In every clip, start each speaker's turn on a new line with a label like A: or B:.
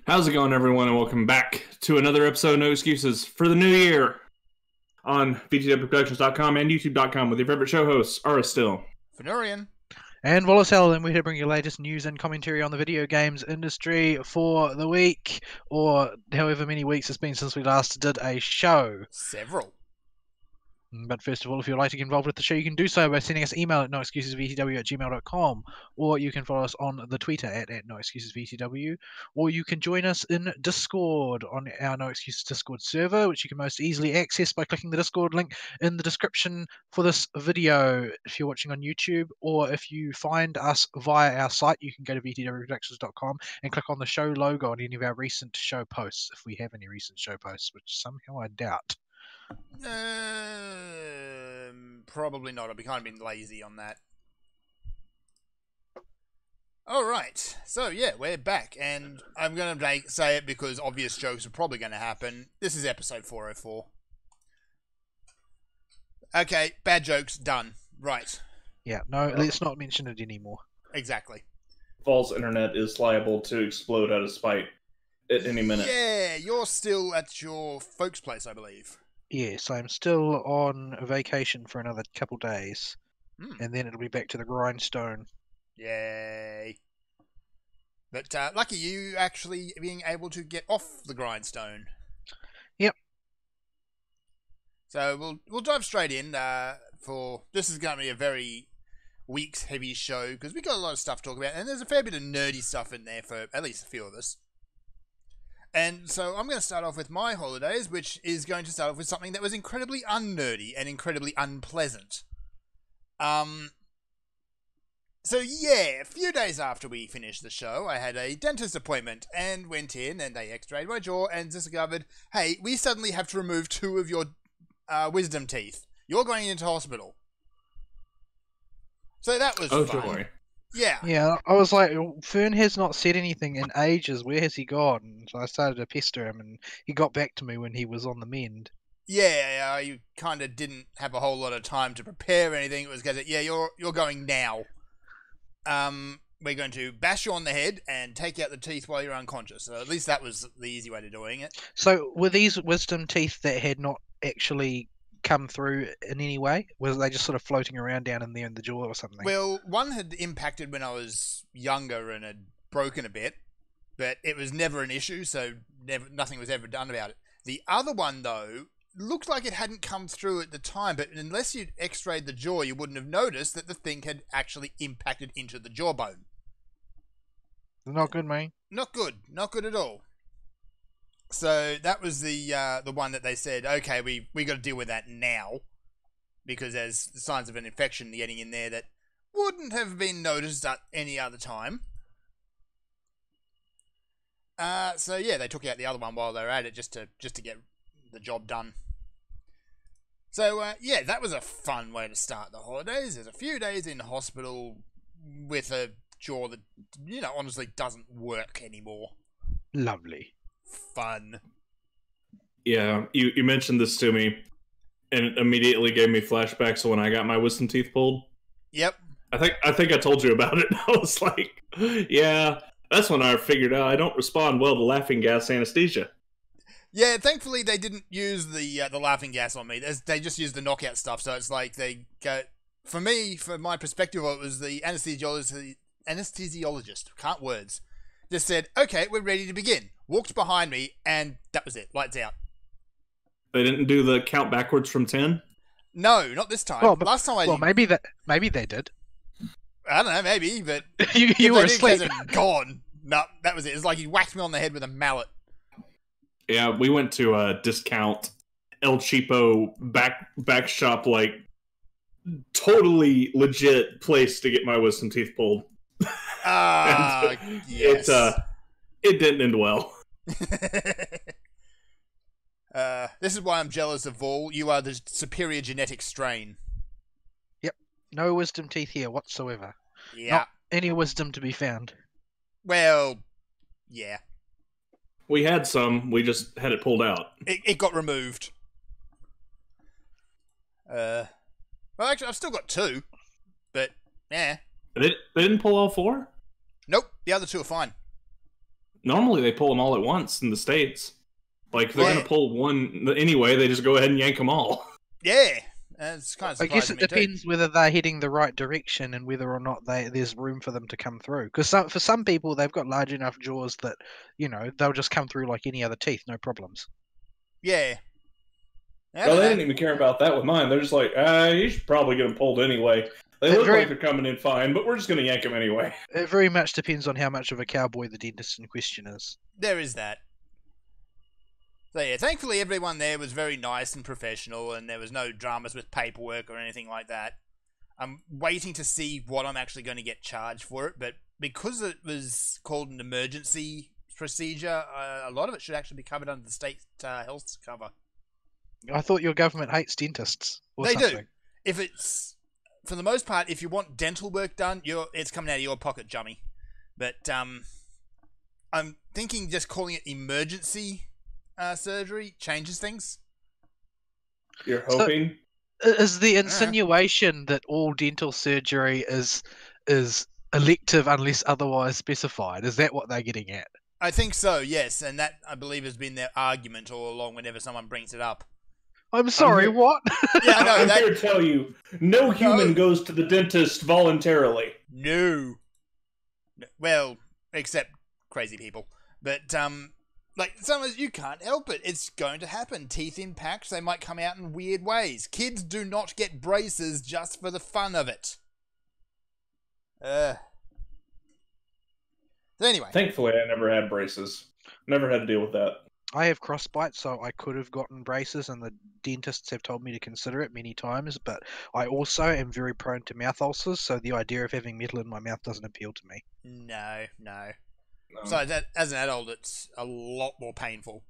A: How's it going, everyone, and welcome back to another episode of No Excuses for the New Year on VTWProductions.com and YouTube.com with your favorite show hosts, Ara Still,
B: Fenurian,
C: and Wallace Hell, and we're here to bring you the latest news and commentary on the video games industry for the week, or however many weeks it's been since we last did a show.
B: several.
C: But first of all, if you'd like to get involved with the show, you can do so by sending us email at noexcusesvtw@gmail.com, or you can follow us on the Twitter at noexcusesvtw, or you can join us in Discord on our No Excuses Discord server, which you can most easily access by clicking the Discord link in the description for this video if you're watching on YouTube, or if you find us via our site, you can go to vtwproductions.com and click on the show logo on any of our recent show posts, if we have any recent show posts, which somehow I doubt.
B: Probably not. I've kind of been lazy on that. Alright, so yeah, we're back, and I'm going to say it because obvious jokes are probably going to happen. This is episode 404. Okay, bad jokes, done. Right.
C: Yeah, no, let's not mention it anymore.
B: Exactly.
A: False internet is liable to explode out of spite at any minute.
B: Yeah, you're still at your folks' place, I believe.
C: Yes, I'm still on vacation for another couple days, and then it'll be back to the grindstone.
B: Yay. But lucky you actually being able to get off the grindstone.
C: Yep.
B: So we'll dive straight in for this is going to be a very weeks heavy show because we got a lot of stuff to talk about, and there's a fair bit of nerdy stuff in there for at least a few of us. And so I'm going to start off with my holidays, which is going to start off with something that was incredibly unnerdy and incredibly unpleasant. So yeah, a few days after we finished the show, I had a dentist appointment and went in and they x-rayed my jaw and discovered, hey, we suddenly have to remove 2 of your wisdom teeth. You're going into hospital. So that was fun.
A: Joy.
B: Yeah.
C: Yeah, I was like, Fern has not said anything in ages. Where has he gone? So I started to pester him, and he got back to me when he was on the mend.
B: Yeah, you kind of didn't have a whole lot of time to prepare anything. It was because, yeah, you're going now. We're going to bash you on the head and take out the teeth while you're unconscious. So at least that was the easy way to doing it.
C: So were these wisdom teeth that had not actually come through in any way? Was they just sort of floating around down in there in the jaw or something?
B: Well, one had impacted when I was younger and had broken a bit, but it was never an issue, so nothing was ever done about it. The other one, though, looked like it hadn't come through at the time, but unless you'd x-rayed the jaw, you wouldn't have noticed that the thing had actually impacted into the jawbone.
C: Not good, mate.
B: Not good. Not good at all. So that was the one that they said, okay, we got to deal with that now, because there's signs of an infection getting in there that wouldn't have been noticed at any other time. So yeah, they took out the other one while they were at it just to get the job done. So yeah, that was a fun way to start the holidays. There's a few days in hospital with a jaw that, honestly doesn't work anymore.
C: Lovely.
B: Fun.
A: Yeah, you mentioned this to me, and it immediately gave me flashbacks to when I got my wisdom teeth pulled.
B: Yep.
A: I think I told you about it. I was like, yeah, that's when I figured out I don't respond well to laughing gas anesthesia.
B: Yeah, thankfully they didn't use the laughing gas on me. They just used the knockout stuff. So it's like they go. For me, from my perspective, it was the anesthesiologist. Can't words. Just said, okay, we're ready to begin. Walked behind me, and that was it. Lights out.
A: They didn't do the count backwards from 10?
B: No, not this time.
C: Well,
B: Last time
C: maybe they did.
B: I don't know, maybe, but
C: you were asleep.
B: Gone. No, that was it. It was like he whacked me on the head with a mallet.
A: Yeah, we went to a discount El Cheapo back shop, like totally legit place to get my wisdom teeth pulled.
B: Yes.
A: It didn't end well.
B: This is why I'm jealous of Vol. You are the superior genetic strain.
C: Yep. No wisdom teeth here whatsoever.
B: Yeah.
C: Not any wisdom to be found.
B: Well, yeah.
A: We had some, we just had it pulled out.
B: It got removed. Well, actually, I've still got 2, but yeah.
A: They didn't pull all 4?
B: Nope, the other 2 are fine.
A: Normally they pull them all at once in the States. Like, if they're
B: Yeah.
A: going to pull one anyway, they just go ahead and yank them all.
B: Yeah, it's kind of
C: I guess
B: surprising
C: it
B: me too.
C: depends whether they're heading the right direction and whether or not there's room for them to come through. Because for some people, they've got large enough jaws that, you know, they'll just come through like any other teeth, no problems.
B: Yeah. I
A: No,
B: don't
A: they
B: know.
A: didn't even care about that with mine. They're just like, you should probably get them pulled anyway. They
C: They're
A: look
C: very-
A: like they're coming in fine, but we're just going to yank them anyway.
C: It very much depends on how much of a cowboy the dentist in question is.
B: There is that. So yeah, thankfully everyone there was very nice and professional, and there was no dramas with paperwork or anything like that. I'm waiting to see what I'm actually going to get charged for it, but because it was called an emergency procedure, a lot of it should actually be covered under the state health cover.
C: I thought your government hates dentists. Or
B: They
C: something.
B: do. If it's, for the most part, if you want dental work done, it's coming out of your pocket, Jummy. But I'm thinking just calling it emergency surgery changes things.
A: You're hoping?
C: Is the insinuation that all dental surgery is elective unless otherwise specified? Is that what they're getting at?
B: I think so, yes, and that I believe has been their argument all along whenever someone brings it up.
C: I'm sorry,
A: here-
C: what?
B: Yeah, I know.
A: I'm here to tell you, no human goes to the dentist voluntarily.
B: No. Well, except crazy people. But like sometimes you can't help it. It's going to happen. Teeth impacts, they might come out in weird ways. Kids do not get braces just for the fun of it. So anyway.
A: Thankfully, I never had braces. Never had to deal with that.
C: I have crossbite, so I could have gotten braces, and the dentists have told me to consider it many times, but I also am very prone to mouth ulcers, so the idea of having metal in my mouth doesn't appeal to me.
B: No.
A: No.
B: So that as an adult, it's a lot more painful.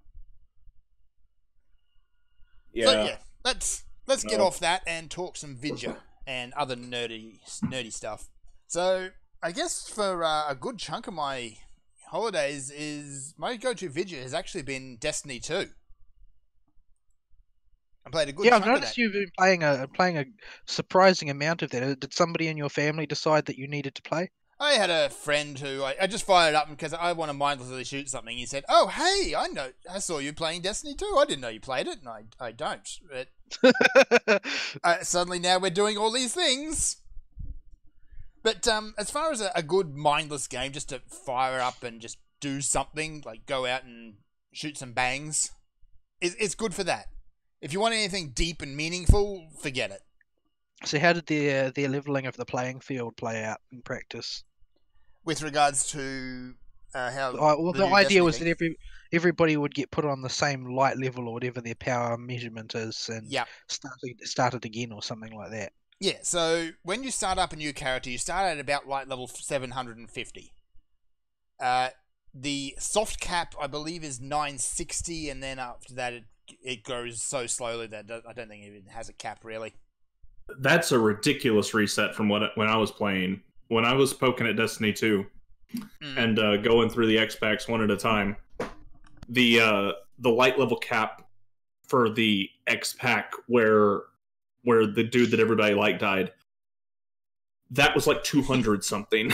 A: Yeah.
B: So yeah, let's get
A: No.
B: off that and talk some Vidya and other nerdy stuff. So I guess for a good chunk of my holidays, is my go-to Vidya has actually been Destiny 2. I played a good
C: Yeah, I've
B: chunk of
C: noticed
B: that.
C: you've been playing a surprising amount of that. Did somebody in your family decide that you needed to play?
B: I had a friend who I just fired up because I want to mindlessly shoot something. He said, "Oh, hey, I saw you playing Destiny 2. I didn't know you played it," and I don't. But suddenly now we're doing all these things. But as far as a good mindless game, just to fire up and just do something, like go out and shoot some bangs, it's good for that. If you want anything deep and meaningful, forget it.
C: So how did their leveling of the playing field play out in practice?
B: With regards to how...
C: Well, the
B: new
C: idea
B: Destiny
C: was
B: thing.
C: that everybody would get put on the same light level or whatever their power measurement is, and
B: Yeah.
C: started again or something like that.
B: Yeah, so when you start up a new character, you start at about light level 750. The soft cap, I believe, is 960, and then after that it grows so slowly that I don't think it even has a cap, really.
A: That's a ridiculous reset from when I was playing. When I was poking at Destiny 2 and going through the X-Packs one at a time, the light level cap for the X-Pack where the dude that everybody liked died, that was like 200 something.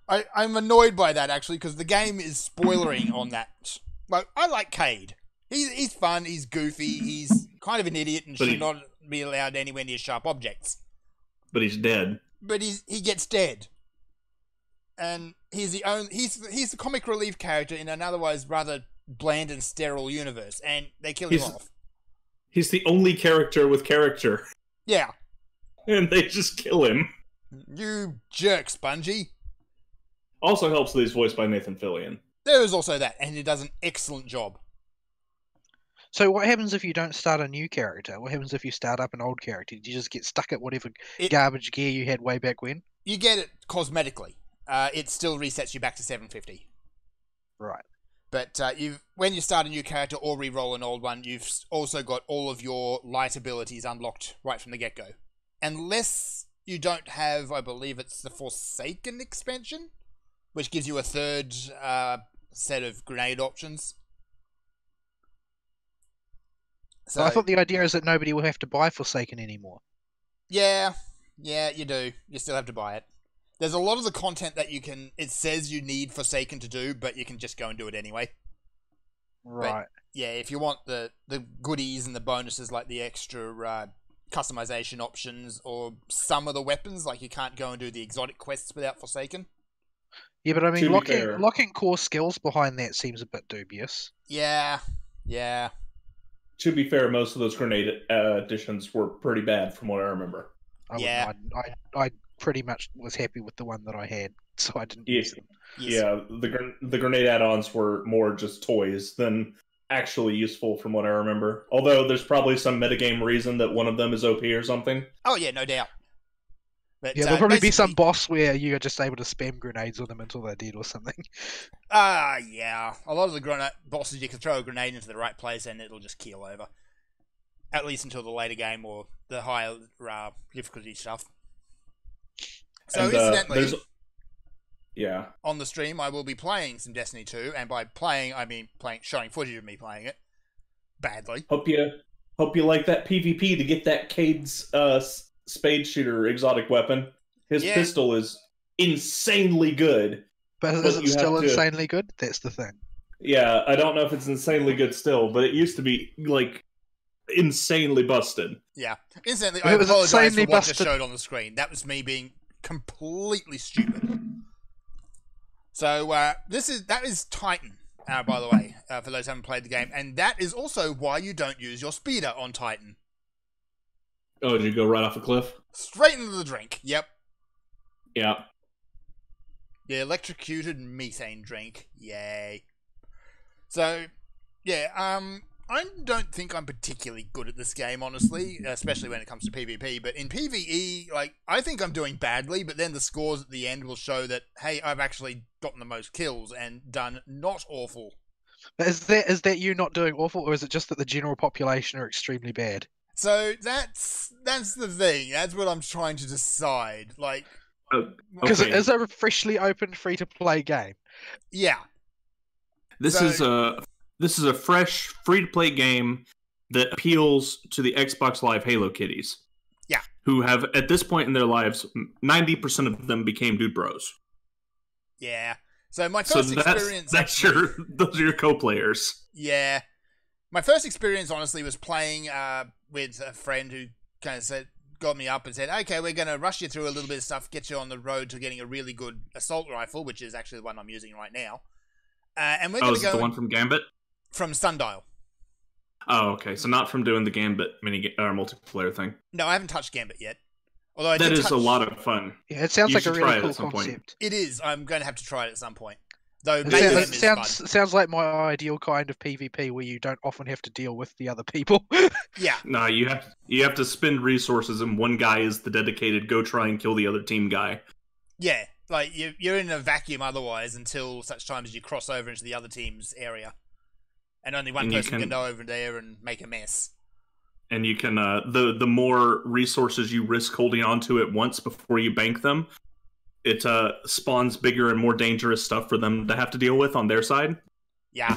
B: I'm annoyed by that, actually, because the game is spoilering on that. Like, I like Cade. He's fun, he's goofy, he's kind of an idiot and
A: But
B: should not be allowed anywhere near sharp objects.
A: But he's dead.
B: But he gets dead. And he's the comic relief character in an otherwise rather bland and sterile universe, and they kill him off.
A: He's the only character with character.
B: Yeah.
A: And they just kill him.
B: You jerk, Spongy.
A: Also helps that he's voiced by Nathan Fillion.
B: There is also that, and he does an excellent job.
C: So what happens if you don't start a new character? What happens if you start up an old character? Do you just get stuck at whatever garbage gear you had way back when?
B: You get it cosmetically. It still resets you back to 750.
C: Right.
B: But when you start a new character or re-roll an old one, you've also got all of your light abilities unlocked right from the get-go. Unless you don't have, I believe it's the Forsaken expansion, which gives you a third set of grenade options.
C: So I thought the idea is that nobody will have to buy Forsaken anymore.
B: Yeah, you do. You still have to buy it. there's a lot of the content that it says you need Forsaken to do, but you can just go and do it anyway.
C: Right.
B: But, yeah, if you want the goodies and the bonuses like the extra customization options or some of the weapons, like you can't go and do the exotic quests without Forsaken.
C: Yeah, but I mean,
A: To be fair-
C: locking core skills behind that seems a bit dubious.
B: Yeah.
A: To be fair, most of those grenade additions were pretty bad from what I remember.
C: I pretty much was happy with the one that I had, so I didn't use them.
B: Yes.
A: Yeah, the grenade add-ons were more just toys than actually useful from what I remember. Although there's probably some metagame reason that one of them is OP or something.
B: Oh yeah, no doubt. But,
C: Yeah, there'll probably be some
B: basically-
C: boss where you're just able to spam grenades on them until they're dead or something.
B: Yeah. A lot of the bosses, you can throw a grenade into the right place and it'll just keel over. At least until the later game or the higher difficulty stuff. So
A: And,
B: incidentally,
A: yeah.
B: on the stream, I will be playing some Destiny 2, and by playing, I mean showing footage of me playing it badly.
A: Hope you like that PvP to get that Cade's spade shooter exotic weapon. His
B: Yeah.
A: pistol is insanely good.
C: But
A: But
C: is it
A: you
C: still
A: have to-
C: insanely good? That's the thing.
A: Yeah, I don't know if it's insanely good still, but it used to be like insanely busted.
B: Yeah. Incidentally,
C: If
B: I
C: it was
B: apologize for
C: insanely
B: what just
C: busted-
B: showed on the screen. That was me being completely stupid. So that is Titan, by the way, for those who haven't played the game, and that is also why you don't use your speeder on Titan.
A: Oh, did you go right off a cliff?
B: Straight into the drink. Yep.
A: Yeah.
B: The electrocuted methane drink. Yay. So, yeah, I don't think I'm particularly good at this game, honestly, especially when it comes to PvP, but in PvE, like, I think I'm doing badly, but then the scores at the end will show that, hey, I've actually gotten the most kills and done not awful.
C: But is that you not doing awful, or is it just that the general population are extremely bad?
B: So that's the thing. That's what I'm trying to decide. Like,
C: Because
A: Okay.
C: it is a freshly opened free-to-play game.
B: yeah.
A: This is a fresh free-to-play game that appeals to the Xbox Live Halo kiddies.
B: Yeah.
A: Who have, at this point in their lives, 90% of them became dude bros.
B: Yeah. So my
A: So
B: first experience...
A: those are your co-players.
B: Yeah. My first experience, honestly, was playing with a friend who kind of got me up and said, okay, we're going to rush you through a little bit of stuff, get you on the road to getting a really good assault rifle, which is actually the one I'm using right now. And we're going
A: Is
B: to
A: it
B: go
A: the one from Gambit?
B: from Sundial.
A: Oh, okay. So not from doing the Gambit multiplayer thing.
B: No, I haven't touched Gambit yet. Although I
A: That
B: did
A: is
B: touch...
A: a lot of fun.
C: Yeah, it sounds
A: You
C: like a
A: should try
C: really
A: it
C: cool
A: at some point.
C: concept.
B: It is. I'm going to have to try it at some point. Though
C: It
B: mayhem
C: sounds,
B: is
C: sounds
B: fun.
C: like my ideal kind of PvP where you don't often have to deal with the other people.
B: Yeah.
A: No, you have to spend resources, and one guy is the dedicated go try and kill the other team guy.
B: Yeah. Like, you're in a vacuum otherwise until such time as you cross over into the other team's area. And only one
A: And you
B: person can
A: can-
B: go over there and make a mess.
A: And you can the more resources you risk holding onto at once before you bank them, it spawns bigger and more dangerous stuff for them to have to deal with on their side.
B: Yeah.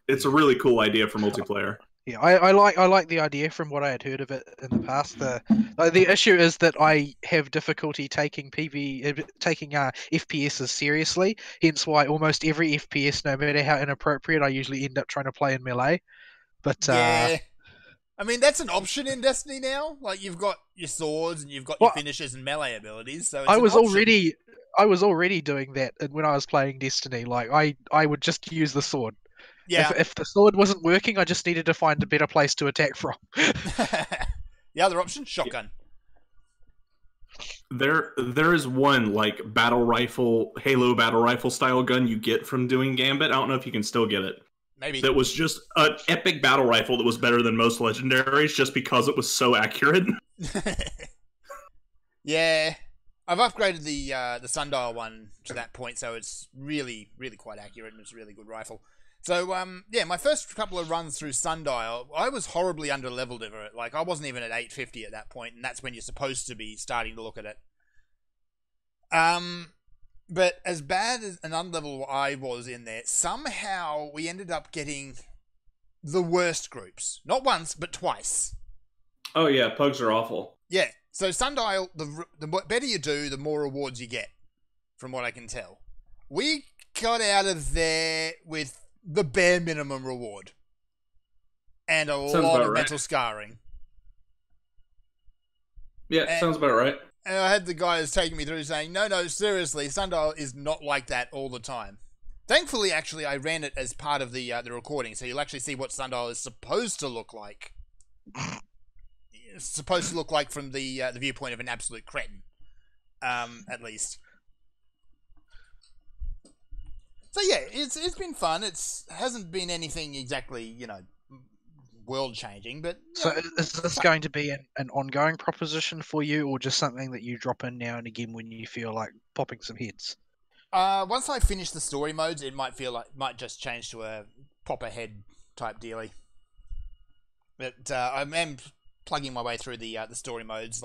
A: It's a really cool idea for multiplayer.
C: Yeah, I like the idea from what I had heard of it in the past. The issue is that I have difficulty taking FPSs seriously. Hence why almost every FPS, no matter how inappropriate, I usually end up trying to play in melee. But
B: Yeah. I mean, that's an option in Destiny now. Like, you've got your swords and you've got your
C: Well,
B: finishers and melee abilities. So it's
C: I
B: an
C: was
B: option.
C: already doing that, and when I was playing Destiny, like I would just use the sword.
B: Yeah.
C: If the sword wasn't working, I just needed to find a better place to attack from.
B: The other option, shotgun.
A: There is one like Halo battle rifle style gun you get from doing Gambit. I don't know if you can still get it.
B: Maybe.
A: That was just an epic battle rifle that was better than most legendaries just because it was so accurate.
B: Yeah. I've upgraded the Sundial one to that point, so it's really, really quite accurate, and it's a really good rifle. So, yeah, my first couple of runs through Sundial, I was horribly under-leveled over it. Like, I wasn't even at 850 at that point, and that's when you're supposed to be starting to look at it. But as bad as an unlevel I was in there, somehow we ended up getting the worst groups. Not once, but twice.
A: Oh yeah, pugs are awful.
B: Yeah. So Sundial, the better you do, the more rewards you get. from what I can tell. We got out of there with the bare minimum reward. And a lot of mental scarring.
A: Yeah, sounds about right.
B: And I had the guys taking me through saying, no, seriously, Sundial is not like that all the time. Thankfully, actually, I ran it as part of the recording, so you'll actually see what Sundial is supposed to look like. It's supposed to look like from the viewpoint of an absolute cretin, at least. So yeah, it's been fun. It hasn't been anything exactly, world changing, but
C: so is this going to be an ongoing proposition for you, or just something that you drop in now and again when you feel like popping some heads?
B: Once I finish the story modes, it might just change to a pop ahead type dealy. But I am plugging my way through the story modes,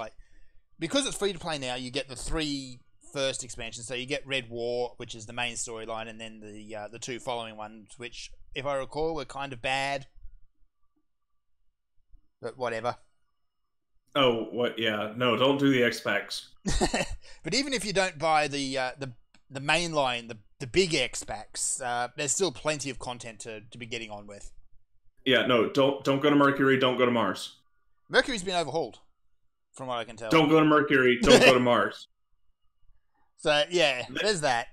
B: because it's free to play now. You get the 3 first expansions, so you get Red War, which is the main storyline, and then the 2 following ones, which, if I recall, were kind of bad. But whatever.
A: Oh, what? Yeah, no, don't do the X packs.
B: But even if you don't buy the main line, the big X packs, there's still plenty of content to be getting on with.
A: Yeah, no, don't go to Mercury. Don't go to Mars.
B: Mercury's been overhauled, from what I can tell.
A: Don't go to Mercury. Don't go to Mars.
B: So yeah, there's that.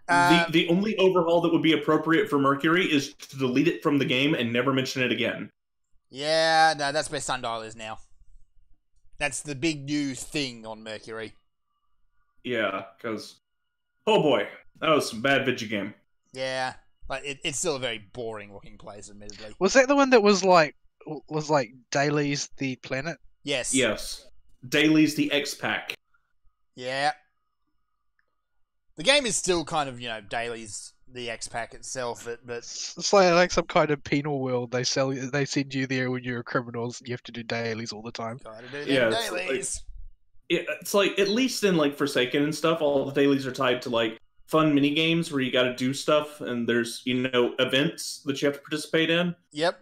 A: The only overhaul that would be appropriate for Mercury is to delete it from the game and never mention it again.
B: Yeah, no, that's where Sundial is now. That's the big new thing on Mercury.
A: Yeah, because oh boy, that was some bad video game.
B: Yeah, it's still a very boring looking place, admittedly.
C: Was that the one that was like Dailies the planet?
B: Yes.
A: Yes. Dailies the X pack.
B: Yeah. The game is still kind of, Dailies the X pack itself, but
C: it's like some kind of penal world. They send you there when you're a criminal. You have to do dailies all the time.
B: Gotta do dailies.
A: It's like at least in Forsaken and stuff, all the dailies are tied to fun mini games where you got to do stuff, and there's events that you have to participate in.
B: Yep.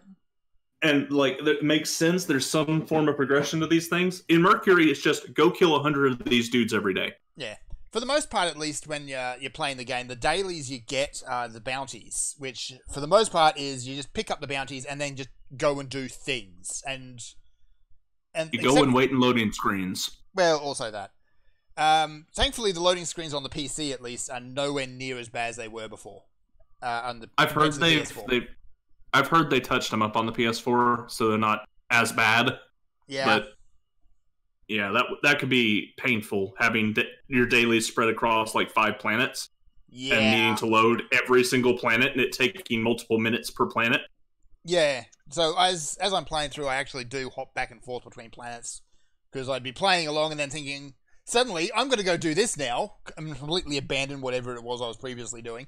A: And that makes sense. There's some form of progression to these things. In Mercury, it's just go kill 100 of these dudes every day.
B: Yeah. For the most part, at least, when you're playing the game, the dailies you get are the bounties, which, for the most part, is you just pick up the bounties and then just go and do things. And
A: you go and wait in loading screens.
B: Well, also that. Thankfully, the loading screens on the PC, at least, are nowhere near as bad as they were before.
A: I've heard I've heard they touched them up on the PS4, so they're not as bad.
B: Yeah.
A: But yeah, that could be painful, having your dailies spread across 5 planets.
B: Yeah.
A: And needing to load every single planet, and it taking multiple minutes per planet.
B: Yeah. So as I'm playing through, I actually do hop back and forth between planets, because I'd be playing along and then thinking, suddenly, I'm going to go do this now. I'm completely abandon whatever it was I was previously doing.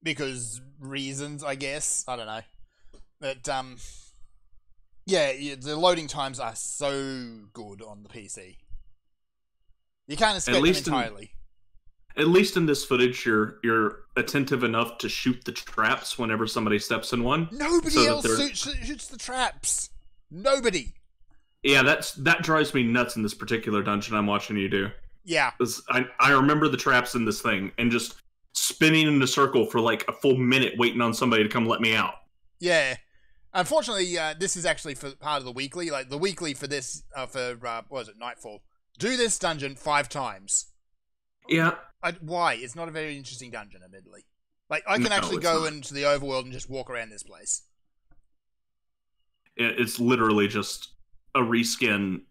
B: Because reasons, I guess. I don't know. But, yeah, the loading times are so good on the PC. You can't escape them entirely.
A: At least in this footage, you're attentive enough to shoot the traps whenever somebody steps in one.
B: Nobody else shoots the traps. Nobody.
A: Yeah, that drives me nuts in this particular dungeon I'm watching you do.
B: Yeah.
A: I remember the traps in this thing, and just spinning in a circle for a full minute waiting on somebody to come let me out.
B: Yeah. Unfortunately, this is actually for part of the weekly. The weekly for this, what was it, Nightfall. Do this dungeon 5 times.
A: Yeah.
B: Why? It's not a very interesting dungeon, admittedly. I can actually go into the overworld and just walk around this place.
A: It's literally just a reskin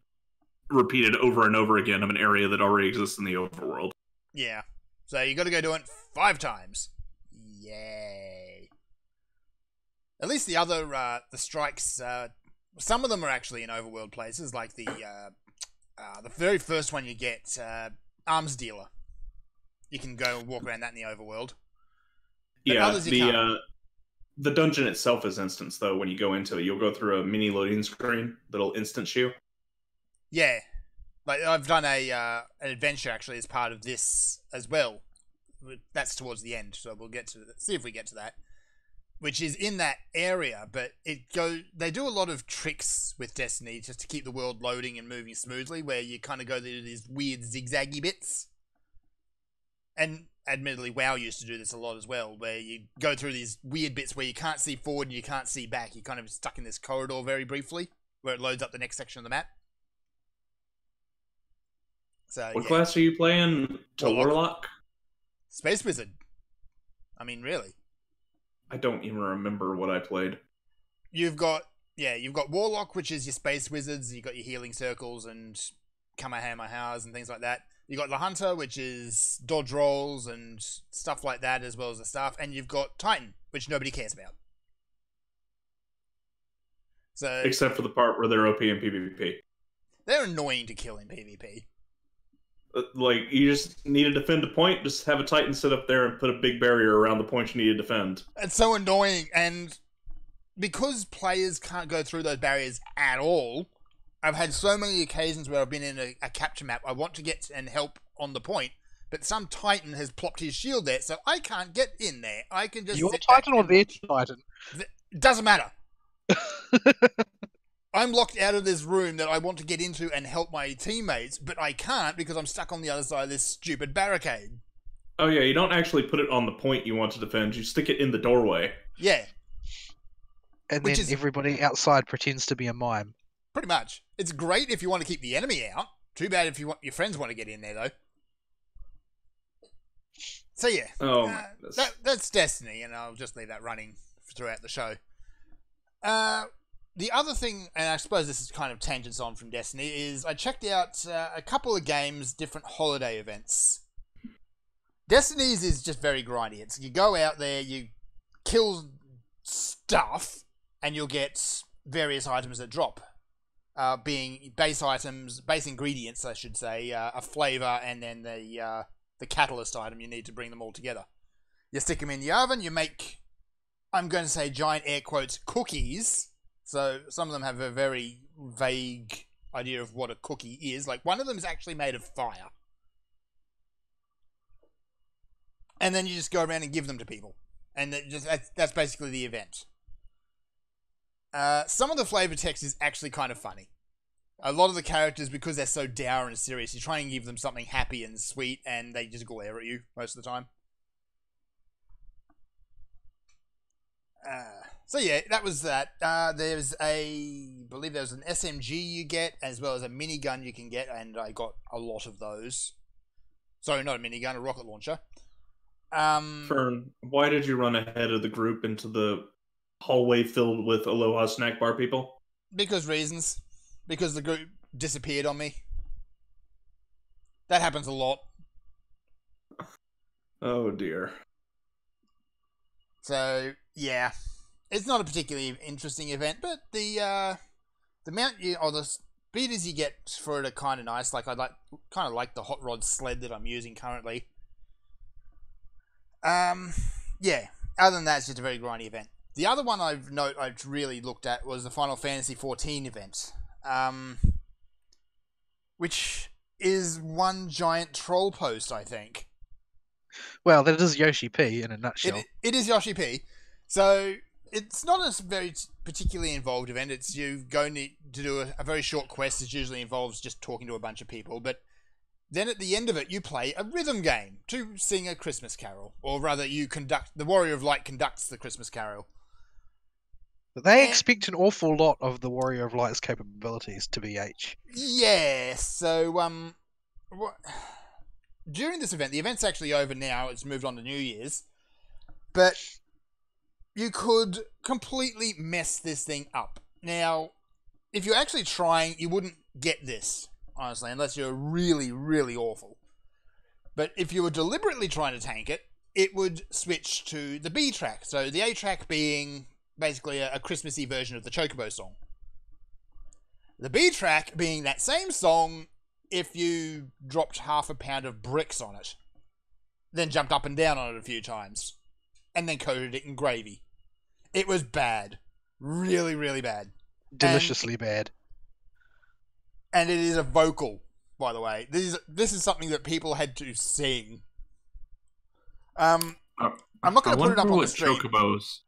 A: repeated over and over again of an area that already exists in the overworld.
B: Yeah. So you got to go do it 5 times. Yay. At least the other, the strikes, some of them are actually in overworld places, like the very first one you get, Arms Dealer. You can go and walk around that in the overworld. But
A: yeah, the dungeon itself is instance, though. When you go into it, you'll go through a mini loading screen that'll instance you.
B: Yeah. I've done an adventure, actually, as part of this as well. That's towards the end, so we'll see if we get to that. Which is in that area, but they do a lot of tricks with Destiny just to keep the world loading and moving smoothly, where you kind of go through these weird zigzaggy bits. and admittedly, WoW used to do this a lot as well, where you go through these weird bits where you can't see forward and you can't see back. You're kind of stuck in this corridor very briefly, where it loads up the next section of the map. So,
A: what class are you playing? To Warlock?
B: Space Wizard. I mean, really.
A: I don't even remember what I played.
B: You've got Warlock, which is your Space Wizards. You've got your healing circles and Kamehamehas and things like that. You've got the Hunter, which is dodge rolls and stuff like that, as well as the stuff. And you've got Titan, which nobody cares about. So,
A: except for the part where they're OP in PvP.
B: They're annoying to kill in PvP.
A: Like, you just need to defend a point, just have a Titan sit up there and put a big barrier around the point you need to defend.
B: It's so annoying, and because players can't go through those barriers at all, I've had so many occasions where I've been in a capture map, I want to get and help on the point, but some Titan has plopped his shield there, so I can't get in there. I can just
C: Your
B: sit
C: Titan
B: back
C: or
B: and
C: their
B: watch.
C: Titan?
B: It doesn't matter. I'm locked out of this room that I want to get into and help my teammates, but I can't because I'm stuck on the other side of this stupid barricade.
A: Oh yeah, you don't actually put it on the point you want to defend, you stick it in the doorway.
B: Yeah.
C: And then everybody outside pretends to be a mime.
B: Pretty much. It's great if you want to keep the enemy out. Too bad if your friends want to get in there, though. So yeah, that's Destiny, and I'll just leave that running throughout the show. The other thing, and I suppose this is kind of tangents on from Destiny, is I checked out a couple of games, different holiday events. Destiny's is just very grindy. It's you go out there, you kill stuff, and you'll get various items that drop. Being base items, base ingredients, I should say, a flavor, and then the catalyst item you need to bring them all together. You stick them in the oven, you make, I'm going to say giant air quotes, cookies. So some of them have a very vague idea of what a cookie is. Like one of them is actually made of fire. And then you just go around and give them to people. And that's basically the event. Some of the flavor text is actually kind of funny. A lot of the characters, because they're so dour and serious, you try and give them something happy and sweet, and they just glare at you most of the time. So yeah, that was that. There's I believe there was an SMG you get, as well as a minigun you can get, and I got a lot of those. Sorry, not a minigun, a rocket launcher.
A: Fern, why did you run ahead of the group into the hallway filled with Aloha snack bar people?
B: Because reasons. Because the group disappeared on me. That happens a lot.
A: Oh dear.
B: So yeah, it's not a particularly interesting event, but the mount you or the speeders you get for it are kind of nice. Like I kind of like the hot rod sled that I'm using currently. Yeah. Other than that, it's just a very grindy event. The other one I've really looked at was the Final Fantasy XIV event, which is one giant troll post, I think.
C: Well, that is Yoshi P in a nutshell.
B: It is Yoshi P. So it's not a very particularly involved event. It's you going to do a very short quest. It usually involves just talking to a bunch of people, but then at the end of it, you play a rhythm game to sing a Christmas carol, or rather, the Warrior of Light conducts the Christmas carol.
C: They expect an awful lot of the Warrior of Light's capabilities to be H.
B: Yeah, so, during this event, the event's actually over now, it's moved on to New Year's, but you could completely mess this thing up. Now, if you're actually trying, you wouldn't get this, honestly, unless you're really, really awful. But if you were deliberately trying to tank it, it would switch to the B track, so the A track being basically a Christmassy version of the Chocobo song. The B track being that same song if you dropped half a pound of bricks on it, then jumped up and down on it a few times, and then coated it in gravy. It was bad. Really, really bad.
C: Deliciously bad.
B: And it is a vocal, by the way. This is something that people had to sing. I'm not going to put it up on the street.
A: Chocobos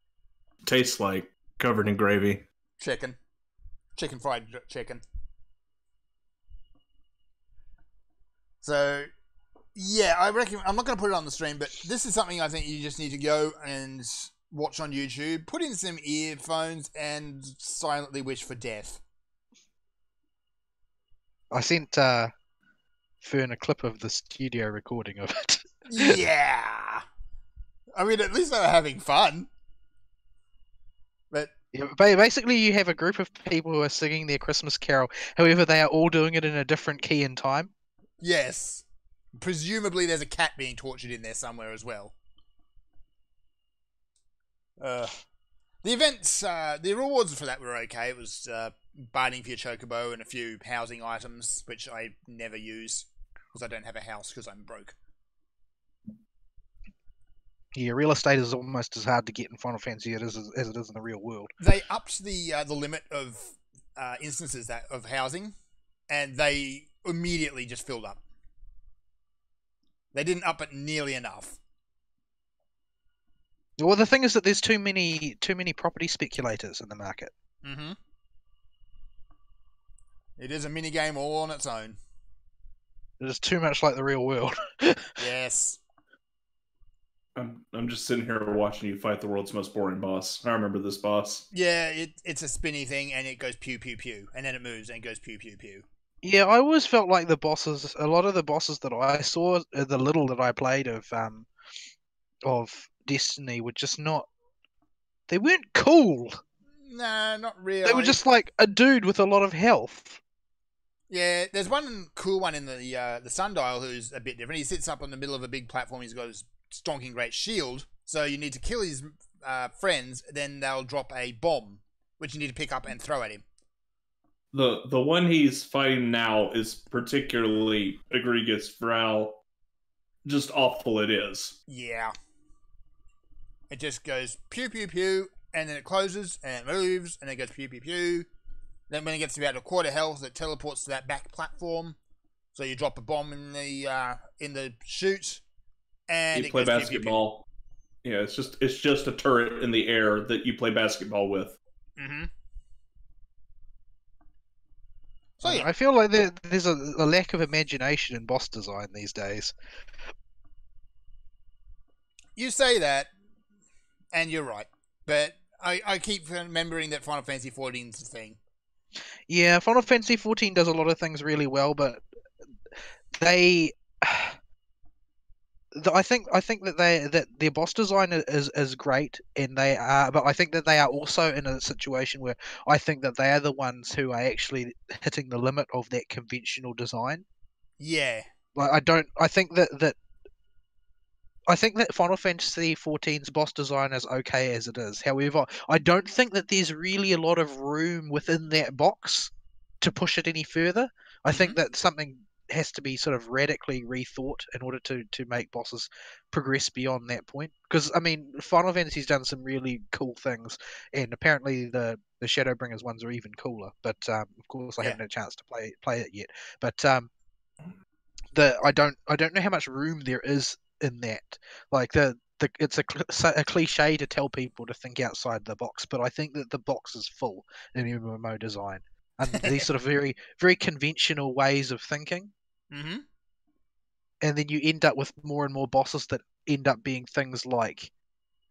A: tastes like covered in gravy.
B: Chicken fried chicken. So Yeah, I reckon I'm not going to put it on the stream, but this is something I think you just need to go and watch on YouTube. Put in some earphones and silently wish for death.
C: I sent Fern a clip of the studio recording of it.
B: Yeah. I mean, at least they were having fun. But
C: yeah, basically, you have a group of people who are singing their Christmas carol. However, they are all doing it in a different key and time.
B: yes. Presumably there's a cat being tortured in there somewhere as well. The events, the rewards for that were okay. It was binding for your chocobo and a few housing items, which I never use because I don't have a house because I'm broke.
C: Yeah, real estate is almost as hard to get in Final Fantasy as it is in the real world.
B: They upped the limit of instances of housing, and they immediately just filled up. They didn't up it nearly enough.
C: Well, the thing is that there's too many property speculators in the market.
B: Mm-hmm. It is a mini game all on its own.
C: It is too much like the real world.
B: Yes.
A: I'm just sitting here watching you fight the world's most boring boss. I remember this boss.
B: Yeah, it's a spinny thing, and it goes pew pew pew, and then it moves and goes pew pew pew.
C: Yeah, I always felt like a lot of the bosses that I saw, the little that I played of Destiny, were just not. They weren't cool.
B: Nah, not really.
C: They were just like a dude with a lot of health.
B: Yeah, there's one cool one in the Sundial who's a bit different. He sits up on the middle of a big platform. He's got his stonking great shield. So you need to kill his friends, then they'll drop a bomb, which you need to pick up and throw at him.
A: The one he's fighting now is particularly egregious for how just awful it is.
B: Yeah. It just goes pew pew pew, and then it closes, and it moves, and then it goes pew pew pew. Then when it gets to about a quarter health, it teleports to that back platform. So you drop a bomb in the chute, and
A: you play basketball. Pew, pew. Yeah, it's just a turret in the air that you play basketball with.
B: Mm-hmm. So yeah,
C: I feel like there's a lack of imagination in boss design these days.
B: You say that, and you're right. But I keep remembering that Final Fantasy XIV is a thing.
C: Yeah, Final Fantasy XIV does a lot of things really well, but I think that their boss design is great, and but I think that they are also in a situation where I think that they are the ones who are actually hitting the limit of that conventional design.
B: Yeah.
C: Like I think that Final Fantasy XIV's boss design is okay as it is. However, I don't think that there's really a lot of room within that box to push it any further. I think that something has to be sort of radically rethought in order to make bosses progress beyond that point. Because, I mean, Final Fantasy's done some really cool things, and apparently the Shadowbringers ones are even cooler. But, of course, I haven't had a chance to play it yet. But I don't know how much room there is in that. Like, it's a cliche to tell people to think outside the box, but I think that the box is full in MMO design. And these sort of very, very conventional ways of thinking.
B: Mm-hmm.
C: And then you end up with more and more bosses that end up being things like,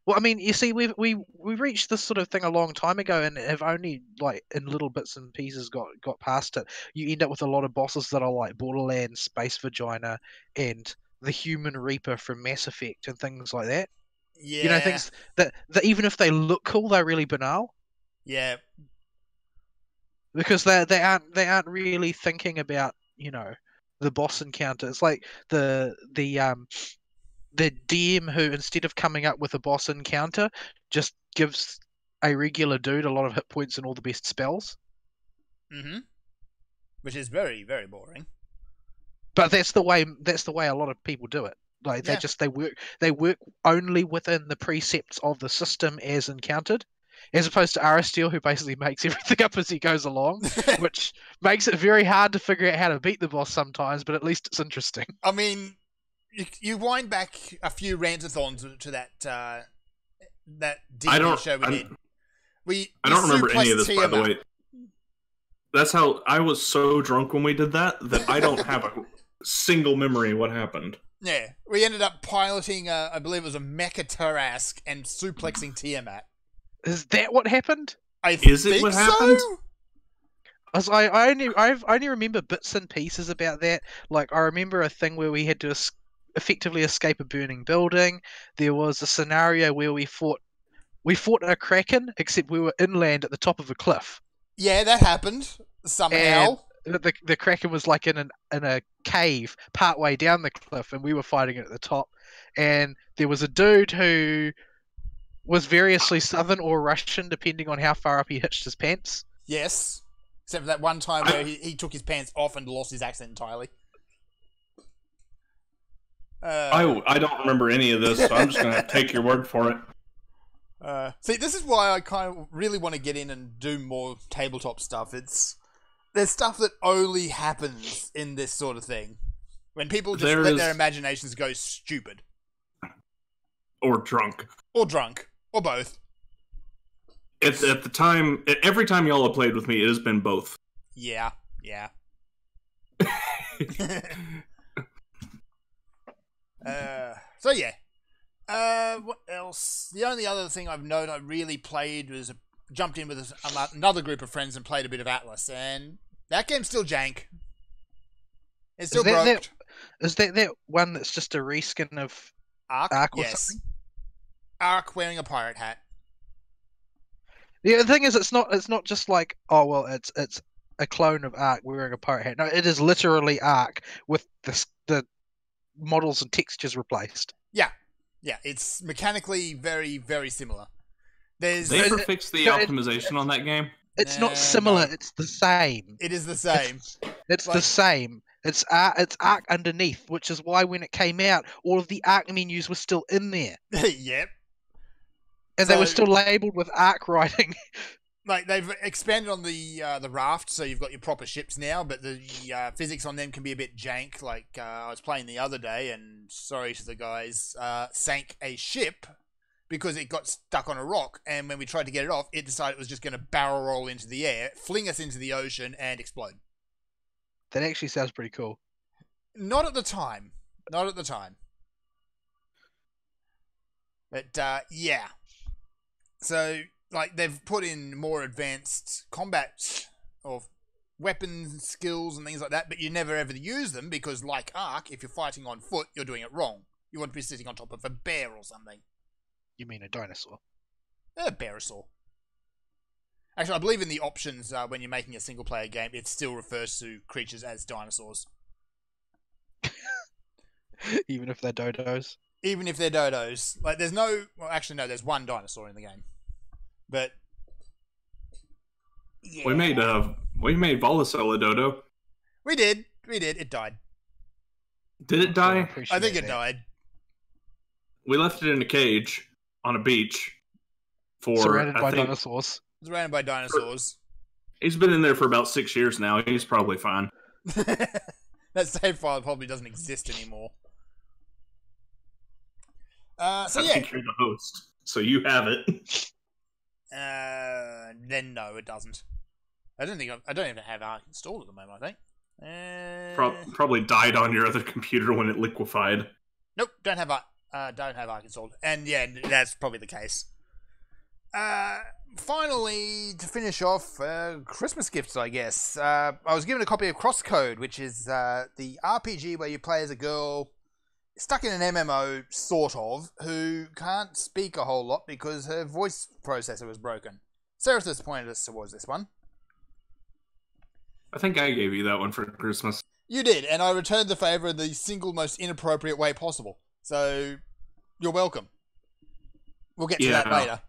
C: well, I mean, you see, we reached this sort of thing a long time ago, and have only like in little bits and pieces got past it. You end up with a lot of bosses that are like Borderlands, Space Vagina, and the Human Reaper from Mass Effect, and things like that.
B: Yeah.
C: You know, things that even if they look cool, they're really banal.
B: Yeah.
C: Because they aren't really thinking about, you know, the boss encounter. It's like the DM who, instead of coming up with a boss encounter, just gives a regular dude a lot of hit points and all the best spells.
B: Mm-hmm. Which is very, very boring.
C: But that's the way a lot of people do it. Like they work only within the precepts of the system as encountered. As opposed to Aristeal, who basically makes everything up as he goes along, which makes it very hard to figure out how to beat the boss sometimes, but at least it's interesting.
B: I mean, you wind back a few rantathons to that D&D show we did.
A: I don't remember any of this, by the way. That's how I was so drunk when we did that I don't have a single memory of what happened.
B: Yeah, we ended up piloting, I believe it was a Mecha Tarask and suplexing Tiamat.
C: Is that what happened?
A: Is it what happened?
C: As I only remember bits and pieces about that. Like, I remember a thing where we had to effectively escape a burning building. There was a scenario where we fought a kraken, except we were inland at the top of a cliff.
B: Yeah, that happened somehow.
C: And the kraken was like in a cave partway down the cliff, and we were fighting it at the top. And there was a dude who was variously Southern or Russian, depending on how far up he hitched his pants.
B: Yes. Except for that one time where he took his pants off and lost his accent entirely.
A: I don't remember any of this, so I'm just going to take your word for it.
B: See, this is why I kind of really want to get in and do more tabletop stuff. There's stuff that only happens in this sort of thing. When people just let their imaginations go stupid.
A: Or drunk.
B: Or drunk. Or both.
A: At the time, every time y'all have played with me, it has been both.
B: Yeah. So yeah. What else? The only other thing I've known I really played was jumped in with another group of friends and played a bit of Atlas, and that game's still jank. It's still broke.
C: Is that one that's just a reskin of Ark or something?
B: Ark wearing a pirate hat.
C: Yeah, the thing is, it's not just like, oh well, it's a clone of Ark wearing a pirate hat. No, it is literally Ark with the models and textures replaced.
B: Yeah, it's mechanically very, very similar.
A: They ever fixed the optimization on that game?
C: It's not similar. No. It's the same.
B: It is the same.
C: It's the same. It's Ark underneath, which is why when it came out, all of the Ark menus were still in there.
B: Yep.
C: And they were still labelled with Ark writing.
B: Like, they've expanded on the raft, so you've got your proper ships now, but the physics on them can be a bit jank. Like, I was playing the other day, and sorry to the guys, sank a ship because it got stuck on a rock, and when we tried to get it off, it decided it was just going to barrel roll into the air, fling us into the ocean, and explode.
C: That actually sounds pretty cool.
B: Not at the time. But, yeah. So, like, they've put in more advanced combat or weapons, skills, and things like that, but you never ever use them because, like Ark, if you're fighting on foot, you're doing it wrong. You want to be sitting on top of a bear or something.
C: You mean a dinosaur?
B: A bearosaur. Actually, I believe in the options when you're making a single-player game, it still refers to creatures as dinosaurs.
C: Even if they're dodos?
B: Even if they're dodos. Like, there's no... Well, actually, no, there's one dinosaur in the game. But... Yeah.
A: We made Volacel a dodo.
B: We did. It died.
A: Did it die?
B: I think it died.
A: We left it in a cage on a beach for...
C: Surrounded by dinosaurs.
B: Surrounded by dinosaurs.
A: He's been in there for about 6 years now. He's probably fine.
B: That save file probably doesn't exist anymore. I think
A: you're the host, so you have it.
B: Then no, it doesn't. I don't even have Ark installed at the moment, I think.
A: Probably died on your other computer when it liquefied.
B: Nope, don't have Ark installed. And yeah, that's probably the case. Finally, to finish off, Christmas gifts, I guess. I was given a copy of Crosscode, which is the RPG where you play as a girl stuck in an MMO, sort of, who can't speak a whole lot because her voice processor was broken. Serathis pointed us towards this one.
A: I think I gave you that one for Christmas.
B: You did, and I returned the favour in the single most inappropriate way possible. So, you're welcome. We'll get to that later.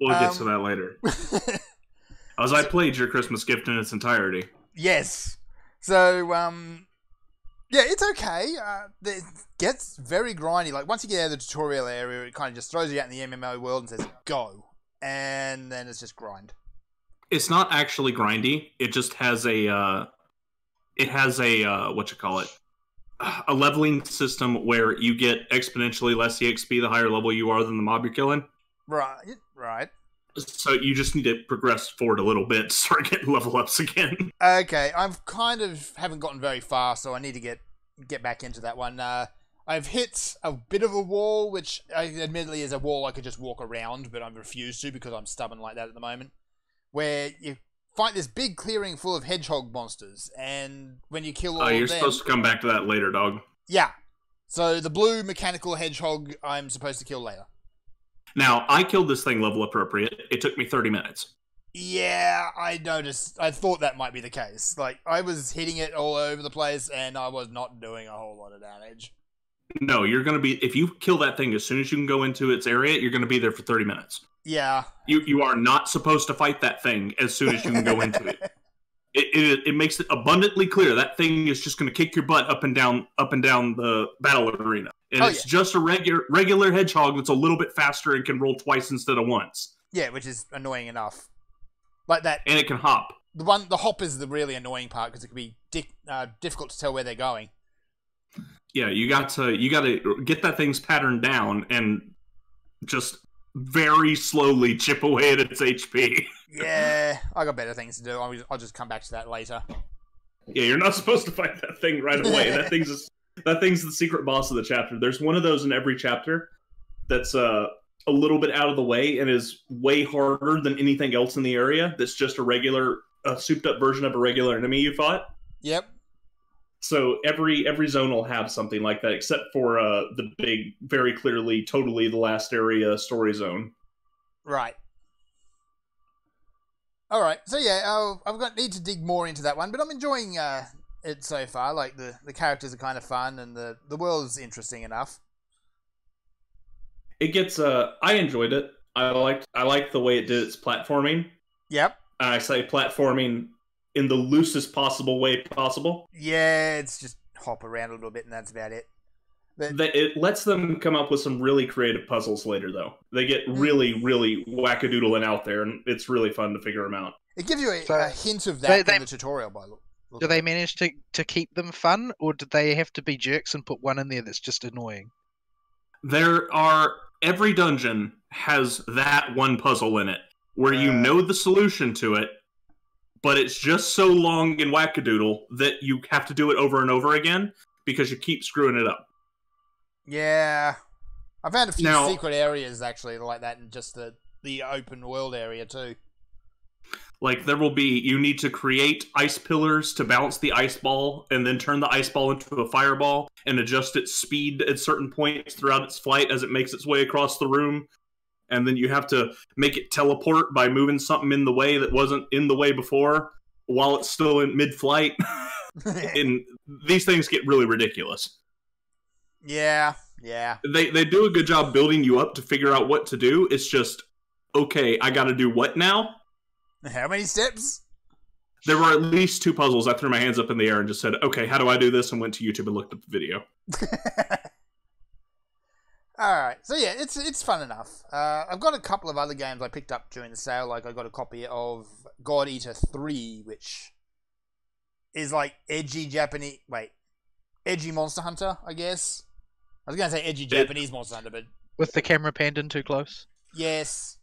A: We'll get to that later. As I played your Christmas gift in its entirety.
B: Yes. So, yeah, it's okay. It gets very grindy. Like, once you get out of the tutorial area, it kind of just throws you out in the MMO world and says, go. And then it's just grind.
A: It's not actually grindy. It just has a, a leveling system where you get exponentially less EXP the higher level you are than the mob you're killing.
B: Right.
A: So you just need to progress forward a little bit to start getting level ups again.
B: Okay, I've kind of haven't gotten very far, so I need to get back into that one. I've hit a bit of a wall, which admittedly is a wall I could just walk around, but I refuse to because I'm stubborn like that at the moment. Where you fight this big clearing full of hedgehog monsters, and when you kill all of them...
A: You're supposed to come back to that later, dog.
B: Yeah. So the blue mechanical hedgehog I'm supposed to kill later.
A: Now, I killed this thing level appropriate. It took me 30 minutes.
B: Yeah, I noticed. I thought that might be the case. Like, I was hitting it all over the place, and I was not doing a whole lot of damage.
A: No, you're going to be... If you kill that thing as soon as you can go into its area, you're going to be there for 30 minutes.
B: Yeah.
A: You are not supposed to fight that thing as soon as you can go into it. It makes it abundantly clear that thing is just going to kick your butt up and down the battle arena. And it's just a regular hedgehog that's a little bit faster and can roll twice instead of once.
B: Yeah, which is annoying enough. Like that.
A: And it can hop.
B: The hop is the really annoying part because it can be difficult to tell where they're going.
A: Yeah, you got to get that thing's pattern down and just very slowly chip away at its HP.
B: Yeah, I got better things to do. I'll just come back to that later.
A: Yeah, you're not supposed to fight that thing right away. That thing's the secret boss of the chapter. There's one of those in every chapter that's a little bit out of the way and is way harder than anything else in the area. That's just a souped up version of a regular enemy you fought.
B: Yep.
A: So every zone will have something like that, except for the big, very clearly, totally the last area story zone.
B: Right. All right. So yeah, need to dig more into that one, but I'm enjoying it so far. Like the characters are kind of fun, and the world's interesting enough.
A: It gets. I enjoyed it. I liked the way it did its platforming.
B: Yep.
A: I say platforming in the loosest possible way possible.
B: Yeah, it's just hop around a little bit and that's about it. But
A: it lets them come up with some really creative puzzles later, though. They get really, really wackadoodle and out there, and it's really fun to figure them out.
B: It gives you a hint of that in the tutorial.
C: Do they manage to keep them fun, or do they have to be jerks and put one in there that's just annoying?
A: Every dungeon has that one puzzle in it, where you know the solution to it, but it's just so long and wackadoodle that you have to do it over and over again because you keep screwing it up.
B: Yeah. I found a few secret areas actually like that in just the open world area too.
A: Like you need to create ice pillars to bounce the ice ball and then turn the ice ball into a fireball and adjust its speed at certain points throughout its flight as it makes its way across the room. And then you have to make it teleport by moving something in the way that wasn't in the way before while it's still in mid-flight. And these things get really ridiculous.
B: Yeah.
A: They do a good job building you up to figure out what to do. It's just, okay, I gotta do what now?
B: How many steps?
A: There were at least 2 puzzles. I threw my hands up in the air and just said, okay, how do I do this? And went to YouTube and looked up the video.
B: Alright, so yeah, it's fun enough. I've got a couple of other games I picked up during the sale. Like I got a copy of God Eater 3, which is like edgy Monster Hunter, I guess. I was going to say edgy Japanese Monster Hunter, but...
C: With the camera panned in too close?
B: Yes.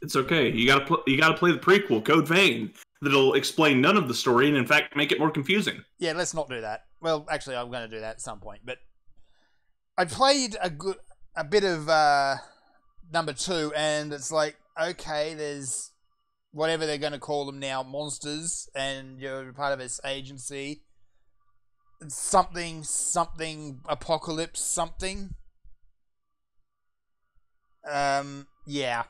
A: It's okay. You gotta play the prequel, Code Vein. That'll explain none of the story and in fact make it more confusing.
B: Yeah, let's not do that. Well, actually, I'm going to do that at some point, but... I played a bit of number 2, and it's like, okay, there's whatever they're going to call them now, monsters, and you're part of this agency. Something apocalypse something. Yeah.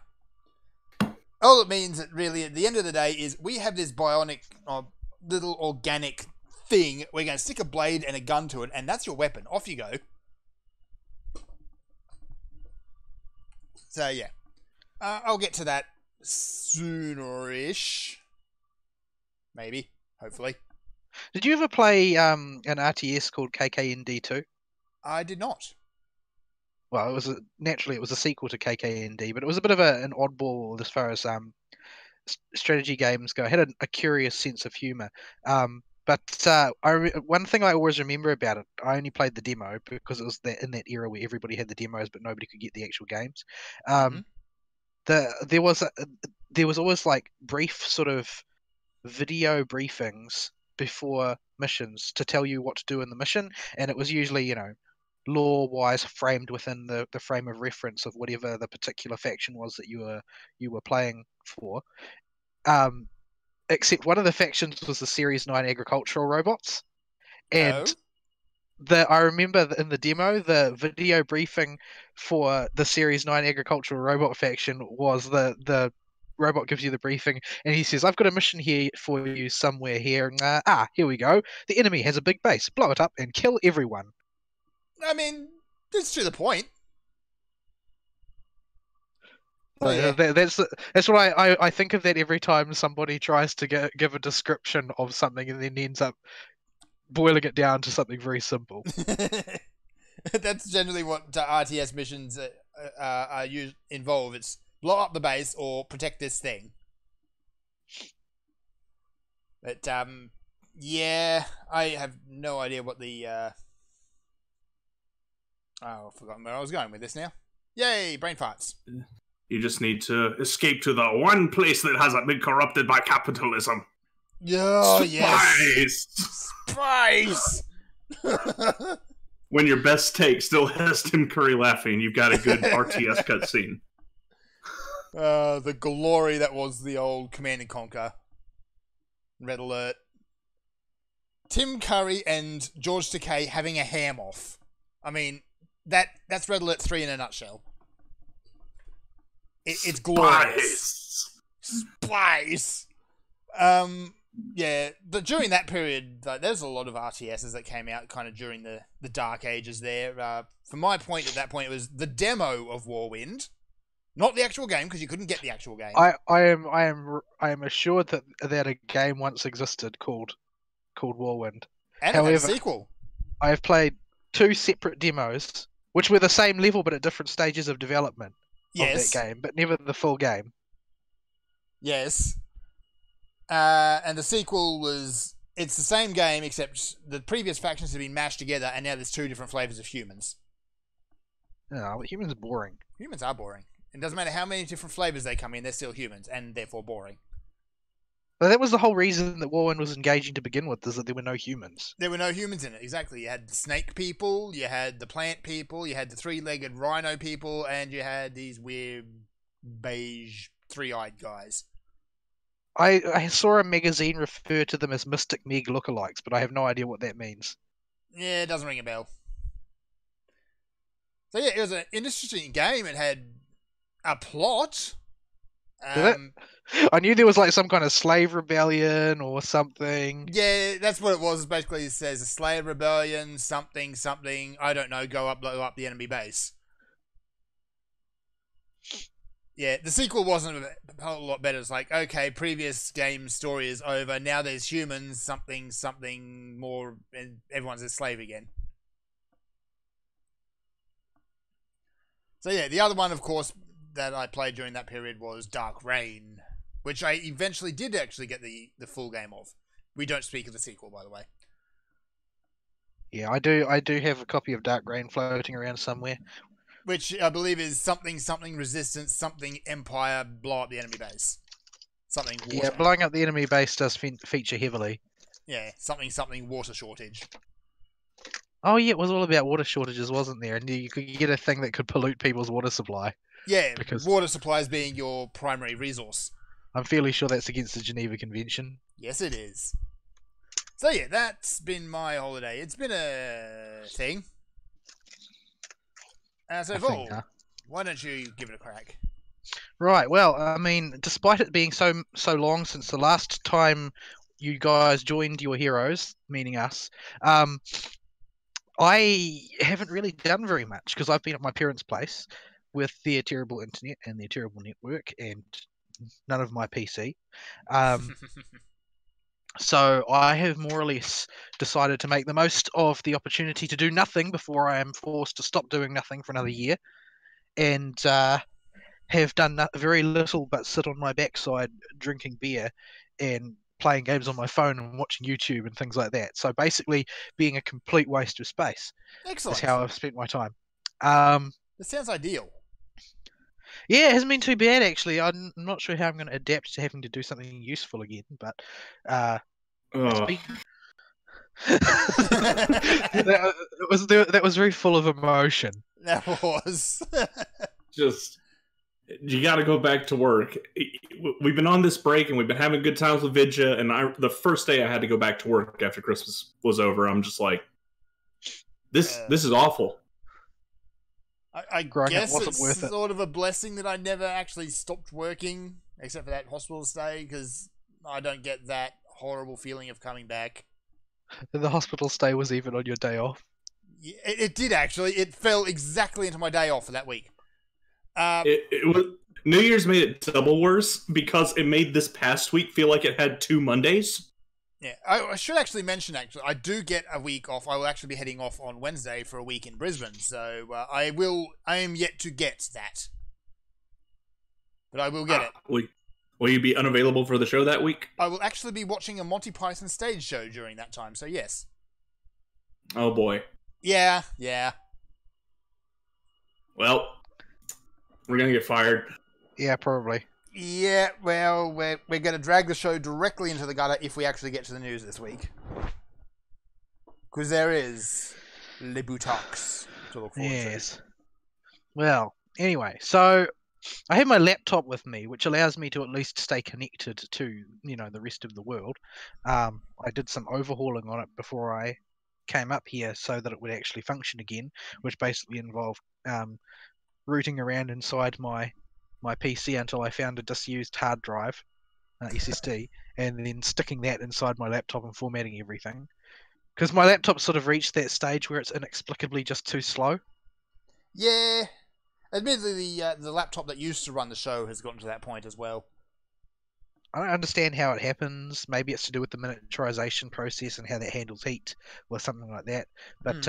B: All it means, really, at the end of the day, is we have this bionic, little organic thing. We're going to stick a blade and a gun to it, and that's your weapon. Off you go. So, yeah. I'll get to that sooner-ish. Maybe. Hopefully.
C: Did you ever play an RTS called KKND2?
B: I did not.
C: Well, it was a sequel to KKND, but it was a bit of an oddball as far as strategy games go. It had a curious sense of humor. But one thing I always remember about it, I only played the demo because it was in that era where everybody had the demos, but nobody could get the actual games. There was always like brief sort of video briefings before missions to tell you what to do in the mission, and it was usually lore-wise framed within the frame of reference of whatever the particular faction was that you were playing for. Except one of the factions was the Series 9 agricultural robots, and I remember in the demo, the video briefing for the Series 9 agricultural robot faction was the robot gives you the briefing, and he says, "I've got a mission here for you somewhere here. Here we go. The enemy has a big base. Blow it up and kill everyone."
B: I mean, it's to the point.
C: That's what I think of that every time somebody tries to give a description of something and then ends up boiling it down to something very simple.
B: That's generally what RTS missions involve. It's blow up the base or protect this thing. But yeah, I have no idea what the I've forgotten where I was going with this now. Yay, brain farts.
A: You just need to escape to the one place that hasn't been corrupted by capitalism.
B: Oh,
A: Spice!
B: Spice!
A: When your best take still has Tim Curry laughing, you've got a good RTS cutscene.
B: The glory that was the old Command & Conquer. Red Alert. Tim Curry and George Takei having a ham-off. I mean, that's Red Alert 3 in a nutshell. It's glorious. Spice! Yeah, but during that period, there's a lot of RTSs that came out kind of during the dark ages there. From my point, at that point, it was the demo of Warwind, not the actual game, because you couldn't get the actual game.
C: I am assured that a game once existed called Warwind.
B: And it had a sequel.
C: I have played 2 separate demos, which were the same level but at different stages of development of that game, but never the full game.
B: Yes. And the sequel it's the same game, except the previous factions have been mashed together, and now there's 2 different flavors of humans.
C: No, humans are boring.
B: Humans are boring. It doesn't matter how many different flavors they come in, they're still humans, and therefore boring.
C: But that was the whole reason that Warwind was engaging to begin with, is that there were no humans.
B: There were no humans in it, exactly. You had the snake people, you had the plant people, you had the 3-legged rhino people, and you had these weird beige 3-eyed guys.
C: I saw a magazine refer to them as Mystic Meg lookalikes, but I have no idea what that means.
B: Yeah, it doesn't ring a bell. So yeah, it was an interesting game. It had a plot.
C: I knew there was like some kind of slave rebellion or something.
B: Yeah, that's what it was. Basically, it says a slave rebellion, something, I don't know, blow up the enemy base. Yeah, the sequel wasn't a whole lot better. It's like, okay, previous game story is over. Now there's humans, something more, and everyone's a slave again. So yeah, the other one, of course, that I played during that period was Dark Reign, which I eventually did actually get the full game of. We don't speak of the sequel, by the way.
C: Yeah, I do have a copy of Dark Reign floating around somewhere.
B: Which I believe is something resistance, something empire, blow up the enemy base. Something water.
C: Yeah, blowing up the enemy base does feature heavily.
B: Yeah, something water shortage.
C: Oh yeah, it was all about water shortages, wasn't there? And you could get a thing that could pollute people's water supply.
B: Yeah, because water supplies being your primary resource.
C: I'm fairly sure that's against the Geneva Convention.
B: Yes, it is. So yeah, that's been my holiday. It's been a thing. So Vol, why don't you give it a crack?
C: Right, well, I mean, despite it being so long since the last time you guys joined your heroes, meaning us, I haven't really done very much because I've been at my parents' place with their terrible internet and their terrible network and none of my PC. So I have more or less decided to make the most of the opportunity to do nothing before I am forced to stop doing nothing for another year, and have done very little but sit on my backside drinking beer and playing games on my phone and watching YouTube and things like that. So basically being a complete waste of space.
B: Excellent.
C: That's how I've spent my time.
B: This sounds ideal.
C: Yeah, it hasn't been too bad actually. I'm not sure how I'm going to that was very full of emotion.
B: That was.
A: Just, you got to go back to work. We've been on this break and we've been having good times with Vidya, and the first day I had to go back to work after Christmas was over, I'm just like, this is awful.
B: I guess it's sort of a blessing that I never actually stopped working, except for that hospital stay, because I don't get that horrible feeling of coming back.
C: The hospital stay was even on your day off.
B: Yeah, it did actually. It fell exactly into my day off for that week.
A: It was, New Year's made it double worse because it made this past week feel like it had 2 Mondays.
B: Yeah, I should actually mention, I do get a week off. I will actually be heading off on Wednesday for a week in Brisbane, so I am yet to get that. But I will get it.
A: Will you be unavailable for the show that week?
B: I will actually be watching a Monty Python stage show during that time, so yes.
A: Oh boy.
B: Yeah.
A: Well, we're gonna get fired.
C: Yeah, probably.
B: Yeah, well, we're going to drag the show directly into the gutter if we actually get to the news this week. Because there is Le Botox to look forward to.
C: Well, anyway, so I have my laptop with me, which allows me to at least stay connected to, the rest of the world. I did some overhauling on it before I came up here so that it would actually function again, which basically involved rooting around inside my PC until I found a disused hard drive, SSD, and then sticking that inside my laptop and formatting everything. Because my laptop sort of reached that stage where it's inexplicably just too slow.
B: Yeah. Admittedly, the laptop that used to run the show has gotten to that point as well.
C: I don't understand how it happens. Maybe it's to do with the miniaturization process and how that handles heat or something like that. But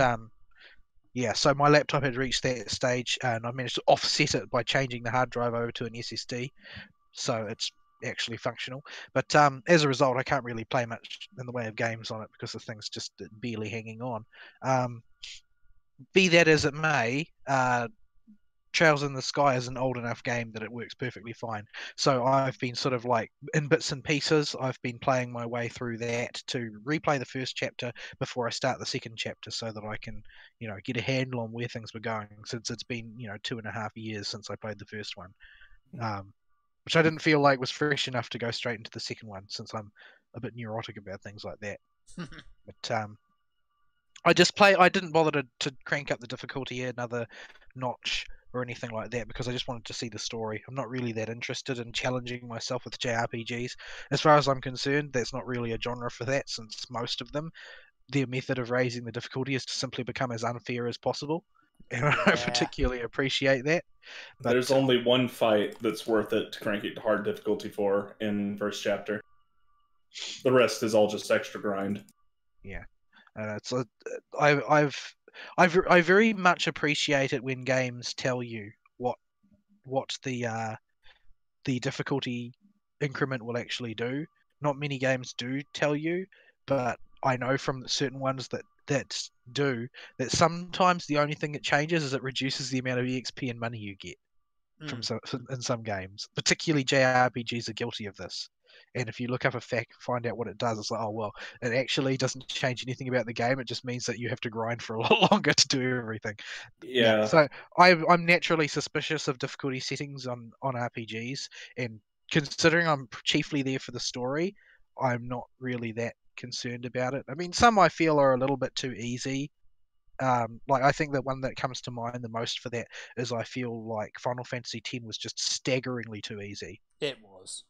C: yeah, so my laptop had reached that stage, and I managed to offset it by changing the hard drive over to an SSD, so it's actually functional. But as a result, I can't really play much in the way of games on it because the thing's just barely hanging on. Be that as it may, Trails in the Sky is an old enough game that it works perfectly fine. So I've been sort of like in bits and pieces. I've been playing my way through that to replay the first chapter before I start the second chapter, so that I can, get a handle on where things were going. Since it's been, 2.5 years since I played the first one, which I didn't feel like was fresh enough to go straight into the second one, since I'm a bit neurotic about things like that. But I didn't bother to crank up the difficulty another notch or anything like that, because I just wanted to see the story. I'm not really that interested in challenging myself with JRPGs. As far as I'm concerned, that's not really a genre for that, since most of them, their method of raising the difficulty is to simply become as unfair as possible. And I don't particularly appreciate that. But
A: there's only one fight that's worth it to crank it to hard difficulty for in first chapter. The rest is all just extra grind.
C: Yeah. I very much appreciate it when games tell you what the difficulty increment will actually do. Not many games do tell you, but I know from certain ones that do that sometimes the only thing it changes is it reduces the amount of EXP and money you get in some games. Particularly JRPGs are guilty of this. And if you look up a fact, find out what it does, it's like, oh, well, it actually doesn't change anything about the game. It just means that you have to grind for a lot longer to do everything.
A: Yeah.
C: So I'm naturally suspicious of difficulty settings on RPGs. And considering I'm chiefly there for the story, I'm not really that concerned about it. I mean, some I feel are a little bit too easy. Like, I think the one that comes to mind the most for that is I feel like Final Fantasy X was just staggeringly too easy.
B: It was.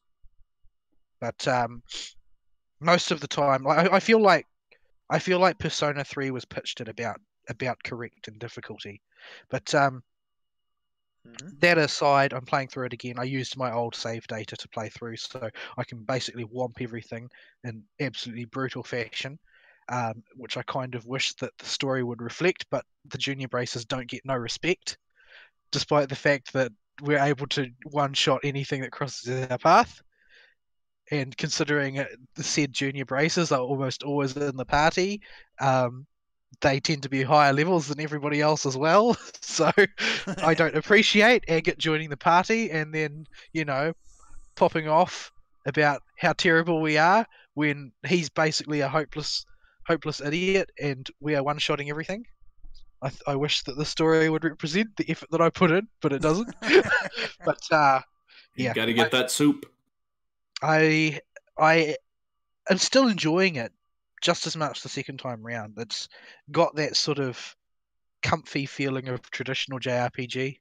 C: But most of the time, I feel like Persona 3 was pitched at about correct in difficulty. But that aside, I'm playing through it again. I used my old save data to play through, so I can basically whomp everything in absolutely brutal fashion, which I kind of wish that the story would reflect, but the junior braces don't get no respect, despite the fact that we're able to one-shot anything that crosses our path. And considering the said junior braces are almost always in the party, they tend to be higher levels than everybody else as well. So I don't appreciate Agate joining the party and then, popping off about how terrible we are when he's basically a hopeless hopeless idiot, and we are one-shotting everything. I wish that the story would represent the effort that I put in, but it doesn't. But
A: You
C: yeah,
A: got to get that soup.
C: I am still enjoying it just as much the second time round. It's got that sort of comfy feeling of traditional JRPG.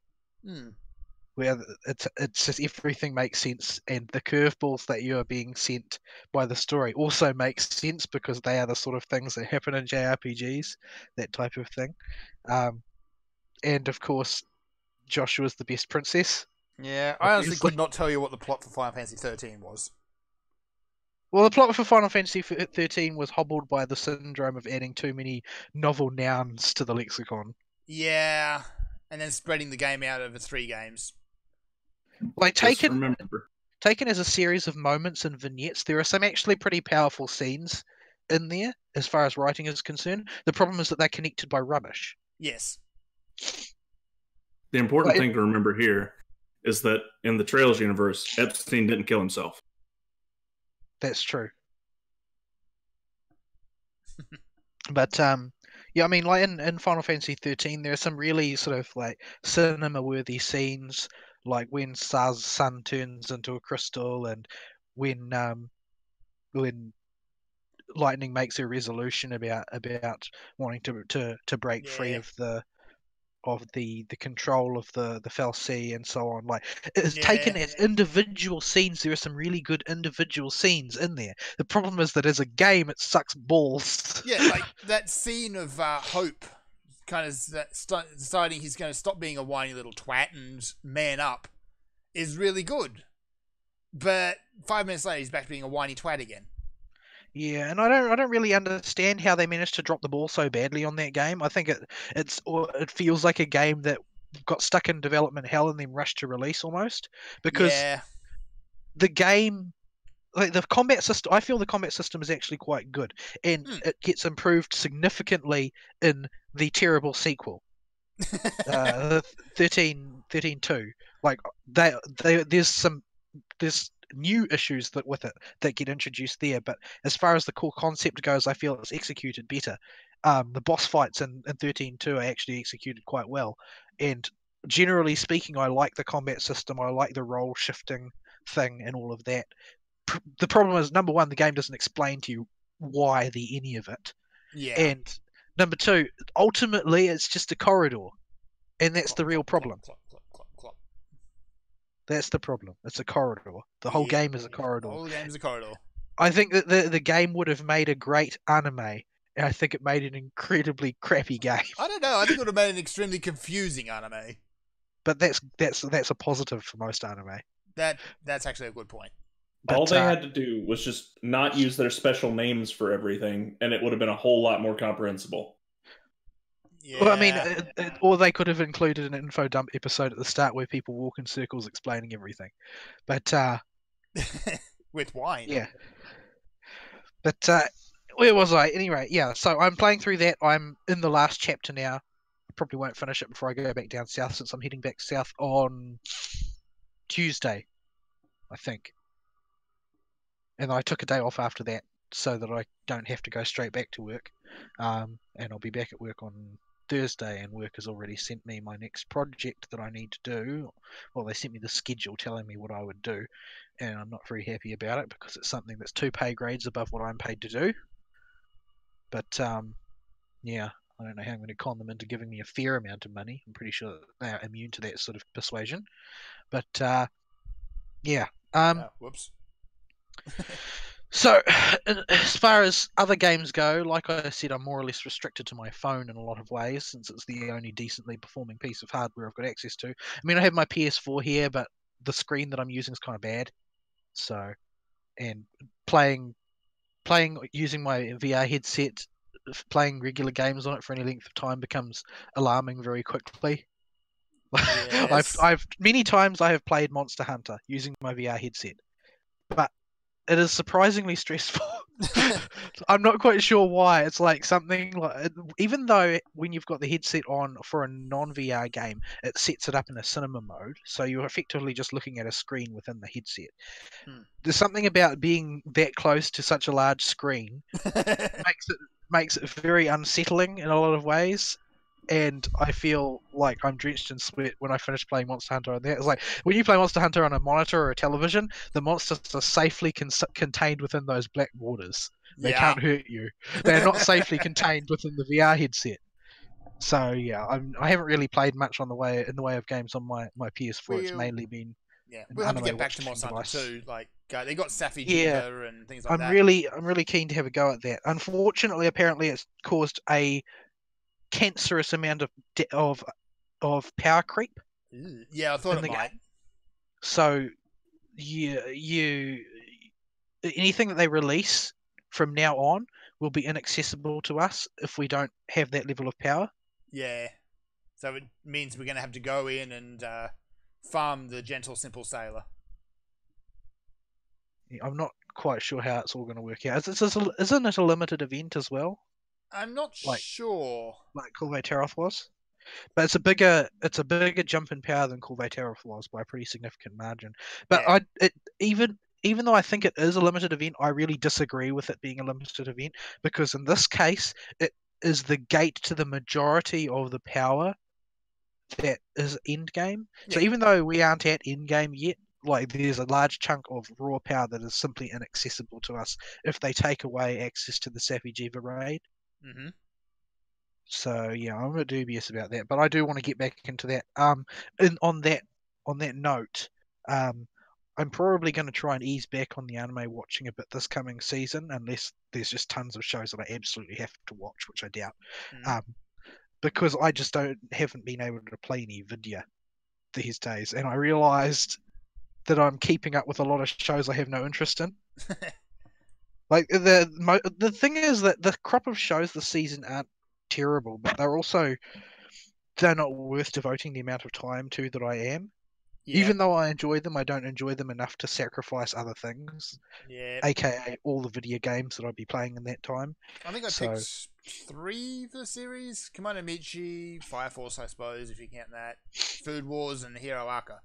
C: Where it's just everything makes sense, and the curveballs that you are being sent by the story also makes sense because they are the sort of things that happen in JRPGs, that type of thing. And of course, Joshua's the best princess.
B: Yeah, I honestly
C: Obviously.
B: could not tell you what the plot for Final Fantasy 13 was.
C: Well, the plot for Final Fantasy 13 was hobbled by the syndrome of adding too many novel nouns to the lexicon.
B: Yeah, and then spreading the game out over 3 games.
C: Like,
A: Just remember.
C: taken as a series of moments and vignettes, there are some actually pretty powerful scenes in there as far as writing is concerned. The problem is that they're connected by rubbish.
B: Yes.
A: The important thing to remember here is that in the Trails universe, Epstein didn't kill himself.
C: That's true. But yeah, I mean, like in Final Fantasy 13, there are some really sort of like cinema-worthy scenes, like when Saz's son turns into a crystal, and when Lightning makes a resolution about wanting to break free of the control of the fal'Cie and so on. Like, it's taken as individual scenes. There are some really good individual scenes in there. The problem is that as a game, it sucks balls.
B: Yeah, like that scene of Hope kind of deciding he's going to stop being a whiny little twat and man up is really good. But 5 minutes later, he's back to being a whiny twat again.
C: Yeah, and I don't really understand how they managed to drop the ball so badly on that game. I think it feels like a game that got stuck in development hell and then rushed to release almost, because the game, like the combat system, I feel the combat system is actually quite good, and it gets improved significantly in the terrible sequel, the 13.2. Like there's new issues with it that get introduced there, but as far as the core concept goes, I feel it's executed better. The boss fights in 13.2 are actually executed quite well, and generally speaking, I like the combat system. I like the role shifting thing and all of that. The problem is, number one, the game doesn't explain to you why any of it, and number two, ultimately it's just a corridor, and that's the real problem. That's the problem. It's a corridor. The whole game is a corridor.
B: The whole game is a corridor.
C: I think that the game would have made a great anime, and I think it made an incredibly crappy game.
B: I don't know. I think it would have made an extremely confusing anime.
C: But that's a positive for most anime.
B: That's actually a good point.
A: But, all they had to do was just not use their special names for everything, and it would have been a whole lot more comprehensible.
B: Yeah.
C: Well, I mean, or they could have included an info dump episode at the start where people walk in circles explaining everything. But
B: with wine.
C: Yeah. But where was I? Anyway, yeah. So I'm playing through that. I'm in the last chapter now. I probably won't finish it before I go back down south, since I'm heading back south on Tuesday, I think. And I took a day off after that so that I don't have to go straight back to work. And I'll be back at work on Thursday, and work has already sent me my next project that I need to do. Well, they sent me the schedule telling me what I would do, and I'm not very happy about it because it's something that's 2 pay grades above what I'm paid to do. But yeah, I don't know how I'm going to con them into giving me a fair amount of money. I'm pretty sure they are immune to that sort of persuasion. But yeah.
B: Whoops.
C: So, as far as other games go, like I said, I'm more or less restricted to my phone in a lot of ways, since it's the only decently performing piece of hardware I've got access to. I mean, I have my PS4 here, but the screen that I'm using is kind of bad. So, and playing using my VR headset, playing regular games on it for any length of time becomes alarming very quickly.
B: Yes.
C: I've many times I have played Monster Hunter using my VR headset, but it is surprisingly stressful. I'm not quite sure why. It's like something like, even though when you've got the headset on for a non-VR game, it sets it up in a cinema mode, so you're effectively just looking at a screen within the headset. There's something about being that close to such a large screen makes it very unsettling in a lot of ways. And I feel like I'm drenched in sweat when I finish playing Monster Hunter on that. It's like when you play Monster Hunter on a monitor or a television, the monsters are safely contained within those black borders. They can't hurt you. They're not safely contained within the VR headset. So yeah, I haven't really played much in the way of games on my PS4. It's mainly been
B: we'll have to get back to Monster Hunter 2. Like they got Safi Junior and things like that.
C: I'm really keen to have a go at that. Unfortunately, apparently, it's caused a cancerous amount of power creep.
B: Yeah, I thought it might.
C: Game. So you anything that they release from now on will be inaccessible to us if we don't have that level of power.
B: Yeah. So it means we're going to have to go in and farm the gentle, simple sailor.
C: I'm not quite sure how it's all going to work out. Isn't it a limited event as well?
B: I'm not sure.
C: Like Kulve Taroth was. But it's a bigger jump in power than Kulve Taroth was by a pretty significant margin. But even though I think it is a limited event, I really disagree with it being a limited event, because in this case it is the gate to the majority of the power that is end game. So even though we aren't at end game yet, like there's a large chunk of raw power that is simply inaccessible to us if they take away access to the Safi Jiva raid.
B: Mm-hmm.
C: So yeah, I'm a bit dubious about that, but I do want to get back into that. On that note, I'm probably going to try and ease back on the anime watching a bit this coming season, unless there's just tons of shows that I absolutely have to watch, which I doubt. Because I just haven't been able to play any Vidya these days, and I realised that I'm keeping up with a lot of shows I have no interest in. Like the thing is that the crop of shows this season aren't terrible, but they're not worth devoting the amount of time to that I am. Even though I enjoy them, I don't enjoy them enough to sacrifice other things. AKA all the video games that I'd be playing in that time.
B: I think I picked 3 for the series. Kemono Michi, Fire Force, I suppose, if you count that. Food Wars and Hero Aka.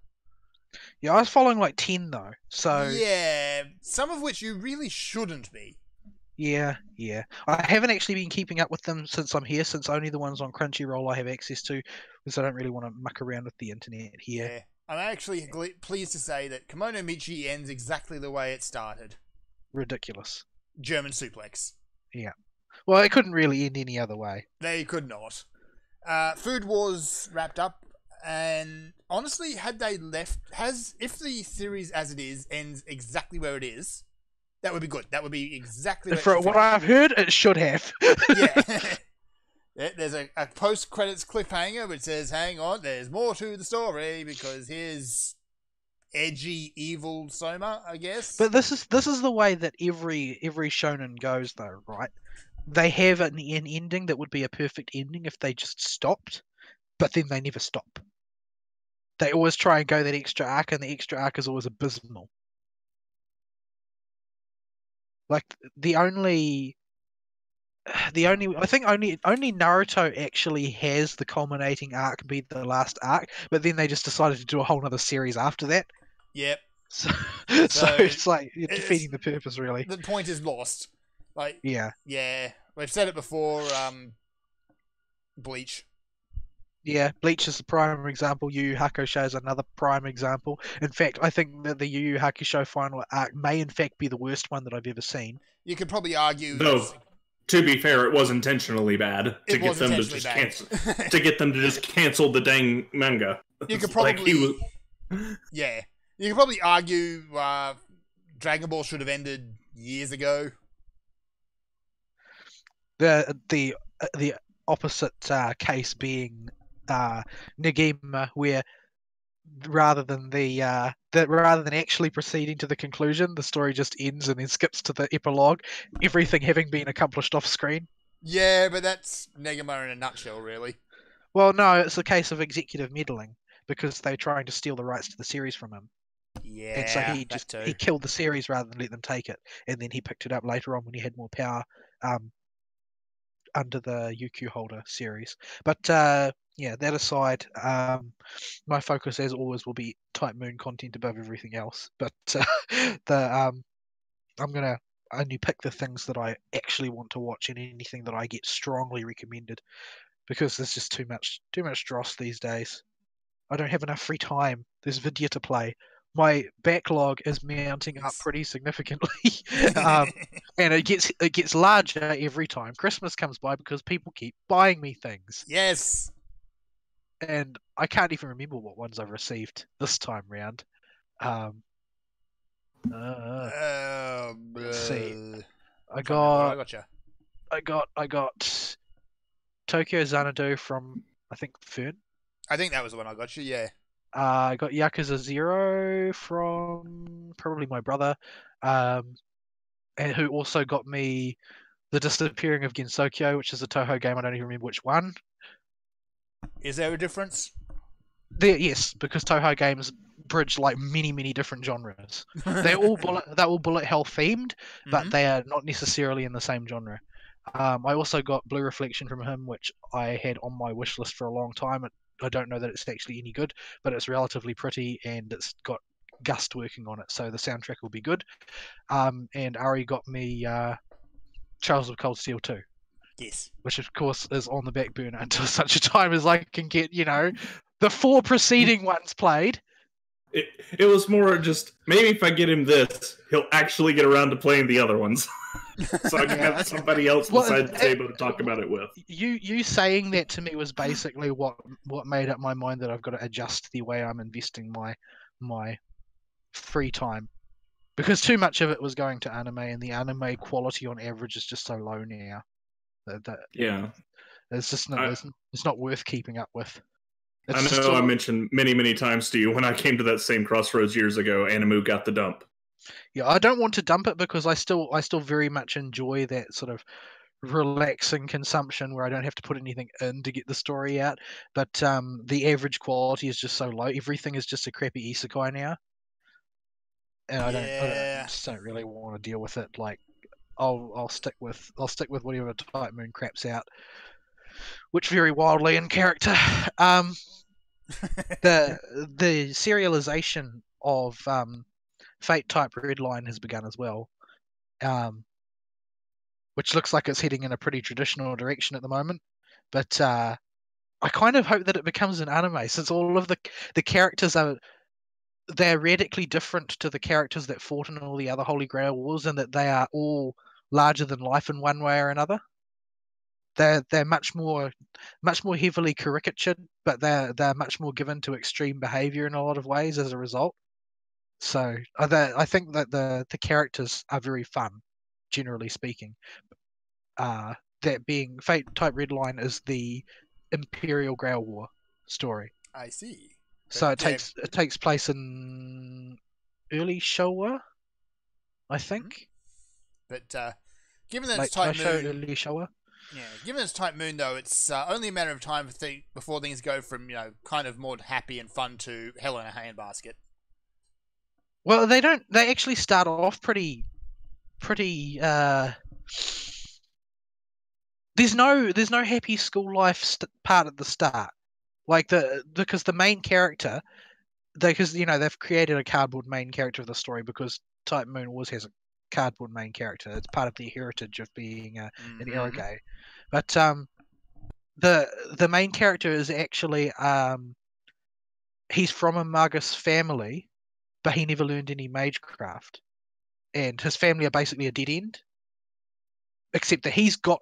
C: Yeah, I was following like 10 though. So
B: yeah, some of which you really shouldn't be.
C: Yeah. I haven't actually been keeping up with them since I'm here, since only the ones on Crunchyroll I have access to, because I don't really want to muck around with the internet here.
B: Yeah. I'm actually pleased to say that Kemono Michi ends exactly the way it started.
C: Ridiculous.
B: German suplex.
C: Yeah. Well, it couldn't really end any other way.
B: They could not. Food Wars wrapped up, and honestly, had they left, if the series as it is ends exactly where it is, that would be good. That would be exactly
C: what I've heard, it should have.
B: Yeah. There's a post-credits cliffhanger which says, hang on, there's more to the story, because here's edgy, evil Soma, I guess.
C: But this is the way that every shonen goes, though, right? They have an ending that would be a perfect ending if they just stopped, but then they never stop. They always try and go that extra arc, and the extra arc is always abysmal. Like I think only Naruto actually has the culminating arc be the last arc, but then they just decided to do a whole other series after that.
B: Yep.
C: So it's like you're defeating the purpose, really.
B: The point is lost. Like
C: yeah,
B: we've said it before. Bleach.
C: Yeah, Bleach is the prime example. Yu Yu Hakusho is another prime example. In fact, I think that the Yu Yu Hakusho final arc may in fact be the worst one that I've ever seen.
B: You could probably argue.
A: Though, to be fair, it was intentionally bad to get them to just cancel cancel the dang manga.
B: You could probably, yeah, you could probably argue Dragon Ball should have ended years ago.
C: The opposite case being Negima, where rather than actually proceeding to the conclusion, the story just ends and then skips to the epilogue, everything having been accomplished off screen.
B: Yeah, but that's Negima in a nutshell, really.
C: Well, no, it's a case of executive meddling because they're trying to steal the rights to the series from him.
B: Yeah,
C: and so he killed the series rather than let them take it, and then he picked it up later on when he had more power under the UQ Holder series. But yeah, that aside, my focus as always will be Type Moon content above everything else. But I'm gonna only pick the things that I actually want to watch and anything that I get strongly recommended, because there's just too much dross these days. I don't have enough free time. There's video to play. My backlog is mounting up pretty significantly, and it gets larger every time Christmas comes by because people keep buying me things.
B: Yes.
C: And I can't even remember what ones I've received this time round. Let's see. I got Tokyo Xanadu from, I think, Fern.
B: I think that was the one I got you. Yeah.
C: I got Yakuza 0 from probably my brother, and who also got me The Disappearing of Gensokyo, which is a Toho game. I don't even remember which one.
B: Is there a difference?
C: Yes, because Toho games bridge like many different genres. They're all bullet hell themed, but they are not necessarily in the same genre. I also got Blue Reflection from him, which I had on my wish list for a long time. I don't know that it's actually any good, but it's relatively pretty and it's got Gust working on it, so the soundtrack will be good. And Ari got me Trails of Cold Steel 2.
B: Yes.
C: Which, of course, is on the back burner until such a time as I can get, the 4 preceding ones played.
A: It was more just, maybe if I get him this, he'll actually get around to playing the other ones. So I can have somebody else beside the table to talk about it with.
C: You saying that to me was basically what made up my mind that I've got to adjust the way I'm investing my free time. Because too much of it was going to anime, and the anime quality on average is just so low now.
A: Yeah.
C: It's just it's not worth keeping up with.
A: I know I mentioned many times to you when I came to that same crossroads years ago, Animu got the dump.
C: Yeah, I don't want to dump it because I still very much enjoy that sort of relaxing consumption where I don't have to put anything in to get the story out. But the average quality is just so low. Everything is just a crappy isekai now, and I just don't really want to deal with it. Like, I'll stick with whatever Type Moon craps out, which vary wildly in character. The serialization of Fate Type Redline has begun as well, which looks like it's heading in a pretty traditional direction at the moment. But I kind of hope that it becomes an anime, since all of the characters they're radically different to the characters that fought in all the other Holy Grail Wars, and that they are all larger than life in one way or another. They're much more heavily caricatured, but they're much more given to extreme behavior in a lot of ways as a result. So I think that the characters are very fun, generally speaking. That being Fate Type Redline is the Imperial Grail War story.
B: I see.
C: So it takes place in early Showa, I think.
B: But given that it's Type Moon,
C: early Showa.
B: Yeah, given it's Type Moon though, it's only a matter of time before things go from kind of more happy and fun to hell in a handbasket.
C: Well, they don't. They actually start off pretty. There's no happy school life part at the start, because the main character, they've created a cardboard main character of the story because Type Moon always has a cardboard main character. It's part of the heritage of being an eroge. But the main character is actually he's from a Magus family, but he never learned any magecraft, and his family are basically a dead end. Except that he's got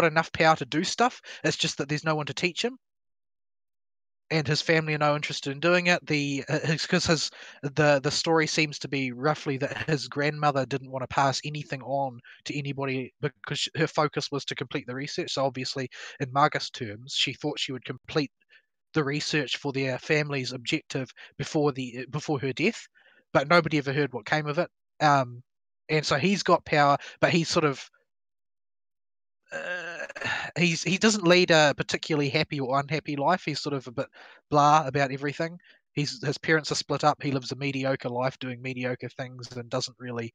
C: enough power to do stuff. It's just that there's no one to teach him, and his family are no interested in doing it. Because the story seems to be roughly that his grandmother didn't want to pass anything on to anybody because her focus was to complete the research. So obviously, in Magus terms, she thought she would complete the research for their family's objective before her death, but nobody ever heard what came of it. And so he's got power, but he's sort of he doesn't lead a particularly happy or unhappy life. He's sort of a bit blah about everything. His parents are split up. He lives a mediocre life doing mediocre things and doesn't really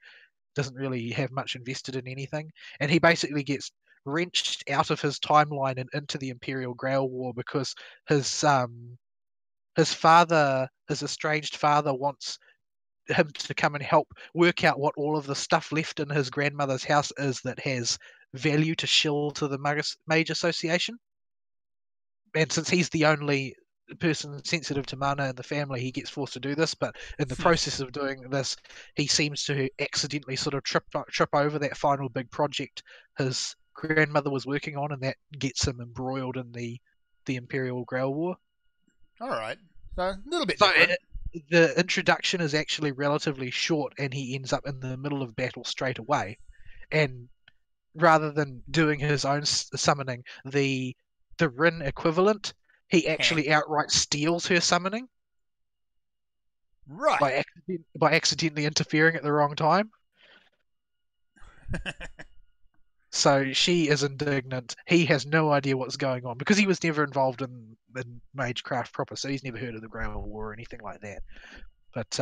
C: have much invested in anything. And he basically gets wrenched out of his timeline and into the Imperial Grail War because his estranged father wants him to come and help work out what all of the stuff left in his grandmother's house is that has value to shill to the Mage Association. And since he's the only person sensitive to mana in the family, he gets forced to do this. But in the process of doing this, he seems to accidentally sort of trip over that final big project his grandmother was working on, and that gets him embroiled in the Imperial Grail War.
B: All right, so a little bit different.
C: The introduction is actually relatively short, and he ends up in the middle of battle straight away. And rather than doing his own summoning, the Rin equivalent, he actually outright steals her summoning.
B: Right.
C: By accidentally interfering at the wrong time. So she is indignant. He has no idea what's going on because he was never involved in Magecraft proper, so he's never heard of the Grail War or anything like that. But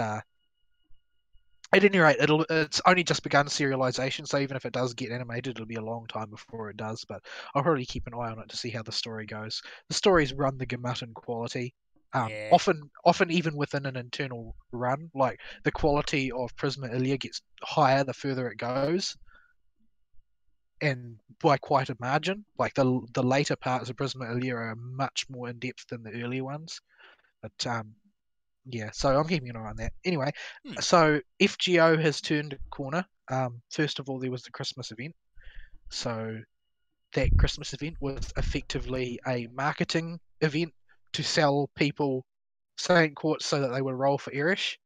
C: at any rate, it's only just begun serialization, so even if it does get animated, it'll be a long time before it does. But I'll probably keep an eye on it to see how the story goes. The stories run the gamut in quality. Often even within an internal run, like the quality of Prisma Ilia gets higher the further it goes, and by quite a margin. Like the later parts of Prisma Ilia are much more in depth than the earlier ones. But yeah, so I'm keeping an eye on that. Anyway, so FGO has turned a corner. First of all, there was the Christmas event. So that Christmas event was effectively a marketing event to sell people Saint Quartz so that they would roll for Erish.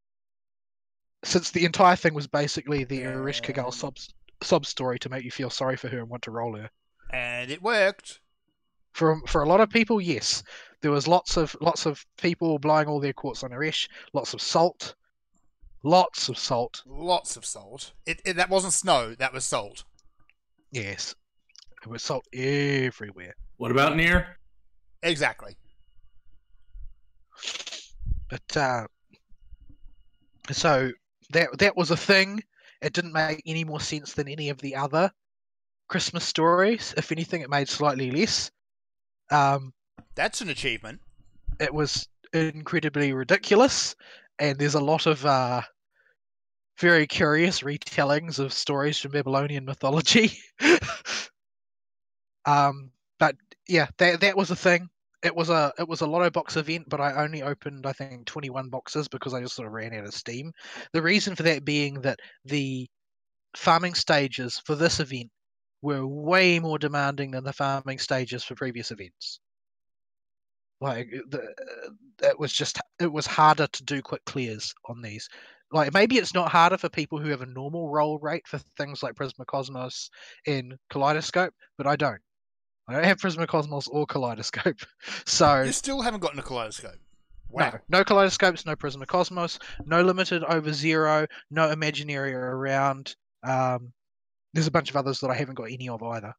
C: Since the entire thing was basically the Erish Kagel sob story to make you feel sorry for her and want to roll her.
B: And it worked.
C: For a lot of people, yes. There was lots of people blowing all their quartz on Erish, lots of salt. Lots of salt.
B: Lots of salt. That wasn't snow, that was salt.
C: Yes. It was salt everywhere.
A: What about Nier?
B: Exactly.
C: But so that was a thing. It didn't make any more sense than any of the other Christmas stories. If anything, it made slightly less.
B: That's an achievement.
C: It was incredibly ridiculous, and there's a lot of very curious retellings of stories from Babylonian mythology. But yeah, that was a thing. It was a lotto box event, but I only opened, I think, 21 boxes because I just sort of ran out of steam. The reason for that being that the farming stages for this event were way more demanding than the farming stages for previous events. Like it was harder to do quick clears on these. Like maybe it's not harder for people who have a normal roll rate for things like Prisma Cosmos and Kaleidoscope, but I don't. I don't have Prisma Cosmos or Kaleidoscope. So
B: you still haven't gotten a Kaleidoscope. Wow.
C: No Kaleidoscopes, no Prisma Cosmos, no limited over 0, no Imaginary around. There's a bunch of others that I haven't got any of either.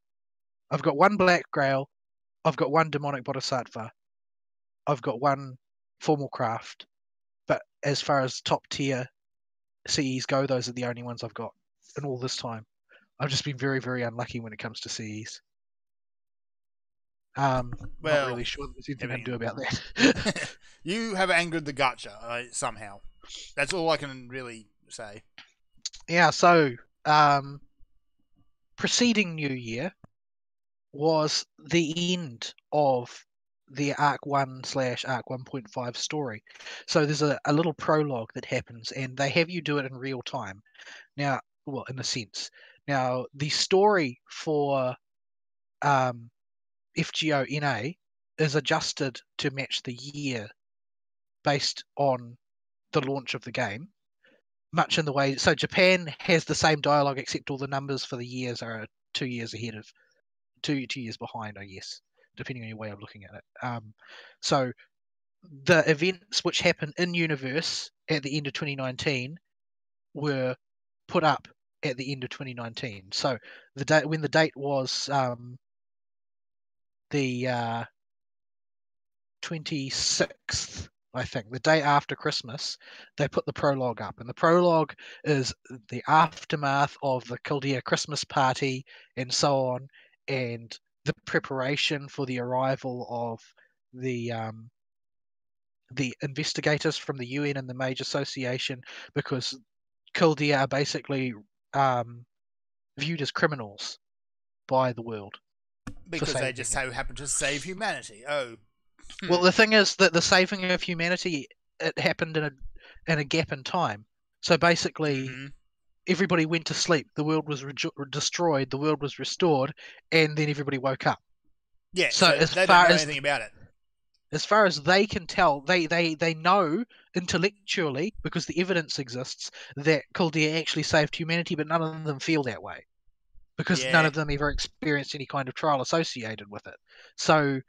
C: I've got one Black Grail, I've got one Demonic Bodhisattva, I've got one Formal Craft, but as far as top tier CEs go, those are the only ones I've got in all this time. I've just been very, very unlucky when it comes to CEs. Not really sure there's anything I can do about that.
B: You have angered the gacha somehow. That's all I can really say.
C: Yeah, so preceding New Year was the end of the Arc 1/Arc 1.5 story. So there's a little prologue that happens, and they have you do it in real time. Now, well, in a sense. Now, the story for FGO NA is adjusted to match the year based on the launch of the game. Much in the way, so Japan has the same dialogue except all the numbers for the years are 2 years ahead of 2 years behind, I guess, depending on your way of looking at it. So the events which happened in universe at the end of 2019 were put up at the end of 2019. So the date when the date was the 26th, I think, the day after Christmas, they put the prologue up. And the prologue is the aftermath of the Kildea Christmas party and so on, and the preparation for the arrival of the the investigators from the UN and the Mage Association, because Kildare are basically viewed as criminals by the world.
B: Because they just so happen to save humanity. Oh.
C: Well, the thing is that the saving of humanity, it happened in a gap in time. So basically, everybody went to sleep. The world was destroyed. The world was restored, and then everybody woke up.
B: Yeah. So they don't know anything about it.
C: As far as they can tell, they know intellectually, because the evidence exists, that Kildare actually saved humanity, but none of them feel that way, because none of them ever experienced any kind of trial associated with it. So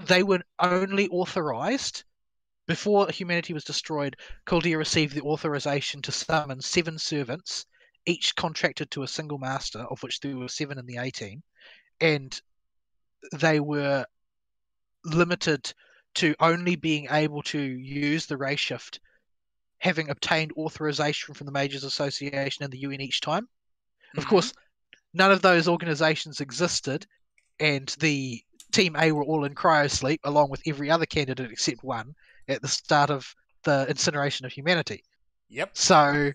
C: they were only authorized, before humanity was destroyed, Kildare received the authorization to summon 7 servants, each contracted to a single master, of which there were 7 in the 18, and they were limited to only being able to use the ray shift, having obtained authorization from the Mages Association and the UN each time. Of course, none of those organizations existed, and the Team A were all in cryosleep, along with every other candidate except one, at the start of the incineration of humanity.
B: Yep.
C: So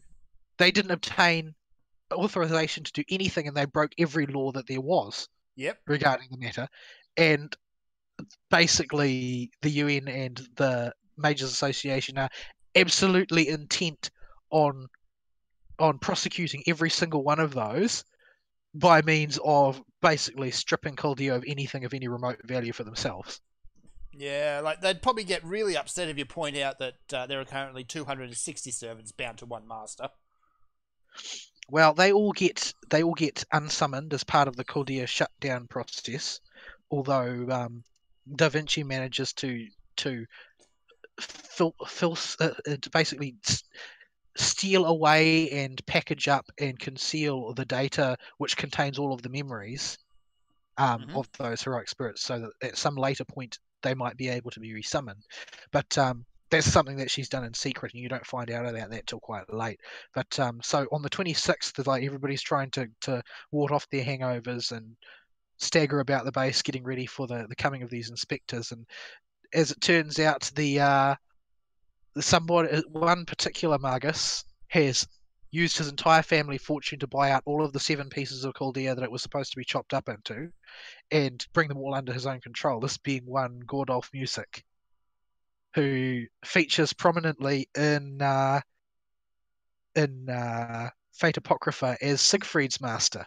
C: they didn't obtain authorization to do anything, and they broke every law that there was regarding the matter. And basically, the UN and the Mages Association are absolutely intent on prosecuting every single one of those by means of basically stripping Kildare of anything of any remote value for themselves.
B: Yeah, like they'd probably get really upset if you point out that there are currently 260 servants bound to one master.
C: Well, they all get unsummoned as part of the Kildare shutdown process, although Da Vinci manages to basically steal away and package up and conceal the data which contains all of the memories of those heroic spirits, so that at some later point they might be able to be resummoned. But that's something that she's done in secret, and you don't find out about that till quite late. But so on the 26th, like, everybody's trying to ward off their hangovers and stagger about the base, getting ready for the coming of these inspectors. And as it turns out, one particular Magus has used his entire family fortune to buy out all of the 7 pieces of Kildare that it was supposed to be chopped up into, and bring them all under his own control. This being one Gordolf Music, who features prominently in Fate Apocrypha as Siegfried's master.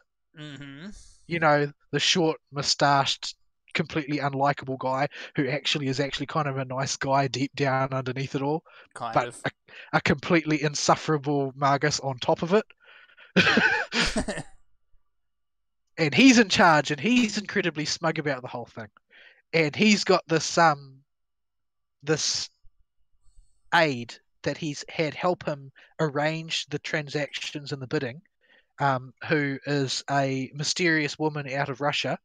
C: You know, the short, mustached, completely unlikable guy who is actually kind of a nice guy deep down underneath it all, but a completely insufferable Magus on top of it. And he's in charge, and he's incredibly smug about the whole thing. And he's got this aide that he's had help him arrange the transactions and the bidding, who is a mysterious woman out of Russia,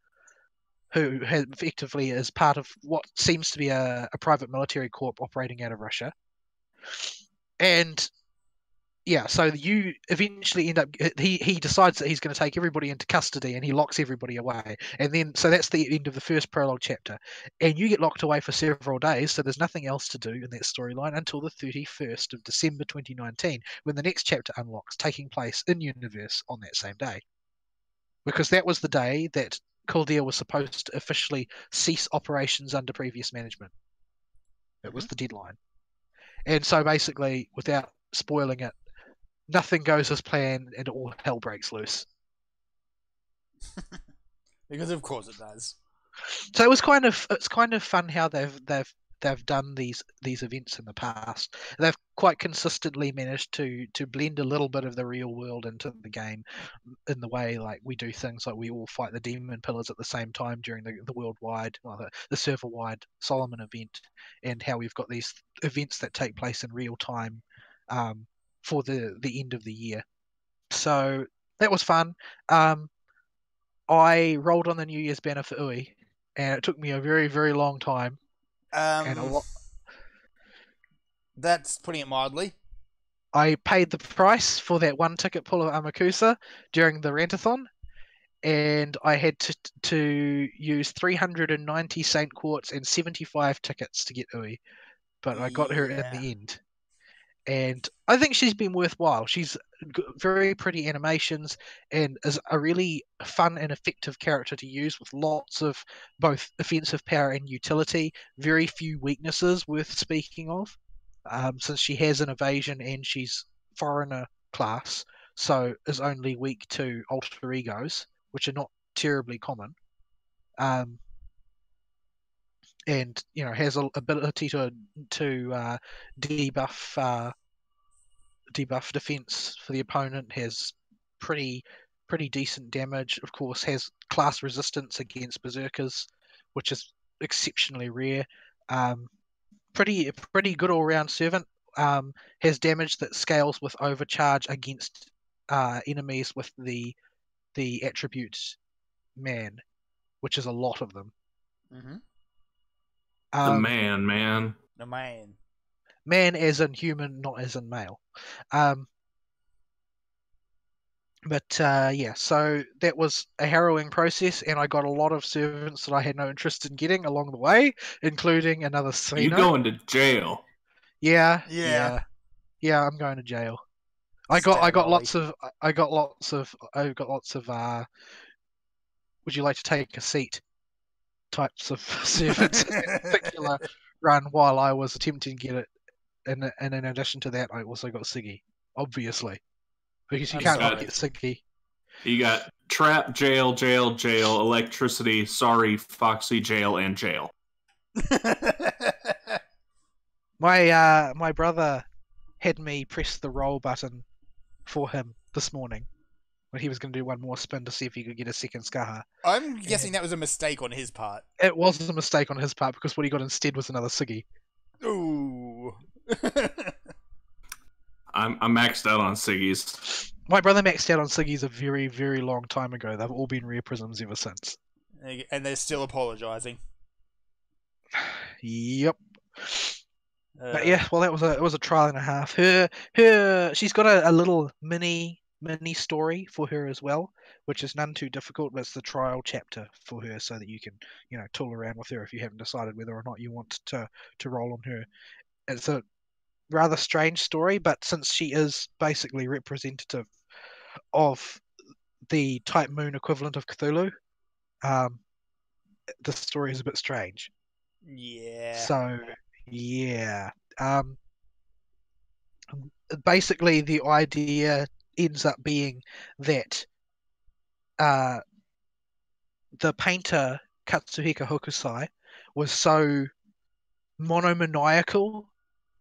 C: who effectively is part of what seems to be a private military corp operating out of Russia. And yeah, so you eventually end up, he decides that he's going to take everybody into custody, and he locks everybody away. And then, so that's the end of the first prologue chapter. And you get locked away for several days, so there's nothing else to do in that storyline until the 31st of December 2019, when the next chapter unlocks, taking place in universe on that same day. Because that was the day that Kildare was supposed to officially cease operations under previous management. It was the deadline. And so basically, without spoiling it, nothing goes as planned, and all hell breaks loose.
B: Because of course it does.
C: So it's kind of fun how they've done these events in the past. They've quite consistently managed to blend a little bit of the real world into the game, in the way like we do things like we all fight the demon pillars at the same time during the worldwide, the server-wide Solomon event, and how we've got these events that take place in real time for the end of the year. So that was fun. I rolled on the New Year's banner for Ui, and it took me a very, very long time. And a lot.
B: That's putting it mildly.
C: I paid the price for that one ticket pull of Amakusa during the Rantathon, and I had to use 390 Saint Quartz and 75 tickets to get Ui. but I got her in
B: Yeah.
C: the end. And I think she's been worthwhile. She's very pretty animations and is a really fun and effective character to use with lots of both offensive power and utility. Very few weaknesses worth speaking of, since she has an evasion and she's foreigner class, so is only weak to alter egos, which are not terribly common. And has an ability to debuff defense for the opponent. Has pretty decent damage. Of course, has class resistance against berserkers, which is exceptionally rare. Pretty good all round servant. Has damage that scales with overcharge against enemies with the attribute man, which is a lot of them.
B: Mm-hmm.
A: The man.
B: The man.
C: Man as in human, not as in male. Yeah, so that was a harrowing process, and I got a lot of servants that I had no interest in getting along the way, including another Sino.
A: You going to jail?
C: Yeah.
B: Yeah.
C: I'm going to jail. I got lots of would you like to take a seat types of servants in particular run while I was attempting to get it. And in addition to that, I also got Siggy, obviously, because you can't not get Siggy.
A: You got trap, jail, electricity, sorry, Foxy, jail, and jail.
C: My brother had me press the roll button for him this morning when he was going to do one more spin to see if he could get a second Skaha.
B: I'm guessing that was a mistake on his part.
C: It wasn't a mistake on his part because what he got instead was another Siggy.
B: Ooh.
A: I'm maxed out on Siggies.
C: My brother maxed out on Siggies a very, very long time ago. They've all been rare prisms ever since.
B: And they're still apologising.
C: Yep. But yeah, well, it was a trial and a half. She's got a little mini story for her as well, which is none too difficult. But it's the trial chapter for her, so that you can tool around with her if you haven't decided whether or not you want to roll on her. It's a rather strange story, but since she is basically representative of the Type Moon equivalent of Cthulhu, the story is a bit strange.
B: Yeah.
C: So yeah, basically the idea ends up being that the painter Katsuhiko Hokusai was so monomaniacal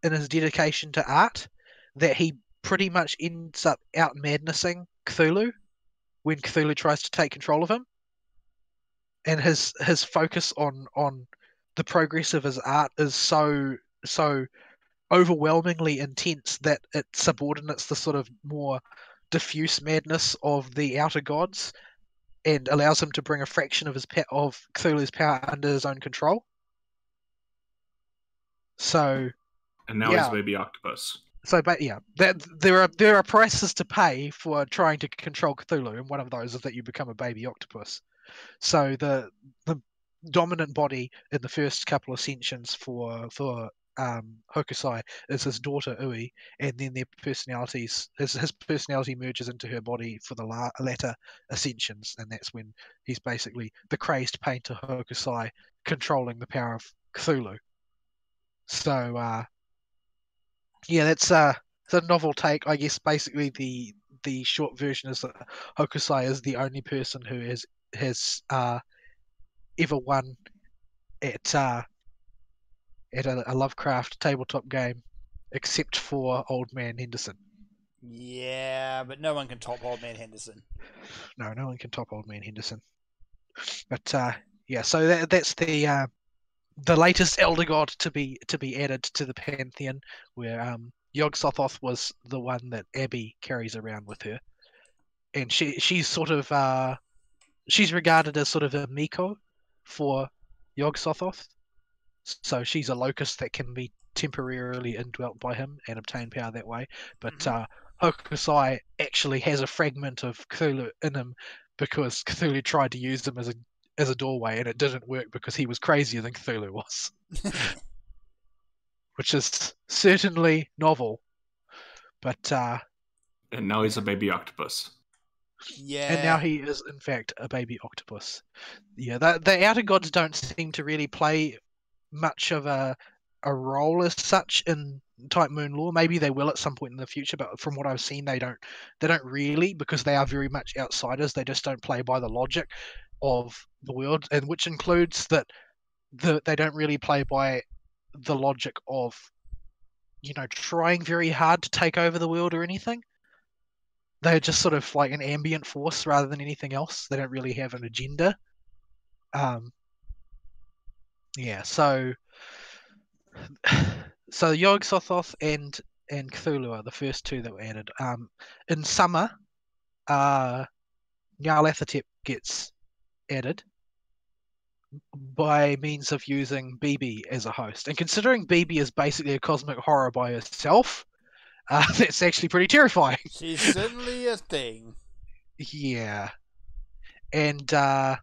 C: in his dedication to art that he pretty much ends up out madnessing Cthulhu when Cthulhu tries to take control of him, and his focus on the progress of his art is so overwhelmingly intense that it subordinates the sort of more diffuse madness of the outer gods and allows him to bring a fraction of of Cthulhu's power under his own control. So,
A: and now he's baby octopus.
C: So, but yeah, there are prices to pay for trying to control Cthulhu, and one of those is that you become a baby octopus. So the dominant body in the first couple of ascensions for Hokusai is his daughter Ui, and then their personalities, his personality merges into her body for the latter ascensions, and that's when he's basically the crazed painter Hokusai controlling the power of Cthulhu. So yeah, that's a novel take, I guess. Basically, the short version is that Hokusai is the only person who has ever won at a Lovecraft tabletop game, except for Old Man Henderson.
B: Yeah, but no one can top Old Man Henderson.
C: No one can top Old Man Henderson. But yeah, so that's the latest Elder God to be added to the pantheon, where Yog-Sothoth was the one that Abby carries around with her, and she's sort of she's regarded as sort of a Miko for Yog-Sothoth. So she's a locust that can be temporarily indwelt by him and obtain power that way. But Hokusai actually has a fragment of Cthulhu in him because Cthulhu tried to use him as a doorway, and it didn't work because he was crazier than Cthulhu was. which is certainly novel. But
A: And now he's a baby octopus.
B: Yeah.
C: and now he is in fact a baby octopus. Yeah, the outer gods don't seem to really play much of a role as such in Type Moon lore. Maybe they will at some point in the future, but from what I've seen, they don't really, because they are very much outsiders. They just don't play by the logic of the world, and which includes that they don't really play by the logic of trying very hard to take over the world or anything. They're just sort of like an ambient force rather than anything else. They don't really have an agenda. Yeah, so Yog-Sothoth and Cthulhu are the first two that were added. In summer, Nyarlathotep gets added by means of using BB as a host. And considering BB is basically a cosmic horror by herself, that's actually pretty terrifying.
B: She's certainly a thing.
C: Yeah. And I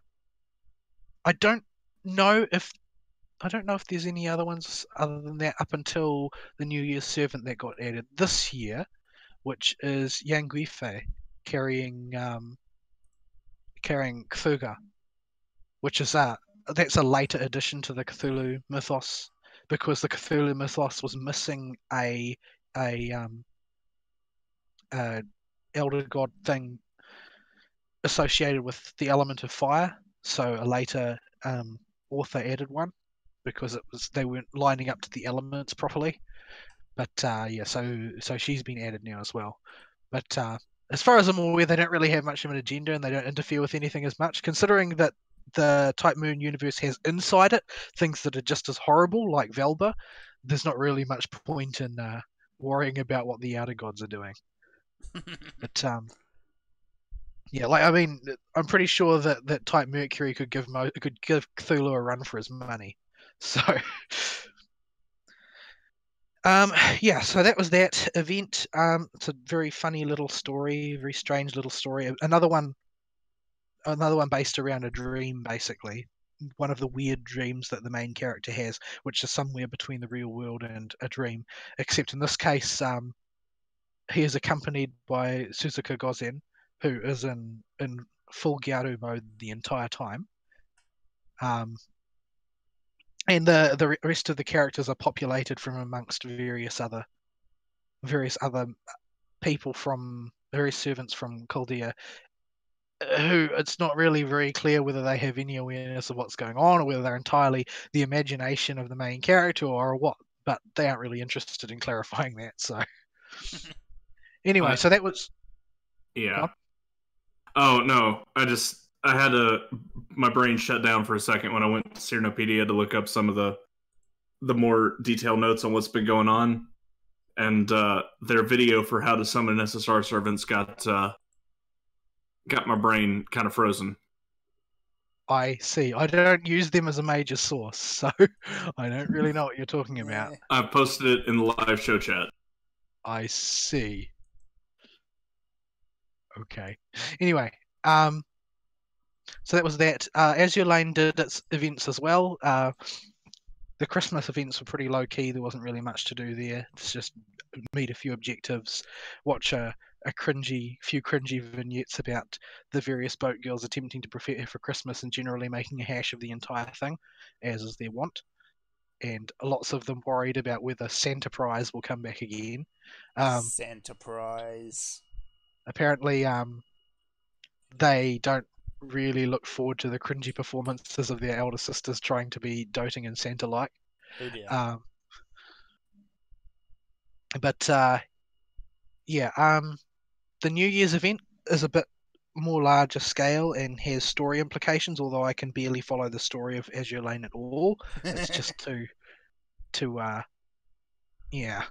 C: don't know if there's any other ones other than that up until the New Year's Servant that got added this year, which is Yanguife carrying Kthugha, which is that's a later addition to the Cthulhu mythos, because the Cthulhu mythos was missing a elder god thing associated with the element of fire. So a later author added one because they weren't lining up to the elements properly. But yeah, so she's been added now as well. But as far as I'm aware, they don't really have much of an agenda, and they don't interfere with anything as much. Considering that the Type Moon universe has inside it things that are just as horrible, like Velba, there's not really much point in worrying about what the outer gods are doing. But yeah, like, I mean, I'm pretty sure that Type Mercury could give Cthulhu a run for his money. So yeah, so that was that event. It's a very funny little story, very strange little story. Another one based around a dream, basically. One of the weird dreams that the main character has, which is somewhere between the real world and a dream. Except in this case, he is accompanied by Suzuka Gozen, who is in full Gyaru mode the entire time. And the rest of the characters are populated from amongst various other people from various servants from Chaldea, who it's not really very clear whether they have any awareness of what's going on, or whether they're entirely the imagination of the main character or what. But they aren't really interested in clarifying that. So anyway, so that was
A: yeah. Oh no, I had my brain shut down for a second when I went to Cyanopedia to look up some of the more detailed notes on what's been going on, and their video for how to summon SSR servants got my brain kind of frozen.
C: I see. I don't use them as a major source, so I don't really know what you're talking about.
A: I've posted it in the live show chat.
C: I see. Okay. Anyway, so that was that. Azure Lane did its events as well. The Christmas events were pretty low key. There wasn't really much to do there. It's just meet a few objectives, watch a few cringy vignettes about the various boat girls attempting to prepare for Christmas and generally making a hash of the entire thing, as is their wont. And lots of them worried about whether Santa Prize will come back again.
B: Santa Prize.
C: Apparently, they don't really look forward to the cringy performances of their elder sisters trying to be doting and Santa-like.
B: Oh dear.
C: But yeah, the New Year's event is a bit more larger scale and has story implications, although I can barely follow the story of Azure Lane at all. It's just yeah.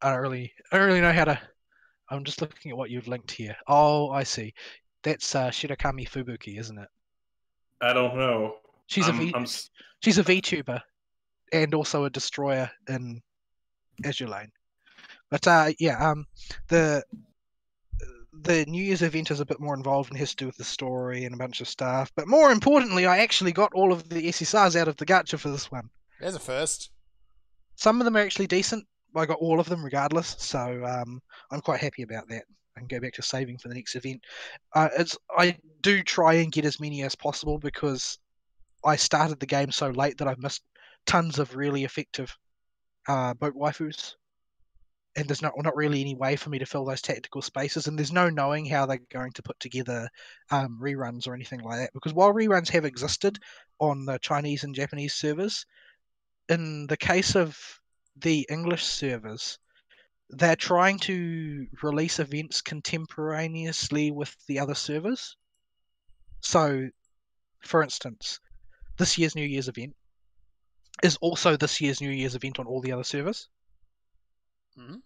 C: I don't really know how to. I'm just looking at what you've linked here. Oh, I see. That's Shirakami Fubuki, isn't it?
A: I don't know.
C: She's a VTuber and also a destroyer in Azure Lane. But yeah, the New Year's event is a bit more involved and has to do with the story and a bunch of stuff. But more importantly, I actually got all of the SSRs out of the gacha for this one.
B: There's a first.
C: Some of them are actually decent. I got all of them regardless, so I'm quite happy about that. I can go back to saving for the next event. I do try and get as many as possible because I started the game so late that I've missed tons of really effective boat waifus. And there's not really any way for me to fill those tactical spaces, and there's no knowing how they're going to put together reruns or anything like that. Because while reruns have existed on the Chinese and Japanese servers, in the case of the English servers, they're trying to release events contemporaneously with the other servers. So, for instance, this year's New Year's event is also this year's New Year's event on all the other servers.
B: Mm-hmm.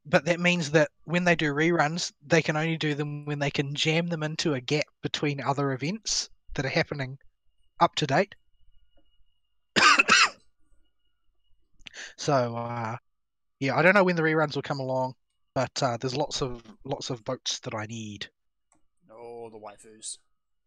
C: But that means that when they do reruns, they can only do them when they can jam them into a gap between other events that are happening up to date. So, yeah, I don't know when the reruns will come along, but there's lots of boats that I need.
B: All the waifus.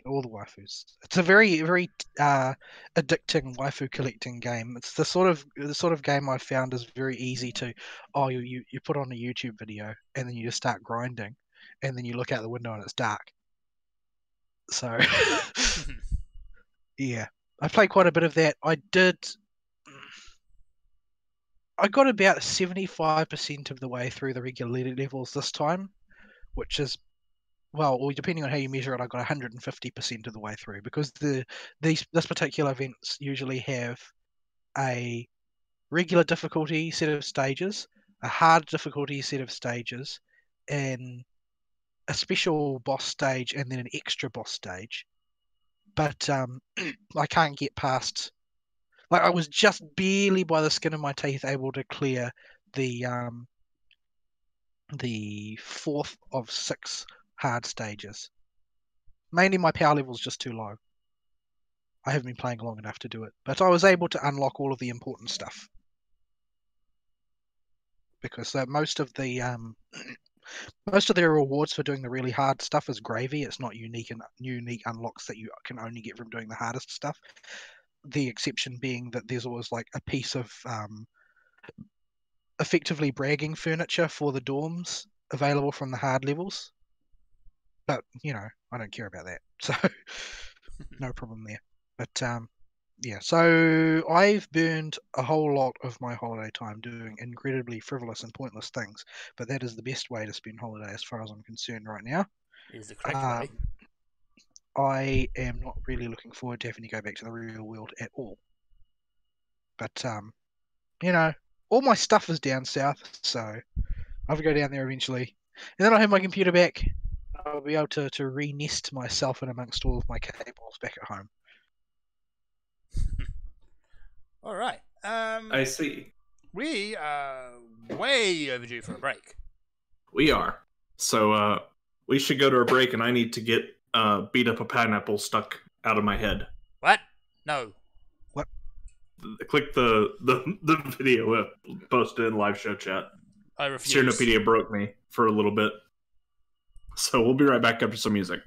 C: All the waifus. It's a very, very addicting waifu collecting game. It's the sort of game I found is very easy to. Oh, you put on a YouTube video and then you just start grinding, and then you look out the window and it's dark. So, yeah, I played quite a bit of that. I got about 75% of the way through the regular levels this time, which is, well, depending on how you measure it, I got 150% of the way through, because this particular events usually have a regular difficulty set of stages, a hard difficulty set of stages, and a special boss stage, and then an extra boss stage. But I can't get past. Like, I was just barely by the skin of my teeth able to clear the 4th of 6 hard stages. Mainly my power level's just too low. I haven't been playing long enough to do it, but I was able to unlock all of the important stuff. Because most of the rewards for doing the really hard stuff is gravy. It's not unique unlocks that you can only get from doing the hardest stuff. The exception being that there's always like a piece of effectively bragging furniture for the dorms available from the hard levels. But, I don't care about that. So, no problem there. But, yeah, so I've burned a whole lot of my holiday time doing incredibly frivolous and pointless things. But that is the best way to spend holiday as far as I'm concerned right now.
B: Is the correct way.
C: I am not really looking forward to having to go back to the real world at all. But, all my stuff is down south, so I'll have to go down there eventually. And then I'll have my computer back. I'll be able to re-nest myself in amongst all of my cables back at home.
B: All right.
A: I see.
B: We are way overdue for a break.
A: We are. So we should go to a break, and I need to get beat up a pineapple stuck out of my head.
B: What? No.
C: What?
A: Click the video posted in live show chat.
B: I refuse.
A: Cernopedia broke me for a little bit. So we'll be right back after some music.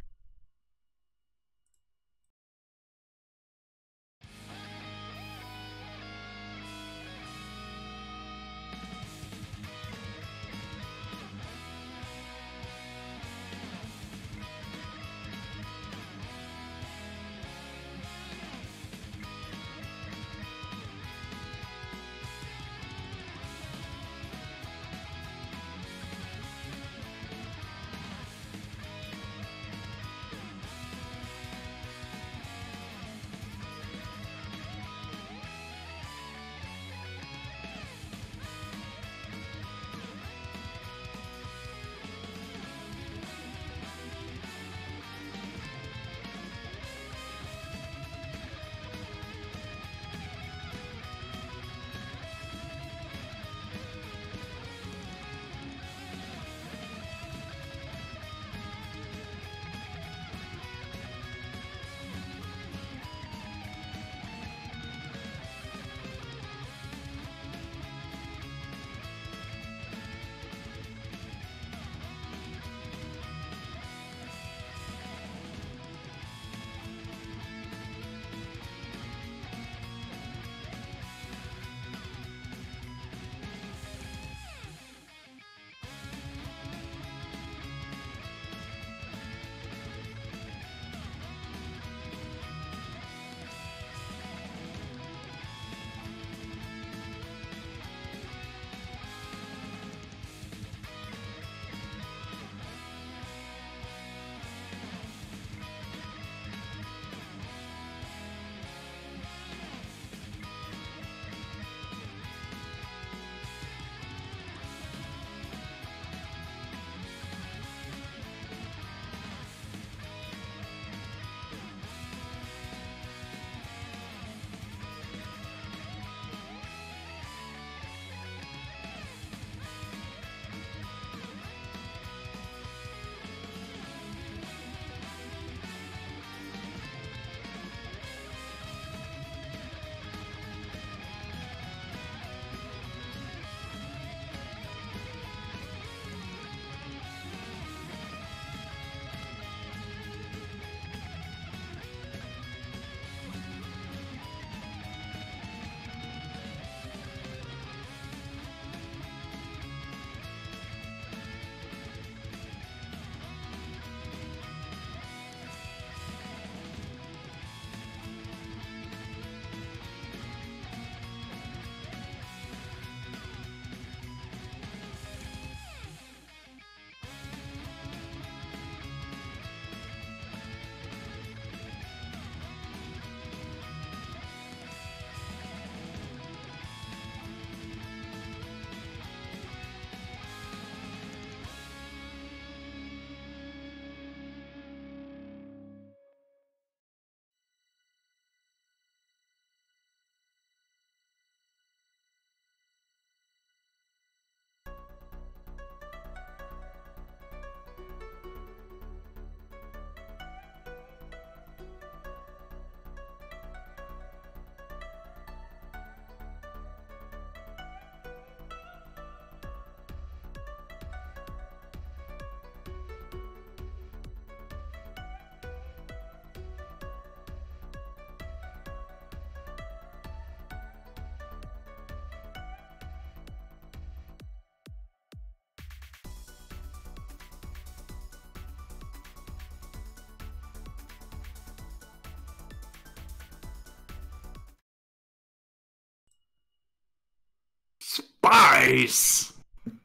A: Nice.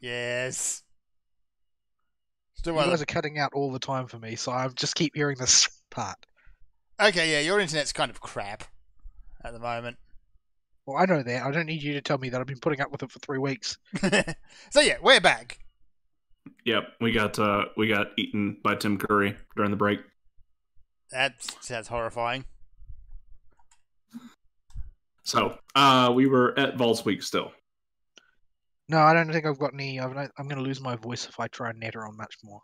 B: Yes.
C: You guys are cutting out all the time for me, so I just keep hearing this part.
B: Okay, yeah, your internet's kind of crap at the moment.
C: Well, I know that. I don't need you to tell me that I've been putting up with it for 3 weeks.
B: So yeah, we're back.
A: Yep, we got eaten by Tim Curry during the break.
B: That sounds horrifying.
A: So, we were at Vols Week still.
C: No, I don't think I've got any. I'm going to lose my voice if I try and natter on much more.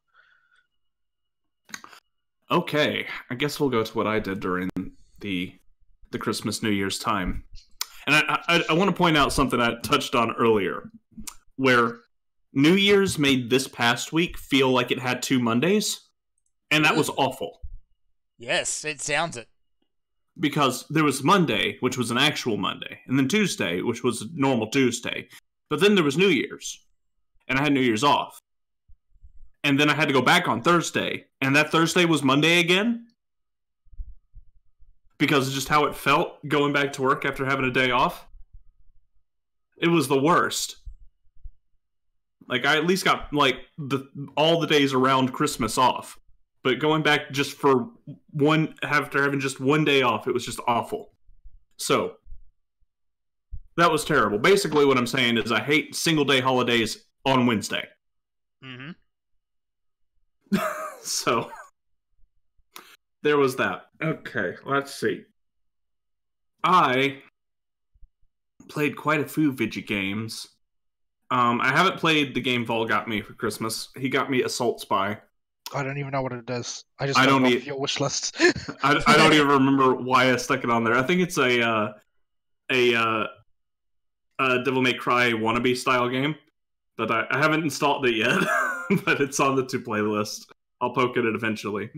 A: Okay, I guess we'll go to what I did during the Christmas New Year's time. And I want to point out something I touched on earlier, where New Year's made this past week feel like it had 2 Mondays, and that was awful.
B: Yes, it sounds it.
A: Because there was Monday, which was an actual Monday, and then Tuesday, which was a normal Tuesday. But then there was New Year's, and I had New Year's off. And then I had to go back on Thursday, and that Thursday was Monday again. Because of just how it felt going back to work after having a day off. It was the worst. Like, I at least got, like, all the days around Christmas off. But going back just for after having just 1 day off, it was just awful. So, that was terrible. Basically, what I'm saying is I hate single-day holidays on Wednesday.
B: Mm-hmm.
A: So, there was that. Okay, let's see. I played quite a few video games. I haven't played the game Vol got me for Christmas. He got me Assault Spy.
C: I don't even know what it does. I just
A: don't
C: off your wish list.
A: I don't even remember why I stuck it on there. I think it's a Devil May Cry wannabe style game, but I haven't installed it yet. But it's on the to playlist. I'll poke at it eventually.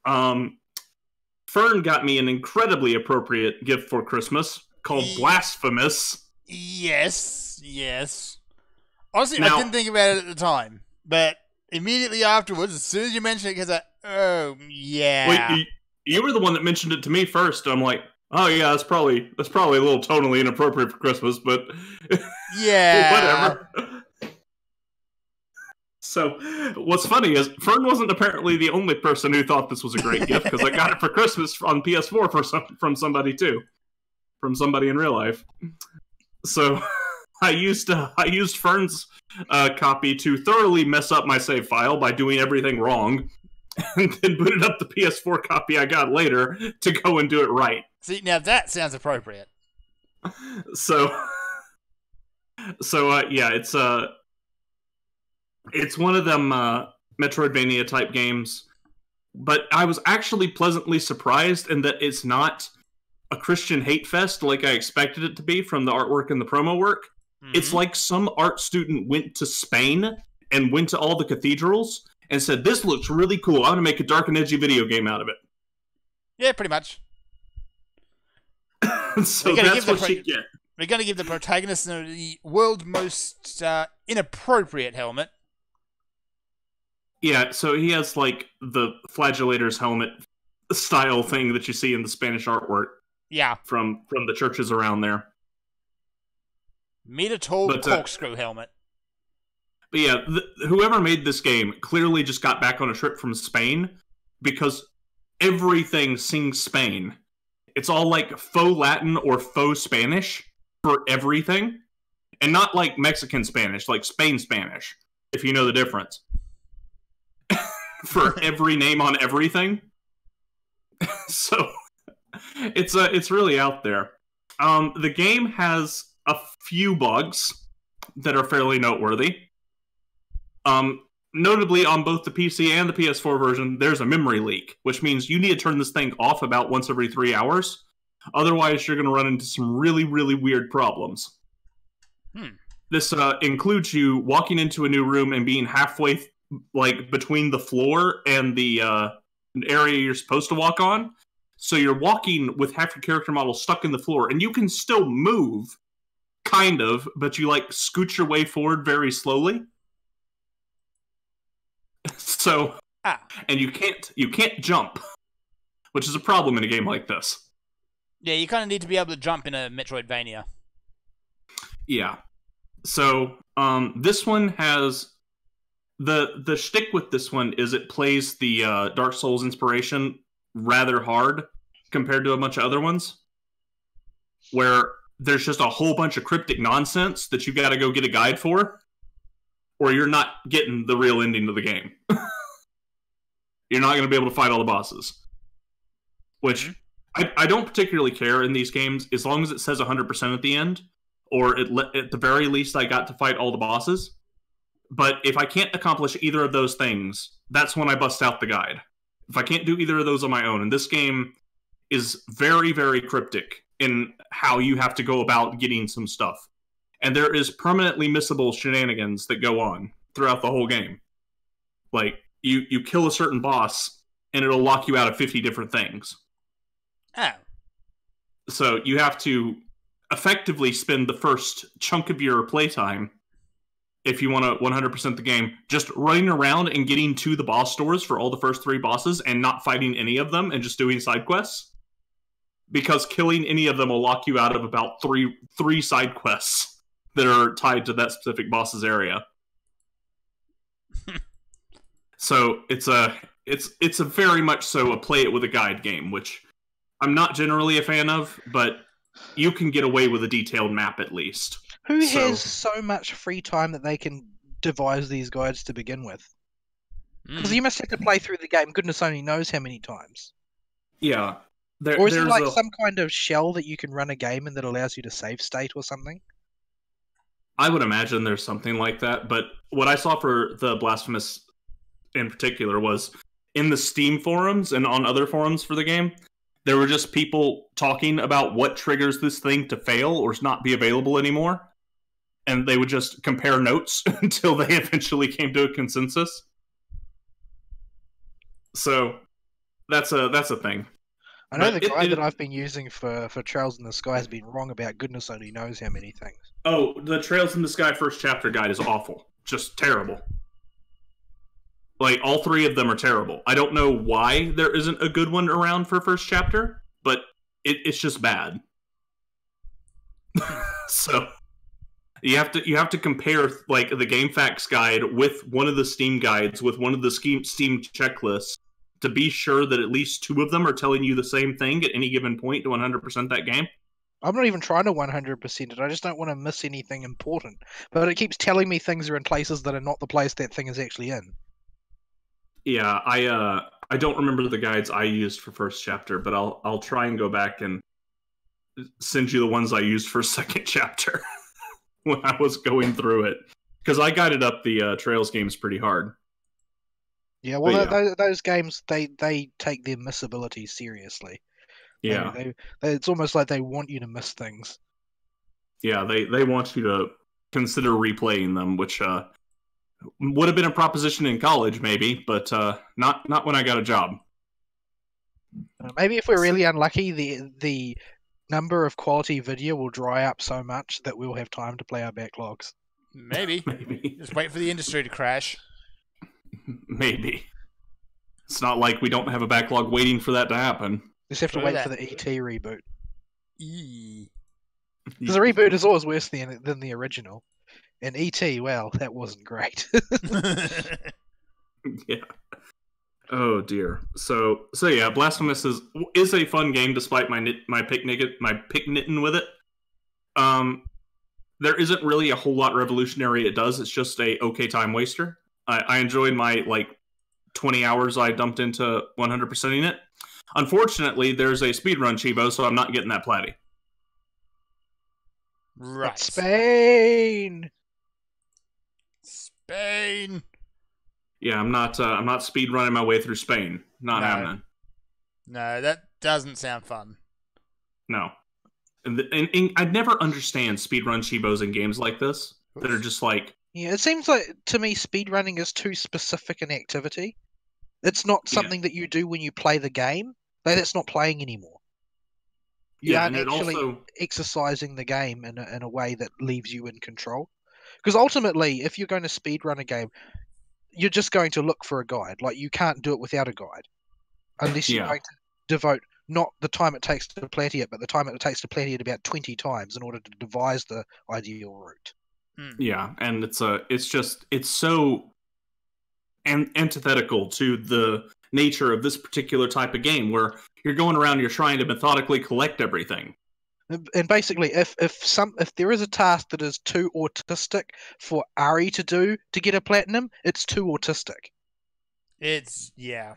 A: Fern got me an incredibly appropriate gift for Christmas called Blasphemous.
B: Yes. Honestly,
A: Now,
B: I didn't think about it at the time, but immediately afterwards, as soon as you mentioned it, because oh yeah.
A: Wait, you were the one that mentioned it to me first. I'm like, oh yeah, that's probably a little tonally inappropriate for Christmas, but
B: yeah,
A: whatever. So, what's funny is Fern wasn't apparently the only person who thought this was a great gift, because I got it for Christmas on PS4 from somebody too, from somebody in real life. So, I used Fern's copy to thoroughly mess up my save file by doing everything wrong, and then booted up the PS4 copy I got later to go and do it right.
B: See, now that sounds appropriate.
A: So yeah, it's one of them Metroidvania type games, but I was actually pleasantly surprised in that it's not a Christian hate fest like I expected it to be from the artwork and the promo work. Mm-hmm. It's like some art student went to Spain and went to all the cathedrals and said, "This looks really cool. I'm going to make a dark and edgy video game out of it."
B: Yeah, pretty much.
A: So that's what you get.
B: We're going to give the protagonist the world's most inappropriate helmet.
A: Yeah, so he has like the flagellator's helmet style thing that you see in the Spanish artwork.
B: Yeah.
A: From the churches around there.
B: Meter-tall corkscrew helmet.
A: But yeah, whoever made this game clearly just got back on a trip from Spain, because everything sings Spain. It's all like faux Latin or faux Spanish for everything. And not like Mexican Spanish, like Spain Spanish, if you know the difference. For every name on everything. So it's really out there. The game has a few bugs that are fairly noteworthy. Notably, on both the PC and the PS4 version, there's a memory leak, which means you need to turn this thing off about once every 3 hours. Otherwise, you're going to run into some really, really weird problems. This includes you walking into a new room and being halfway, between the floor and the area you're supposed to walk on. So you're walking with half your character model stuck in the floor, and you can still move, kind of, but you, scoot your way forward very slowly. So, and you can't jump, which is a problem in a game like this.
B: Yeah, you kind of need to be able to jump in a Metroidvania.
A: Yeah. So this one has the shtick with this one is it plays the Dark Souls inspiration rather hard compared to a bunch of other ones, where there's just a whole bunch of cryptic nonsense that you got to go get a guide for, or you're not getting the real ending of the game. You're not going to be able to fight all the bosses, which I don't particularly care in these games as long as it says 100% at the end, or at the very least I got to fight all the bosses. But if I can't accomplish either of those things, that's when I bust out the guide. If I can't do either of those on my own, and this game is very, very cryptic in how you have to go about getting some stuff. And there is permanently missable shenanigans that go on throughout the whole game. Like, you kill a certain boss, and it'll lock you out of 50 different things.
B: Oh.
A: So you have to effectively spend the first chunk of your playtime, if you want to 100% the game, just running around and getting to the boss doors for all the first 3 bosses and not fighting any of them and just doing side quests. Because killing any of them will lock you out of about three side quests that are tied to that specific boss's area. So it's a very much so a play it with a guide game, which I'm not generally a fan of, but you can get away with a detailed map at least.
C: Who has so much free time that they can devise these guides to begin with? Because you must have to play through the game, goodness only knows how many times.
A: Yeah.
C: Or is it like some kind of shell that you can run a game in that allows you to save state or something?
A: I would imagine there's something like that, but what I saw for the Blasphemous in particular was in the Steam forums and on other forums for the game, there were just people talking about what triggers this thing to fail or not be available anymore. And they would just compare notes until they eventually came to a consensus. So that's a thing.
C: I know the guide that I've been using for Trails in the Sky has been wrong about goodness only knows how many things.
A: Oh, the Trails in the Sky first chapter guide is awful. Just terrible. Like, all 3 of them are terrible. I don't know why there isn't a good one around for first chapter, but it's just bad. So you have to compare like the GameFAQs guide with one of the Steam guides with one of the Steam checklists to be sure that at least 2 of them are telling you the same thing at any given point to 100% that game.
C: I'm not even trying to 100% it. I just don't want to miss anything important. But it keeps telling me things are in places that are not the place that thing is actually in.
A: Yeah, I don't remember the guides I used for first chapter, but I'll try and go back and send you the ones I used for second chapter when I was going through it, because I guided up the Trails games pretty hard.
C: Yeah, well, those games they take their missability seriously.
A: Yeah,
C: it's almost like they want you to miss things.
A: Yeah, they want you to consider replaying them, which would have been a proposition in college, maybe, but not when I got a job.
C: Maybe if we're really unlucky, the number of quality video will dry up so much that we'll have time to play our backlogs.
B: Maybe. Just wait for the industry to crash.
A: Maybe. It's not like we don't have a backlog waiting for that to happen.
C: Just have to wait for the ET reboot.
B: Because
C: the reboot is always worse than the original. And ET, well, that wasn't great.
A: Yeah. Oh dear. So yeah, Blasphemous is a fun game despite my picnicking with it. There isn't really a whole lot revolutionary it does. It's just a okay time waster. I enjoyed my 20 hours I dumped into 100%ing it. Unfortunately, there's a speedrun Chivo, so I'm not getting that platy.
B: Right.
C: Spain.
A: Yeah, I'm not speedrunning my way through Spain. Not happening.
B: No, that doesn't sound fun.
A: No. And I never understand speedrun Chivos in games like this that are just like...
C: Yeah, it seems like, to me, speedrunning is too specific an activity. It's not something that you do when you play the game. That's not playing anymore. You aren't actually exercising the game in a way that leaves you in control. Because ultimately, if you're going to speedrun a game, you're just going to look for a guide. Like, you can't do it without a guide. Unless you're going to devote not the time it takes to platy it, but the time it takes to platy it about 20 times in order to devise the ideal route.
A: Yeah, and it's so antithetical to the nature of this particular type of game, where you're going around, you're trying to methodically collect everything.
C: And basically, if there is a task that is too autistic for Ari to do to get a platinum, it's too autistic.
B: Yeah.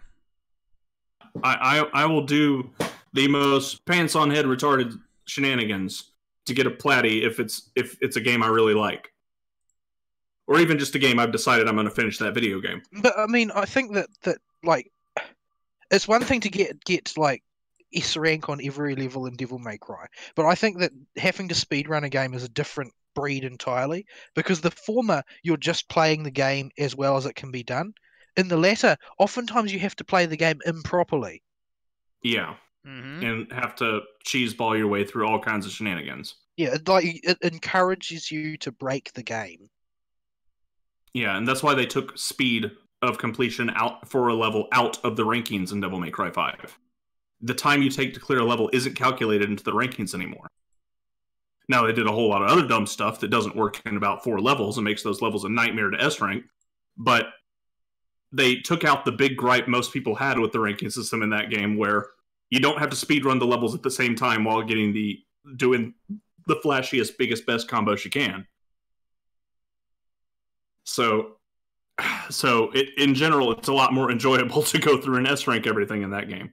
A: I will do the most pants on head retarded shenanigans to get a platy if it's a game I really like, or even just a game I've decided I'm going to finish that video game.
C: But I mean, I think that like it's one thing to get like S rank on every level in Devil May Cry, but I think that having to speedrun a game is a different breed entirely, because the former, you're just playing the game as well as it can be done. In the latter, oftentimes you have to play the game improperly.
A: Yeah. And have to cheeseball your way through all kinds of shenanigans.
C: Yeah, it encourages you to break the game.
A: Yeah, and that's why they took speed of completion out for a level out of the rankings in Devil May Cry 5. The time you take to clear a level isn't calculated into the rankings anymore. Now, they did a whole lot of other dumb stuff that doesn't work in about 4 levels and makes those levels a nightmare to S rank, but they took out the big gripe most people had with the ranking system in that game, where you don't have to speedrun the levels at the same time while doing the flashiest, biggest, best combos you can. So in general, it's a lot more enjoyable to go through and S rank everything in that game.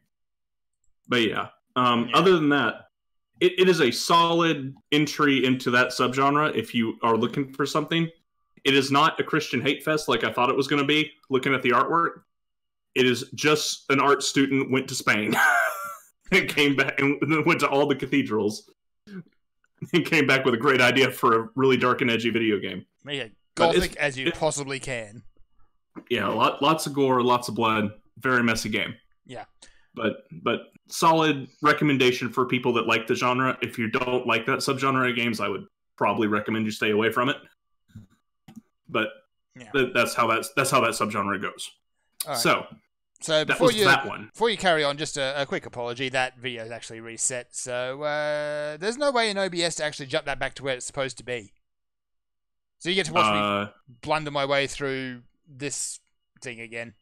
A: But yeah, other than that, it is a solid entry into that subgenre if you are looking for something. It is not a Christian hate fest like I thought it was going to be, looking at the artwork. It is just an art student went to Spain and came back and went to all the cathedrals and came back with a great idea for a really dark and edgy video game.
B: Make it gothic as you possibly can.
A: Yeah, lots of gore, lots of blood, very messy game.
B: Yeah.
A: But solid recommendation for people that like the genre. If you don't like that subgenre of games, I would probably recommend you stay away from it. But yeah, that's how that subgenre goes.
B: Right.
A: So
B: before you carry on, just a quick apology. That video is actually reset, so there's no way in OBS to actually jump that back to where it's supposed to be. So you get to watch me blunder my way through this thing again.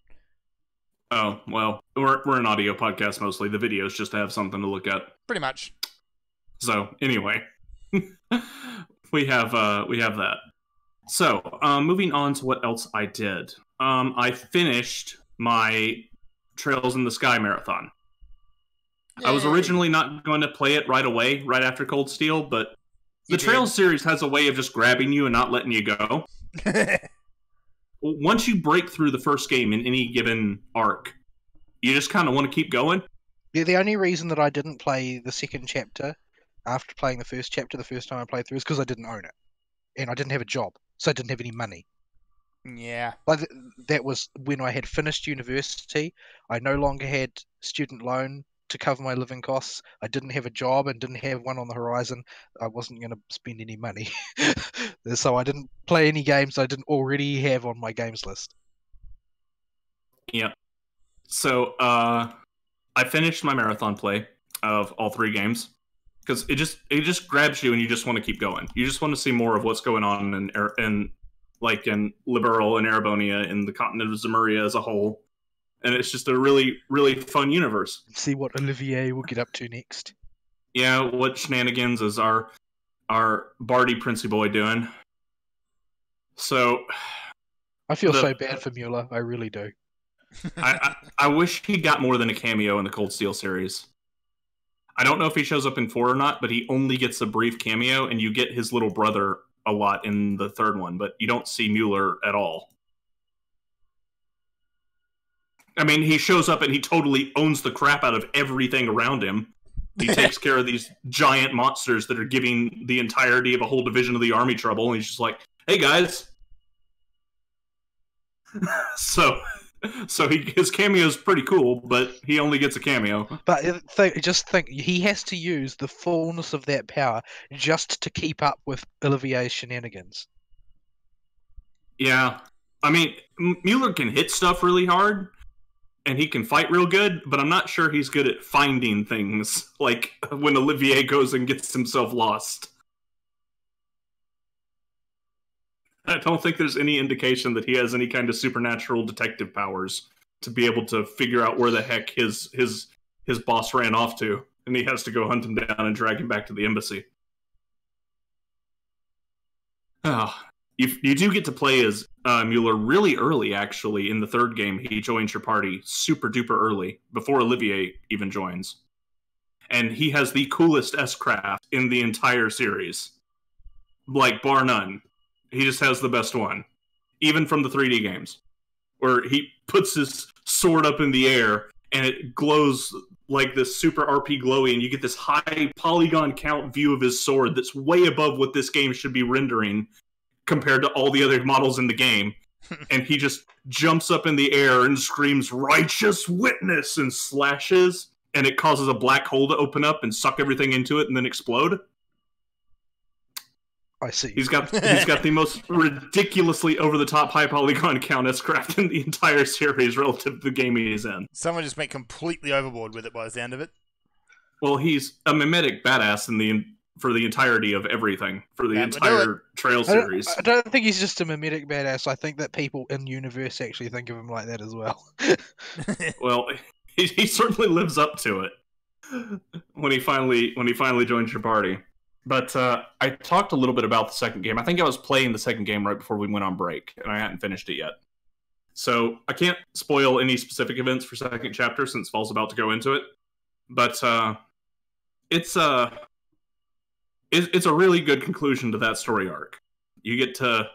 A: Oh, well, we're an audio podcast mostly. The video is just to have something to look at.
B: Pretty much.
A: So, anyway. we have that. So, moving on to what else I did. I finished my Trails in the Sky marathon. Yay. I was originally not going to play it right away, right after Cold Steel, but the Trails series has a way of just grabbing you and not letting you go. Once you break through the first game in any given arc, you just kind of want to keep going.
C: Yeah, the only reason that I didn't play the second chapter after playing the first chapter the first time I played through is because I didn't own it. And I didn't have a job, so I didn't have any money.
B: Yeah.
C: Like that was when I had finished university. I no longer had student loan to cover my living costs. I didn't have a job and didn't have one on the horizon. I wasn't going to spend any money. So I didn't play any games I didn't already have on my games list.
A: Yeah. So I finished my marathon play of all 3 games because it just grabs you and you just want to keep going. You just want to see more of what's going on in Liberl and Erebonia and the continent of Zemuria as a whole. And it's just a really, really fun universe.
C: See what Olivier will get up to next.
A: Yeah, what shenanigans is our Barty Princey boy doing? So,
C: I feel so bad for Mueller. I really do.
A: I wish he got more than a cameo in the Cold Steel series. I don't know if he shows up in 4 or not, but he only gets a brief cameo, and you get his little brother a lot in the 3rd one, but you don't see Mueller at all. I mean, he shows up and he totally owns the crap out of everything around him. He takes care of these giant monsters that are giving the entirety of a whole division of the army trouble, and he's just like, hey guys. So his cameo is pretty cool, but he only gets a cameo.
C: But just think, he has to use the fullness of that power just to keep up with Olivier's shenanigans.
A: Yeah. I mean, Mueller can hit stuff really hard, and he can fight real good, but I'm not sure he's good at finding things, like when Olivier goes and gets himself lost. I don't think there's any indication that he has any kind of supernatural detective powers to be able to figure out where the heck his boss ran off to, and he has to go hunt him down and drag him back to the embassy. You do get to play as Mueller really early, actually. In the third game, he joins your party super duper early, before Olivier even joins. And he has the coolest S-Craft in the entire series. Like, bar none. He just has the best one. Even from the 3D games. Where he puts his sword up in the air, and it glows like this super RP glowy, and you get this high polygon count view of his sword that's way above what this game should be rendering compared to all the other models in the game. And he just jumps up in the air and screams, "Righteous witness!" and slashes, and it causes a black hole to open up and suck everything into it and then explode.
C: I see.
A: He's got the most ridiculously over-the-top high polygon count S-Craft in the entire series relative to the game he is in.
B: Someone just went completely overboard with it by the sound of it.
A: Well, he's a mimetic badass for the entirety of everything, for the entire Trail series.
C: I don't think he's just a mimetic badass. I think that people in universe actually think of him like that as well.
A: Well, he certainly lives up to it when he finally joins your party. But I talked a little bit about the second game. I think I was playing the second game right before we went on break, and I hadn't finished it yet. So I can't spoil any specific events for second chapter since Fall's about to go into it. But it's a really good conclusion to that story arc. You get to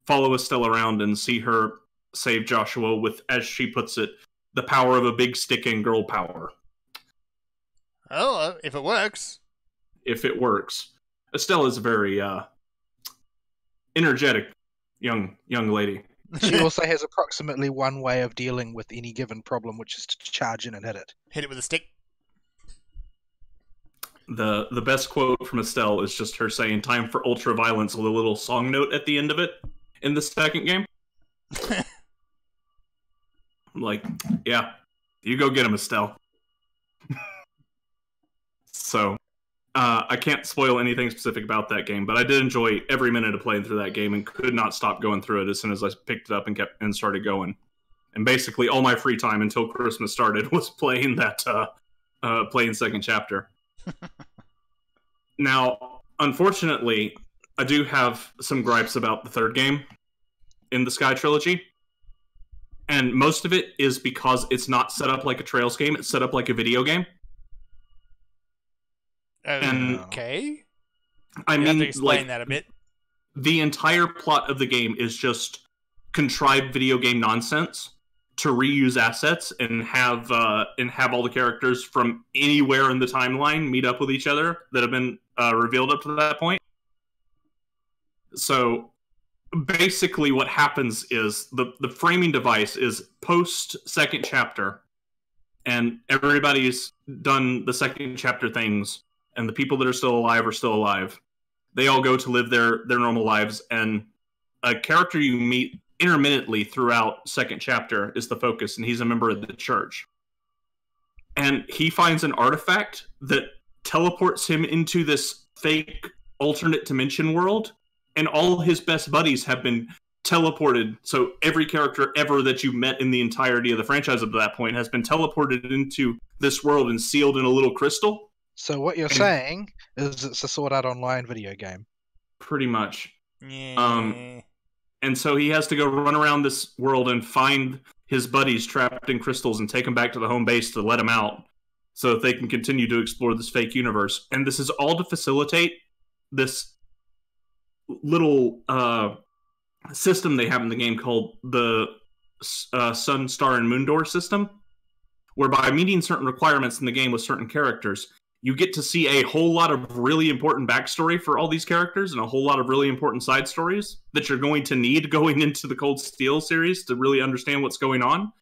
A: follow Estelle around and see her save Joshua with, as she puts it, the power of a big stick and girl power.
B: Oh, if it works.
A: If it works. Estelle is a very energetic young lady.
C: She also has approximately one way of dealing with any given problem, which is to charge in and hit it.
B: Hit it with a stick.
A: The best quote from Estelle is just her saying, "Time for ultra violence," with a little song note at the end of it in the second game. I'm like, yeah, you go get him, Estelle. So, I can't spoil anything specific about that game, but I did enjoy every minute of playing through that game and could not stop going through it as soon as I picked it up and started going. And basically, all my free time until Christmas started was playing that playing second chapter. Now, unfortunately, I do have some gripes about the third game in the Sky Trilogy. And most of it is because it's not set up like a Trails game, it's set up like a video game.
B: Okay.
A: I mean,
B: have to explain that a bit.
A: The entire plot of the game is just contrived video game nonsense to reuse assets and have all the characters from anywhere in the timeline meet up with each other that have been revealed up to that point. So basically what happens is the framing device is post second chapter, and everybody's done the second chapter things, and the people that are still alive are still alive. They all go to live their normal lives, and a character you meet intermittently throughout second chapter is the focus, and he's a member of the church. And he finds an artifact that teleports him into this fake alternate dimension world, and all his best buddies have been teleported. So every character ever that you met in the entirety of the franchise up to that point has been teleported into this world and sealed in a little crystal.
C: So what you're saying is it's a Sword Art Online video game.
A: Pretty much.
B: Yeah.
A: And so he has to go run around this world and find his buddies trapped in crystals and take them back to the home base to let them out so that they can continue to explore this fake universe. And this is all to facilitate this little system they have in the game called the Sun, Star, and Moon Door system, whereby meeting certain requirements in the game with certain characters, you get to see a whole lot of really important backstory for all these characters and a whole lot of really important side stories that you're going to need going into the Cold Steel series to really understand what's going on.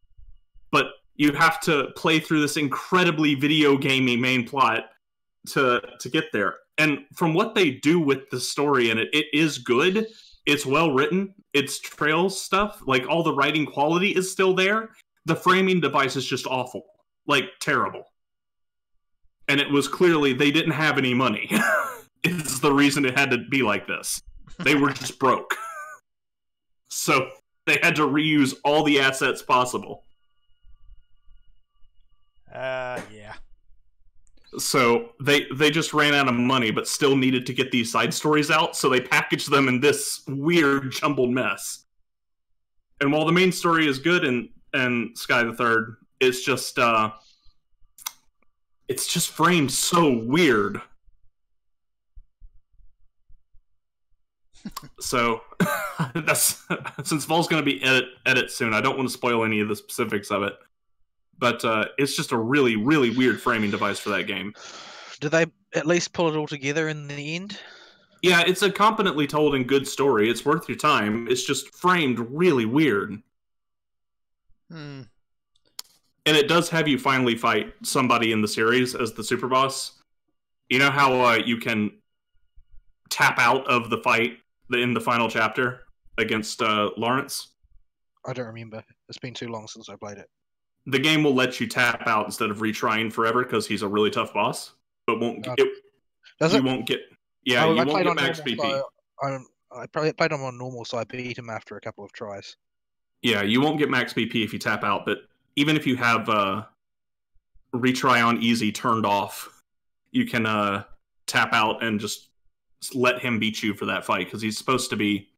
A: But you have to play through this incredibly video gamey main plot to get there. And from what they do with the story in it, it is good. It's well written. It's Trails stuff. Like, all the writing quality is still there. The framing device is just awful. Like, terrible. And it was clearly they didn't have any money. It's the reason it had to be like this. They were just broke. So they had to reuse all the assets possible.
B: Yeah.
A: So they just ran out of money, but still needed to get these side stories out, so they packaged them in this weird jumbled mess. And while the main story is good in Sky the Third, it's just framed so weird. So that's since Vol's going to be edit soon, I don't want to spoil any of the specifics of it. But it's just a really, really weird framing device for that game.
C: Did they at least pull it all together in the end?
A: Yeah, it's a competently told and good story. It's worth your time. It's just framed really weird. And it does have you finally fight somebody in the series as the super boss. You know how you can tap out of the fight in the final chapter against Lawrence?
C: I don't remember. It's been too long since I played it.
A: The game will let you tap out instead of retrying forever because he's a really tough boss. But won't get, you won't get... Yeah, you won't get max PP.
C: I probably played him on normal, so I beat him after a couple of tries.
A: Yeah, you won't get max PP if you tap out, but even if you have retry on easy turned off, you can tap out and just let him beat you for that fight, because he's supposed to be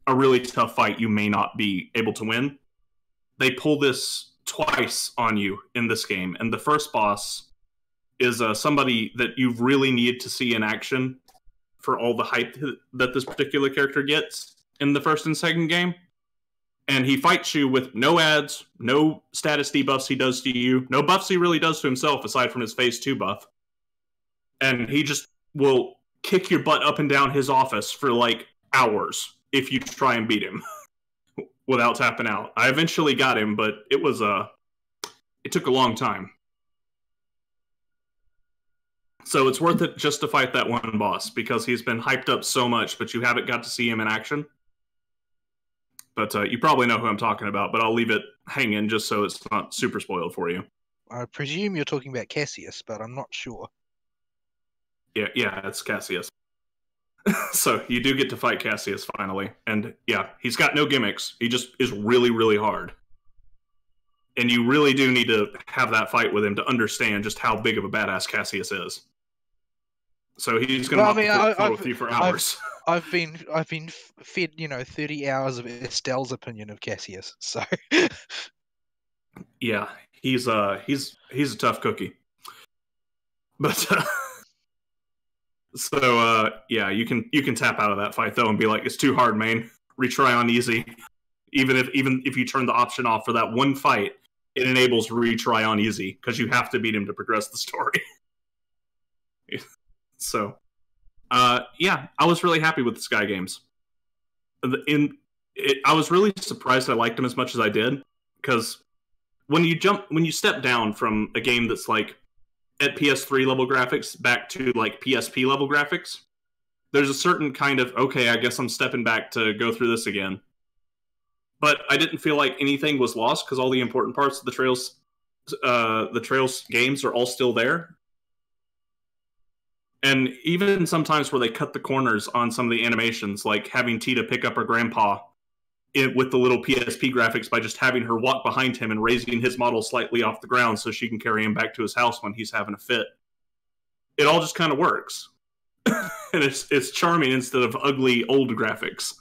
A: a really tough fight you may not be able to win. They pull this twice on you in this game, and the first boss is somebody that you really need to see in action for all the hype that this particular character gets in the first and second game. And he fights you with no ads, no status debuffs he does to you, no buffs he really does to himself aside from his phase 2 buff. And he just will kick your butt up and down his office for like hours if you try and beat him without tapping out. I eventually got him, but it was it took a long time. So it's worth it just to fight that one boss, because he's been hyped up so much, but you haven't got to see him in action. But you probably know who I'm talking about, but I'll leave it hanging just so it's not super spoiled for you.
C: I presume you're talking about Cassius, but I'm not sure.
A: Yeah, it's Cassius. So you do get to fight Cassius finally. And yeah, he's got no gimmicks. He just is really, really hard. And you really do need to have that fight with him to understand just how big of a badass Cassius is. So he's going to follow with you for hours.
C: I've been fed 30 hours of Estelle's opinion of Cassius. So
A: yeah, he's a tough cookie. But yeah, you can tap out of that fight though and be like, it's too hard, man. Retry on easy. Even if you turn the option off for that one fight, it enables retry on easy because you have to beat him to progress the story. So, yeah, I was really happy with the Sky games. I was really surprised I liked them as much as I did, because when you step down from a game that's like at PS3 level graphics back to like PSP level graphics, there's a certain kind of, okay, I guess I'm stepping back to go through this again. But I didn't feel like anything was lost because all the important parts of the Trails games are all still there. And even sometimes where they cut the corners on some of the animations, like having Tita pick up her grandpa with the little PSP graphics by just having her walk behind him and raising his model slightly off the ground so she can carry him back to his house when he's having a fit. It all just kind of works. And it's charming instead of ugly old graphics.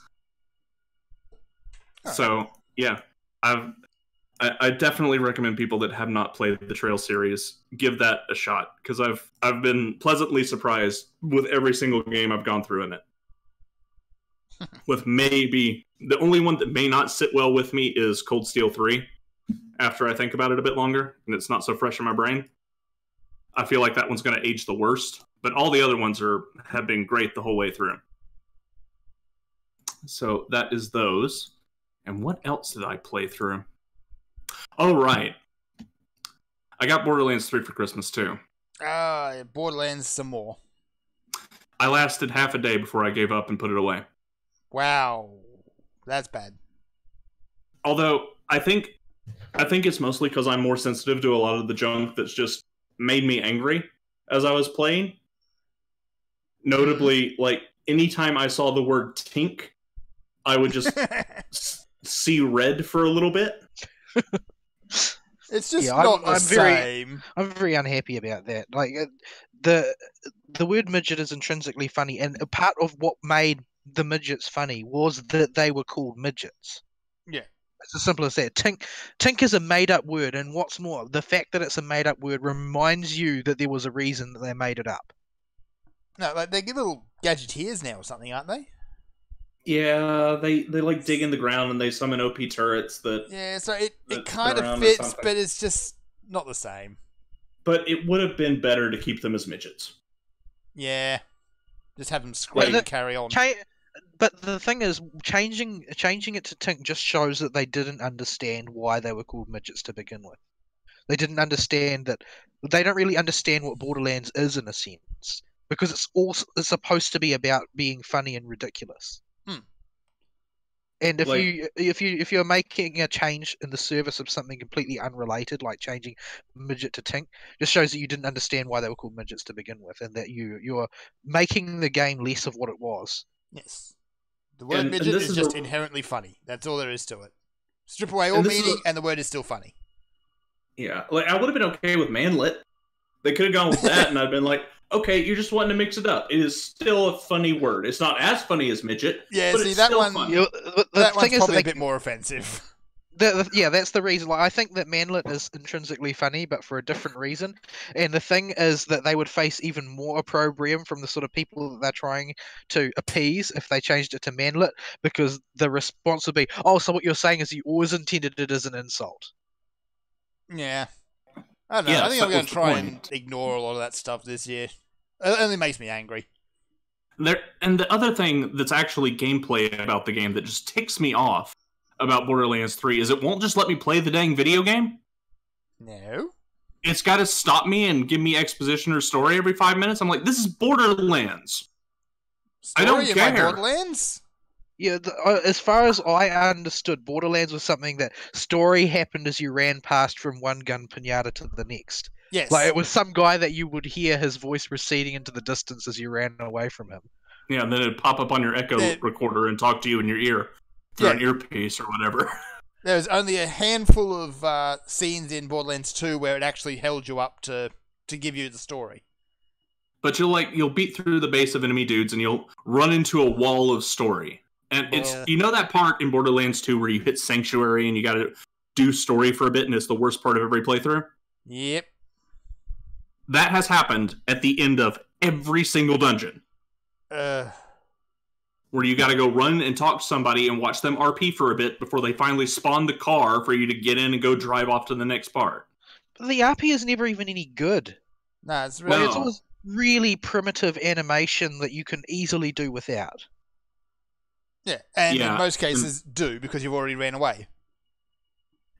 A: So, yeah, I definitely recommend people that have not played the Trail series give that a shot, because I've been pleasantly surprised with every single game I've gone through in it. With maybe the only one that may not sit well with me is Cold Steel 3. After I think about it a bit longer and it's not so fresh in my brain, I feel like that one's going to age the worst. But all the other ones have been great the whole way through. So that is those. And what else did I play through? Oh, right. I got Borderlands 3 for Christmas, too.
B: Borderlands some more.
A: I lasted half a day before I gave up and put it away.
B: Wow. That's bad.
A: Although, I think it's mostly because I'm more sensitive to a lot of the junk that's just made me angry as I was playing. Notably, like, anytime I saw the word tink, I would just see red for a little bit.
B: It's just
C: Yeah,
B: not the
C: I'm
B: same.
C: I'm very unhappy about that. Like the word midget is intrinsically funny, and a part of what made the midgets funny was that they were called midgets.
B: Yeah.
C: It's as simple as that. Tink is a made-up word, and what's more, the fact that it's a made-up word reminds you that there was a reason that they made it up.
B: No, like they're little gadgeteers now or something, aren't they?
A: Yeah, they like dig in the ground and they summon OP turrets that.
B: Yeah, so it
A: that
B: kind
A: spin
B: of
A: around or
B: fits,
A: something.
B: but it's just not the same.
A: But it would have been better to keep them as midgets.
B: Yeah. Just have them scream and carry on.
C: But the thing is, changing it to Tink just shows that they didn't understand why they were called midgets to begin with. They didn't understand that. They don't really understand what Borderlands is in a sense, because it's supposed to be about being funny and ridiculous. And if you're making a change in the service of something completely unrelated, like changing midget to Tink, just shows that you didn't understand why they were called midgets to begin with, and that you're making the game less of what it was.
B: Yes. The word midget is just inherently funny. That's all there is to it. Strip away all meaning, and the word is still funny.
A: Yeah, like I would have been okay with manlet. They could have gone with that, and I'd been like, okay, you're just wanting to mix it up. It is still a funny word. It's not as funny as midget.
B: Yeah,
A: but
B: see
A: it's
B: that
A: still
B: one.
A: funny.
B: That one's probably a bit more offensive.
C: Yeah, that's the reason. Like, I think that manlet is intrinsically funny, but for a different reason. And the thing is that they would face even more opprobrium from the sort of people that they're trying to appease if they changed it to manlet, because the response would be, "Oh, so what you're saying is you always intended it as an insult."
B: Yeah. I don't know.
A: Yes,
B: I think I'm
A: that
B: going
A: was
B: to
A: the
B: try
A: point.
B: and ignore a lot of that stuff this year. It only makes me angry.
A: And the other thing that's actually gameplay about the game that just ticks me off about Borderlands 3 is it won't just let me play the dang video game.
B: No.
A: It's got to stop me and give me exposition or story every 5 minutes. I'm like, this is Borderlands.
B: Story
A: I don't
B: in
A: care.
B: my Borderlands?
C: Yeah, as far as I understood, Borderlands was something that story happened as you ran past from one gun pinata to the next.
B: Yes.
C: Like, it was some guy that you would hear his voice receding into the distance as you ran away from him.
A: Yeah, and then it'd pop up on your Echo recorder and talk to you in your ear through an earpiece or whatever.
B: There's only a handful of scenes in Borderlands 2 where it actually held you up to give you the story.
A: But you'll beat through the base of enemy dudes and you'll run into a wall of story. And it's that part in Borderlands 2 where you hit Sanctuary and you got to do story for a bit and it's the worst part of every playthrough?
B: Yep.
A: That has happened at the end of every single dungeon.
B: Where
A: you got to go run and talk to somebody and watch them RP for a bit before they finally spawn the car for you to get in and go drive off to the next part.
C: But the RP is never even any good.
B: No, it's really...
C: It's always really primitive animation that you can easily do without.
B: Yeah, and in most cases do, because you've already ran away.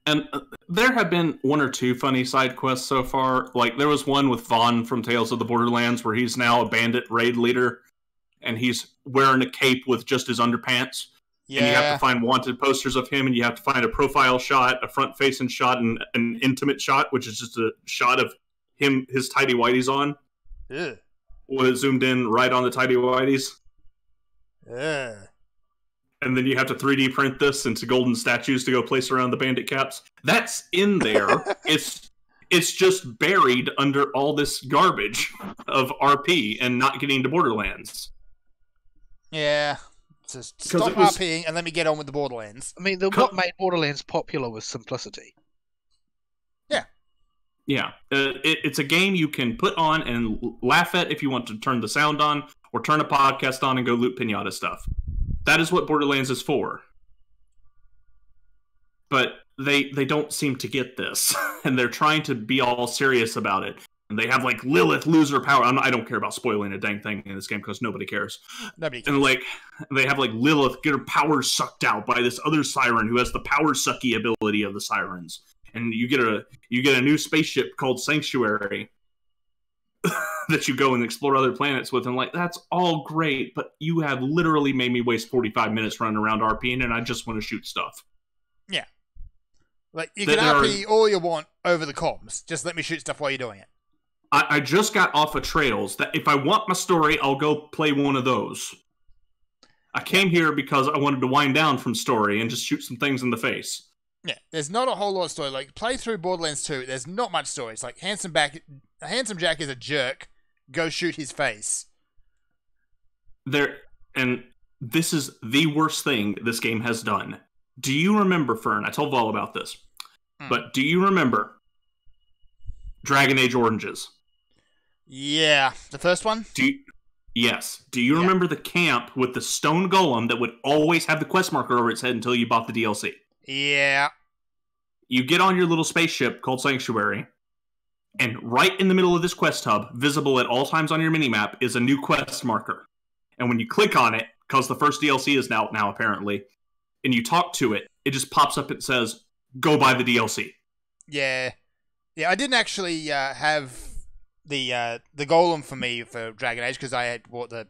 A: And there have been one or two funny side quests so far. Like, there was one with Vaughn from Tales of the Borderlands where he's now a bandit raid leader, and he's wearing a cape with just his underpants. Yeah. And you have to find wanted posters of him, and you have to find a profile shot, a front-facing shot, and an intimate shot, which is just a shot of him, his tighty-whities on.
B: Yeah.
A: With it zoomed in right on the tighty-whities.
B: Yeah.
A: And then you have to 3D print this into golden statues to go place around the bandit caps. That's in there. It's just buried under all this garbage of RP and not getting to Borderlands.
B: Yeah. Just stop RPing and let me get on with the Borderlands.
C: I mean, what made Borderlands popular was simplicity.
B: Yeah.
A: Yeah. It's a game you can put on and laugh at if you want to turn the sound on, or turn a podcast on and go loot pinata stuff. That is what Borderlands is for. But they don't seem to get this. And they're trying to be all serious about it. And they have, like, Lilith lose her power. I don't care about spoiling a dang thing in this game because nobody cares.
B: Nobody cares.
A: And, like, they have, like, Lilith get her power sucked out by this other siren who has the power sucky ability of the sirens. And you get a new spaceship called Sanctuary that you go and explore other planets with, and like, that's all great, but you have literally made me waste 45 minutes running around RPing, and I just want to shoot stuff.
B: Yeah. Like, you can RP all you want over the comms. Just let me shoot stuff while you're doing it.
A: I just got off of Trails. That if I want my story, I'll go play one of those. I came here because I wanted to wind down from story and just shoot some things in the face.
B: Yeah, there's not a whole lot of story. Like, play through Borderlands 2, there's not much story. It's like, Handsome Jack is a jerk, go shoot his face.
A: And this is the worst thing this game has done. Do you remember, Fern? I told Vol about this. But do you remember Dragon Age Oranges?
B: Yeah. The first one?
A: Yes. Do you remember the camp with the stone golem that would always have the quest marker over its head until you bought the DLC?
B: Yeah.
A: You get on your little spaceship called Sanctuary, and right in the middle of this quest hub, visible at all times on your minimap, is a new quest marker. And when you click on it, because the first DLC is now apparently, and you talk to it, it just pops up and says, go buy the DLC.
B: Yeah. Yeah, I didn't actually have the golem for me for Dragon Age because I had bought the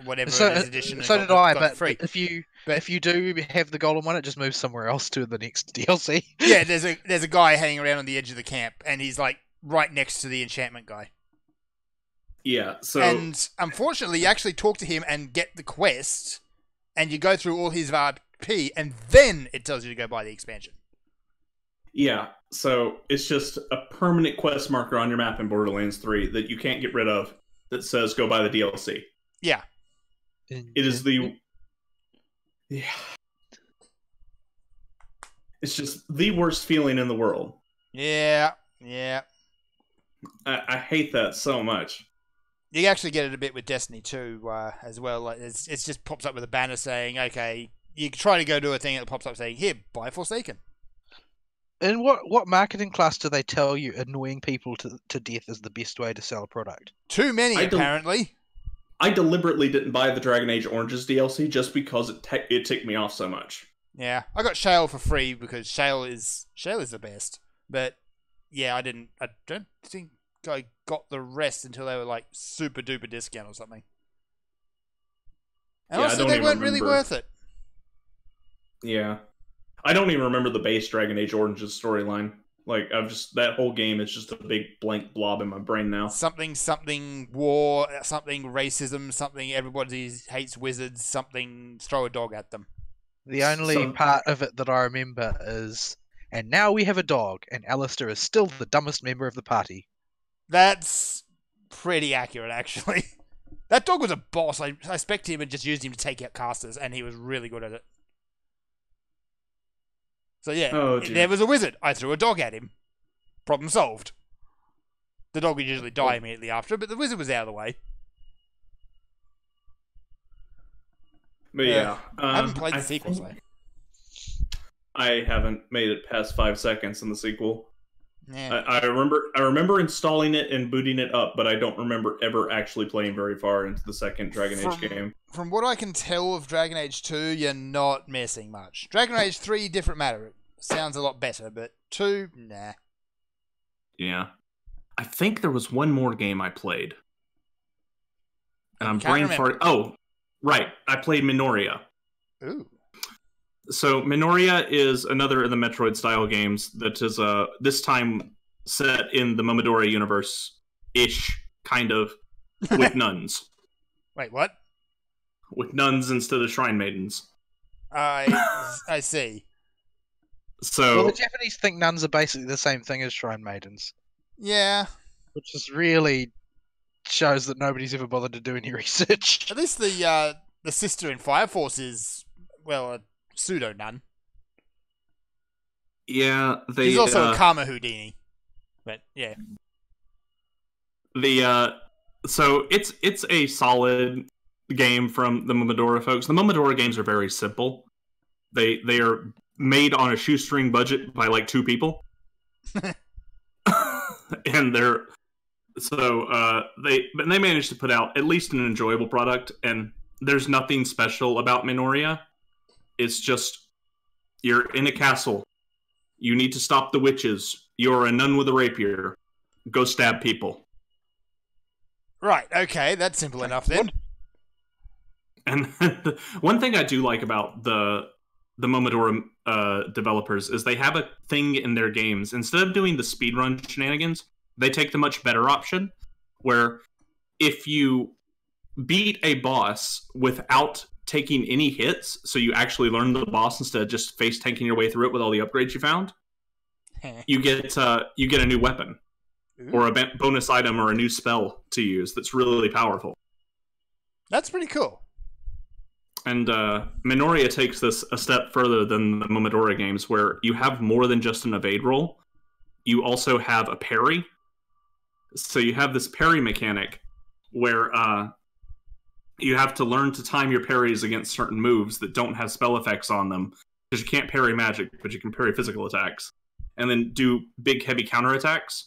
B: whatever it is edition.
C: So did I, but
B: free.
C: if you do have the golem one, it just moves somewhere else to the next DLC.
B: Yeah, there's a guy hanging around on the edge of the camp, and he's like right next to the enchantment guy.
A: Yeah, so...
B: And unfortunately, you actually talk to him and get the quest, and you go through all his RP, and then it tells you to go buy the expansion.
A: Yeah, so it's just a permanent quest marker on your map in Borderlands 3 that you can't get rid of that says go buy the DLC.
B: Yeah.
A: It is the... Yeah. It's just the worst feeling in the world.
B: Yeah.
A: I hate that so much.
B: You actually get it a bit with Destiny 2 as well. Like it just pops up with a banner saying, okay, you try to go do a thing and it pops up saying, here, buy Forsaken.
C: And what marketing class do they tell you annoying people to death is the best way to sell a product?
B: Too many, apparently.
A: I deliberately didn't buy the Dragon Age Oranges DLC just because it ticked me off so much.
B: Yeah, I got Shale for free because Shale is the best. But yeah, I don't think I got the rest until they were like super duper discount or something. And
A: yeah,
B: also, they weren't really worth it.
A: Yeah. I don't even remember the base Dragon Age Oranges storyline. Like, that whole game is just a big blank blob in my brain now.
B: Something war, something racism, something everybody hates wizards, something throw a dog at them.
C: The only part of it that I remember is, and now we have a dog, and Alistair is still the dumbest member of the party.
B: That's pretty accurate, actually. That dog was a boss. I spec'd him and just used him to take out casters, and he was really good at it. So yeah, there was a wizard. I threw a dog at him. Problem solved. The dog would usually die immediately after, but the wizard was out of the way.
A: But yeah.
B: I haven't played the sequels, though.
A: I haven't made it past 5 seconds in the sequel.
B: Yeah.
A: I remember installing it and booting it up, but I don't remember ever actually playing very far into the second Dragon Age game.
B: From what I can tell of Dragon Age 2, you're not missing much. Dragon Age 3, different matter. It sounds a lot better, but 2, nah.
A: Yeah. I think there was one more game I played. And I'm brain farting. Oh, right. I played Minoria.
B: Ooh.
A: So Minoria is another of the Metroid-style games that is this time set in the Momodora universe-ish, kind of, with nuns.
B: Wait, what?
A: With nuns instead of shrine maidens.
B: I see.
A: So,
C: well, the Japanese think nuns are basically the same thing as shrine maidens.
B: Yeah.
C: Which just really shows that nobody's ever bothered to do any research.
B: At least the sister in Fire Force is, well, a pseudo-nun.
A: Yeah,
B: She's also a Karma Houdini. But, yeah.
A: So, it's a solid game from the Momodora folks. The Momodora games are very simple. They are made on a shoestring budget by like 2 people. And they managed to put out at least an enjoyable product, and there's nothing special about Minoria. It's just, you're in a castle. You need to stop the witches. You're a nun with a rapier. Go stab people.
B: Right, okay, that's simple enough then.
A: And one thing I do like about the Momodora developers is they have a thing in their games. Instead of doing the speedrun shenanigans, they take the much better option, where if you beat a boss without taking any hits, so you actually learn the boss instead of just face tanking your way through it with all the upgrades you found. You get a new weapon.
B: Ooh.
A: Or a bonus item or a new spell to use that's really powerful.
B: That's pretty cool.
A: And Minoria takes this a step further than the Momodora games, where you have more than just an evade roll. You also have a parry. So you have this parry mechanic where you have to learn to time your parries against certain moves that don't have spell effects on them. Because you can't parry magic, but you can parry physical attacks. And then do big, heavy counterattacks.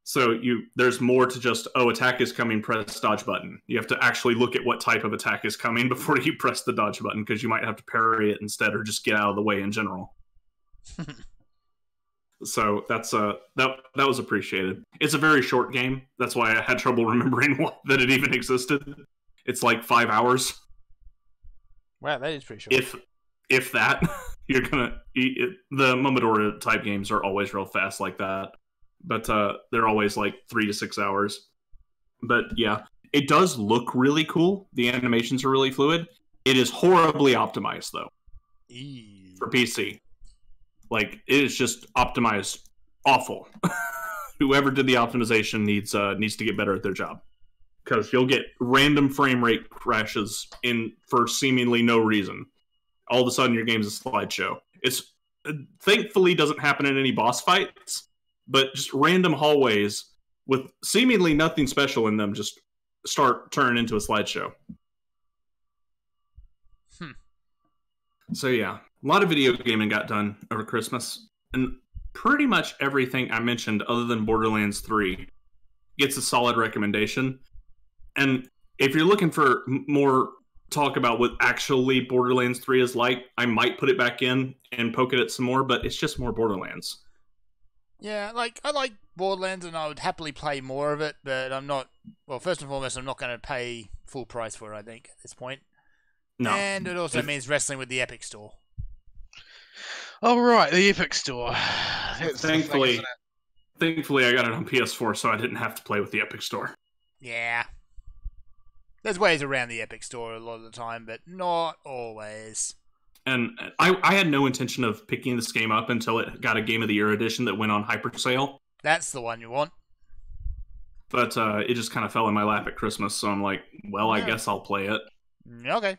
A: So there's more to just, attack is coming, press dodge button. You have to actually look at what type of attack is coming before you press the dodge button, because you might have to parry it instead or just get out of the way in general. So that's that was appreciated. It's a very short game. That's why I had trouble remembering that it even existed. It's like 5 hours.
B: Wow, that is pretty short.
A: If that, you're gonna the Momodora type games are always real fast like that. But they're always like 3 to 6 hours. But yeah, it does look really cool. The animations are really fluid. It is horribly optimized, though, for PC. Like, it is just optimized awful. Whoever did the optimization needs to get better at their job. Because you'll get random frame rate crashes for seemingly no reason. All of a sudden, your game's a slideshow. It's thankfully doesn't happen in any boss fights. But just random hallways with seemingly nothing special in them just start turning into a slideshow. So yeah, a lot of video gaming got done over Christmas. And pretty much everything I mentioned other than Borderlands 3 gets a solid recommendation. And if you're looking for more talk about what actually Borderlands 3 is like, I might put it back in and poke at it some more, but it's just more Borderlands.
B: Yeah, I like Borderlands and I would happily play more of it, but I'm not... Well, first and foremost, I'm not going to pay full price for it, I think, at this point. No. And it also means wrestling with the Epic Store.
C: Oh, right, the Epic Store.
A: Thankfully, I got it on PS4, so I didn't have to play with the Epic Store.
B: Yeah. There's ways around the Epic Store a lot of the time, but not always.
A: And I had no intention of picking this game up until it got a Game of the Year edition that went on hyper sale.
B: That's the one you want.
A: But it just kind of fell in my lap at Christmas, so I'm like, well, I guess I'll play it.
B: Okay.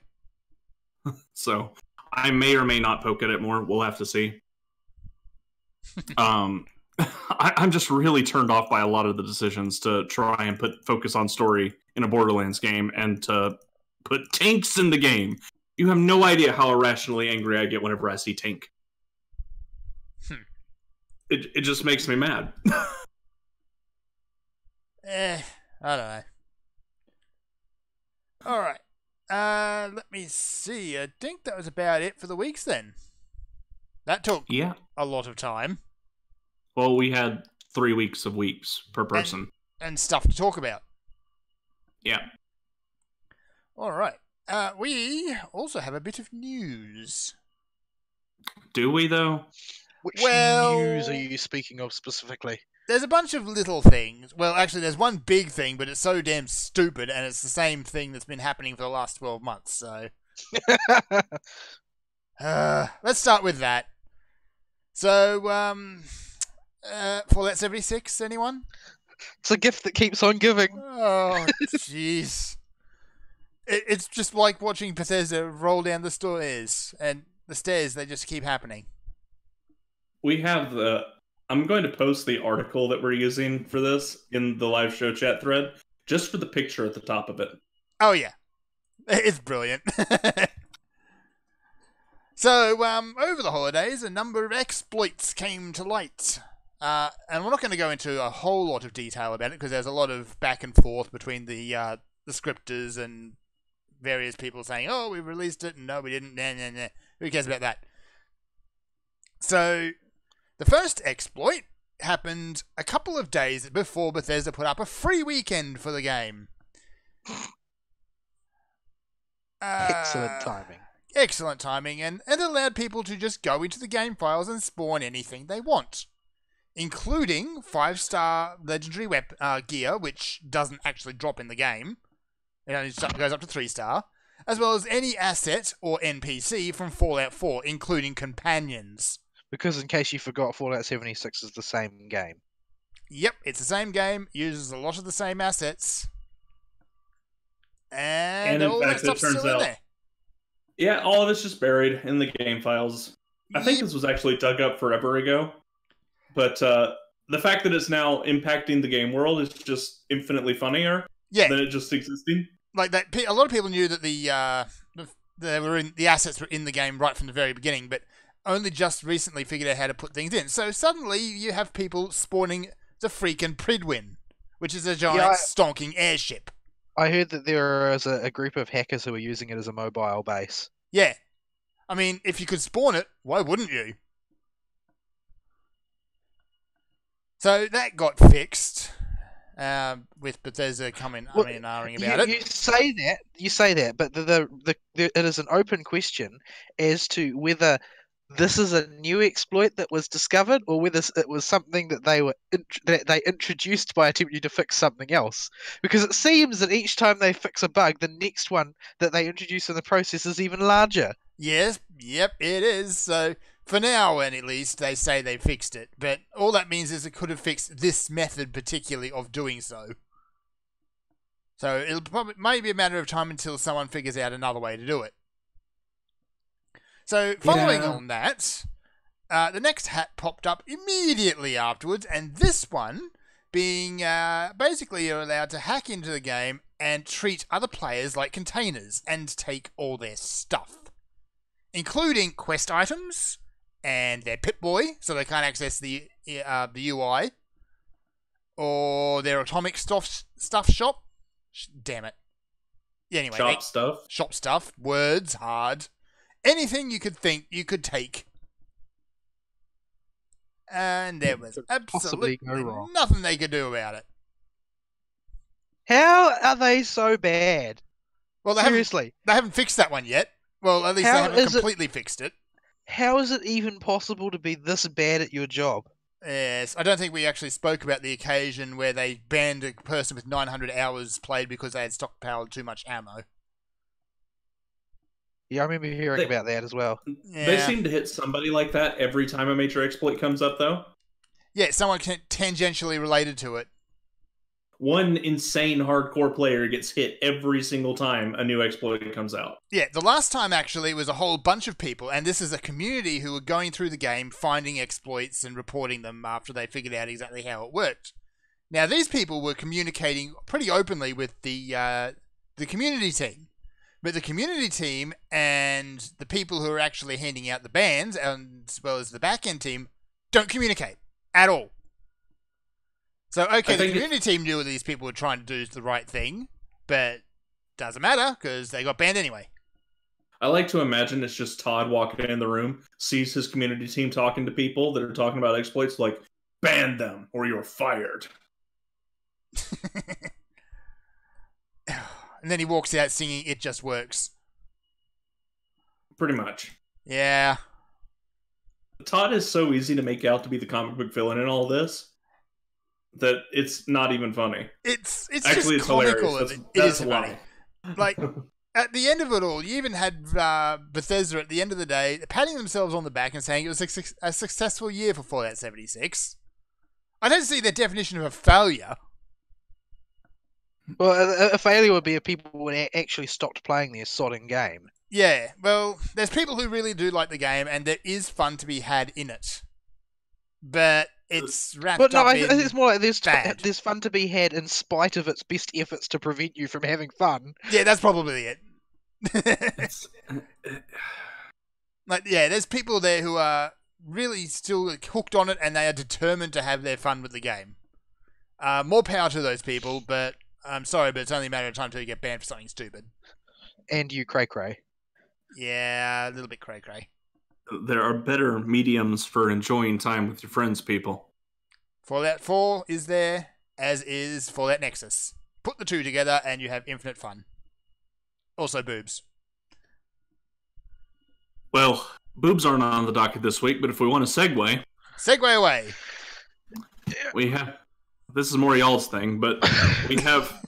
A: So I may or may not poke at it more. We'll have to see. I'm just really turned off by a lot of the decisions to try and focus on story in a Borderlands game and to put tanks in the game. You have no idea how irrationally angry I get whenever I see tank. It just makes me mad.
B: I don't know. Alright. Let me see. I think that was about it for the weeks then. That took a lot of time.
A: Well, we had 3 weeks of weeks per person.
B: And stuff to talk about.
A: Yeah.
B: Alright. We also have a bit of news.
A: Do we, though?
C: Which news are you speaking of specifically?
B: There's a bunch of little things. Well, actually, there's one big thing, but it's so damn stupid, and it's the same thing that's been happening for the last 12 months, so... let's start with that. So, Fallout 76, anyone?
C: It's a gift that keeps on giving.
B: Oh, jeez. It's just like watching Bethesda roll down the stairs, and the stairs, they just keep happening.
A: We have I'm going to post the article that we're using for this in the live show chat thread, just for the picture at the top of it.
B: Oh, yeah. It's brilliant. So, over the holidays, a number of exploits came to light. And we're not going to go into a whole lot of detail about it, because there's a lot of back and forth between the scripters and various people saying, oh, we released it, and no, we didn't, nah. Who cares about that? So, the first exploit happened a couple of days before Bethesda put up a free weekend for the game.
C: Excellent timing.
B: Excellent timing, and it allowed people to just go into the game files and spawn anything they want, including 5-star legendary gear, which doesn't actually drop in the game. It only goes up to 3-star. as well as any asset or NPC from Fallout 4, including companions.
C: Because in case you forgot, Fallout 76 is the same game.
B: Yep, it's the same game, uses a lot of the same assets. And
A: in
B: all
A: fact,
B: that stuff's
A: it turns
B: still in
A: out,
B: there.
A: yeah, all of it's just buried in the game files. I think this was actually dug up forever ago, but the fact that it's now impacting the game world is just infinitely funnier than it just existing.
B: Like that, a lot of people knew that the assets were in the game right from the very beginning, but only just recently figured out how to put things in. So suddenly you have people spawning the freaking Pridwin, which is a giant stonking airship.
C: I heard that there was a group of hackers who were using it as a mobile base.
B: Yeah. I mean, if you could spawn it, why wouldn't you? So that got fixed with Bethesda coming ahhing about it.
C: You say that, but it is an open question as to whether this is a new exploit that was discovered, or whether it was something that they introduced by attempting to fix something else. Because it seems that each time they fix a bug, the next one that they introduce in the process is even larger.
B: Yes, yep, it is. So for now, and at least they say they fixed it, but all that means is it could have fixed this method particularly of doing so. So it'll might be a matter of time until someone figures out another way to do it. So, following on that, the next hat popped up immediately afterwards, and this one being basically you're allowed to hack into the game and treat other players like containers and take all their stuff, including quest items and their Pip-Boy, so they can't access the UI, or their atomic stuff shop. Damn it. Yeah, anyway, shop stuff, words, hard. Anything you could think you could take. And there was absolutely nothing they could do about it.
C: How are they so bad?
B: Well,
C: seriously.
B: They haven't fixed that one yet. Well, at least they haven't completely fixed it.
C: How is it even possible to be this bad at your job?
B: Yes, I don't think we actually spoke about the occasion where they banned a person with 900 hours played because they had stockpiled too much ammo.
C: Yeah, I remember hearing about that as well.
B: Yeah.
A: They seem to hit somebody like that every time a major exploit comes up, though.
B: Yeah, someone tangentially related to it.
A: One insane hardcore player gets hit every single time a new exploit comes out.
B: Yeah, the last time actually was a whole bunch of people, and this is a community who were going through the game, finding exploits and reporting them after they figured out exactly how it worked. Now, these people were communicating pretty openly with the community team. But the community team and the people who are actually handing out the bans, as well as the back-end team, don't communicate at all. So, okay, the community team knew these people were trying to do the right thing, but doesn't matter, because they got banned anyway.
A: I like to imagine it's just Todd walking in the room, sees his community team talking to people that are talking about exploits, like, ban them, or you're fired.
B: And then he walks out singing It Just Works.
A: Pretty much.
B: Yeah.
A: Todd is so easy to make out to be the comic book villain in all this that it's not even funny.
B: It's
A: actually
B: just comical.
A: Hilarious.
B: It is funny. Like, at the end of it all, you even had Bethesda at the end of the day patting themselves on the back and saying it was a successful year for Fallout 76. I don't see the definition of a failure.
C: Well, a failure would be if people would actually stopped playing the sodding game.
B: Yeah, well, there's people who really do like the game, and there is fun to be had in it. But it's wrapped up in
C: it's more like there's fun to be had in spite of its best efforts to prevent you from having fun.
B: Yeah, that's probably it. Like, yeah, there's people there who are really still hooked on it, and they are determined to have their fun with the game. More power to those people, but I'm sorry, but it's only a matter of time until you get banned for something stupid.
C: And you cray-cray.
B: Yeah, a little bit cray-cray.
A: There are better mediums for enjoying time with your friends, people.
B: Fallout 4 is there, as is Fallout Nexus. Put the two together and you have infinite fun. Also boobs.
A: Well, boobs aren't on the docket this week, but if we want to segue...
B: Segue away!
A: We have... This is more y'all's thing, but we have...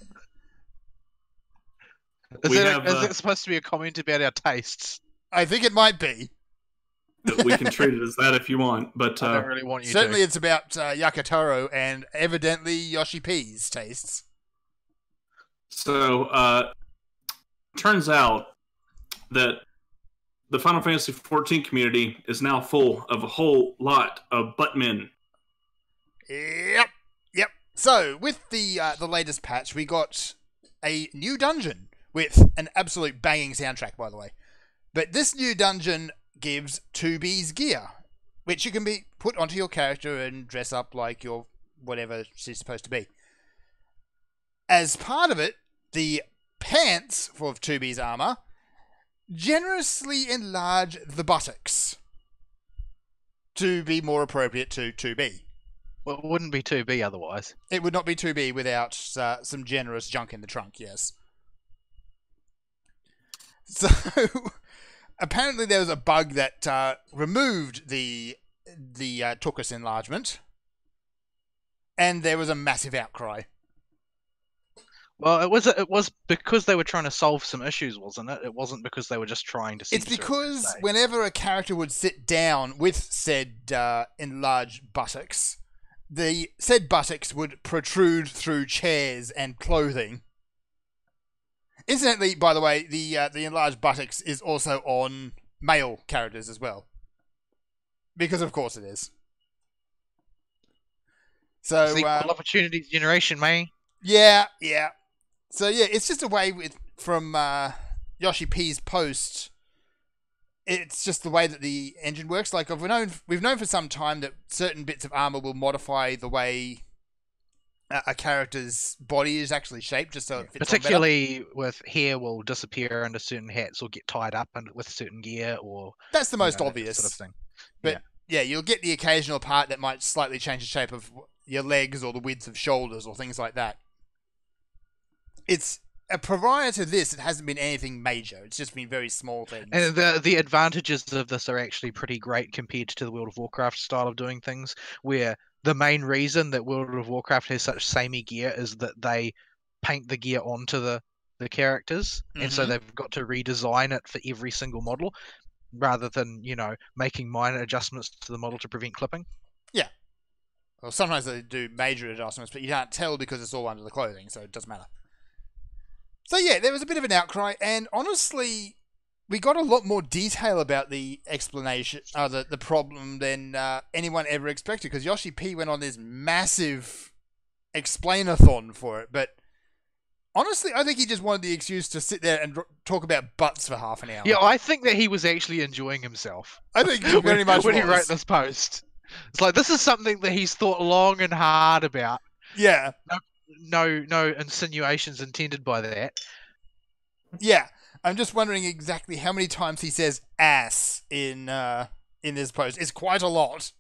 C: Is it supposed to be a comment about our tastes?
B: I think it might be.
A: We can treat it as that if you want, but
C: I don't really want you
B: certainly
C: to.
B: It's about Yakataro and evidently Yoshi P's tastes.
A: So, turns out that the Final Fantasy XIV community is now full of a whole lot of buttmen.
B: Yep. So, with the latest patch, we got a new dungeon with an absolute banging soundtrack, by the way. But this new dungeon gives 2B's gear, which you can be put onto your character and dress up like your whatever she's supposed to be. As part of it, the pants for 2B's armor generously enlarge the buttocks to be more appropriate to 2B.
C: Well, it wouldn't be 2B otherwise.
B: It would not be 2B without some generous junk in the trunk, yes. So, apparently there was a bug that removed the Tuchus enlargement, and there was a massive outcry.
C: Well, it was because they were trying to solve some issues, wasn't it? It wasn't because they were just trying to censor
B: It's because whenever a character would sit down with said enlarged buttocks, the said buttocks would protrude through chairs and clothing. Incidentally, by the way, the enlarged buttocks is also on male characters as well. Because of course it is. So
C: equal opportunity generation, man.
B: Yeah. So yeah, it's just a way from Yoshi P's post. It's just the way that the engine works. Like we've known for some time that certain bits of armor will modify the way a character's body is actually shaped, just so it fits.
C: Particularly with hair will disappear under certain hats, or get tied up with certain gear, or
B: that's the most obvious
C: sort of thing.
B: But yeah, you'll get the occasional part that might slightly change the shape of your legs or the width of shoulders or things like that. It's prior to this, it hasn't been anything major. It's just been very small things.
C: And the advantages of this are actually pretty great compared to the World of Warcraft style of doing things, where the main reason that World of Warcraft has such samey gear is that they paint the gear onto the characters, and so they've got to redesign it for every single model, rather than, making minor adjustments to the model to prevent clipping. Yeah.
B: Well, sometimes they do major adjustments, but you can't tell because it's all under the clothing, so it doesn't matter. So yeah, there was a bit of an outcry, and honestly, we got a lot more detail about the explanation, the problem than anyone ever expected, because Yoshi P went on this massive explainathon for it, but honestly, I think he just wanted the excuse to sit there and talk about butts for half an hour.
C: Yeah, I think that he was actually enjoying himself.
B: I think he very much
C: when he wrote this post. It's like, this is something that he's thought long and hard about.
B: Yeah.
C: No insinuations intended by that.
B: Yeah, I'm just wondering exactly how many times he says ass in this post. It's quite a lot.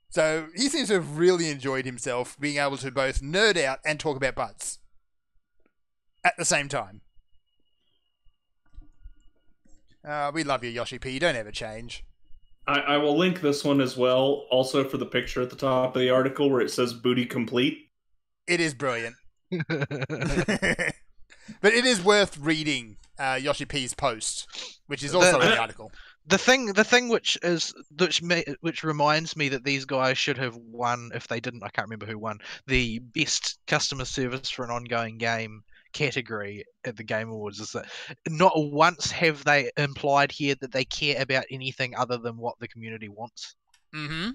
B: So he seems to have really enjoyed himself being able to both nerd out and talk about butts at the same time. We love you, Yoshi P. You don't ever change.
A: I will link this one as well, also for the picture at the top of the article where it says booty complete.
B: It is brilliant. But it is worth reading Yoshi P's post, which is also in the article.
C: The thing which reminds me that these guys should have won, if they didn't, I can't remember who won, the best customer service for an ongoing game category at the Game Awards, is that not once have they implied here that they care about anything other than what the community wants.
B: Mm-hmm.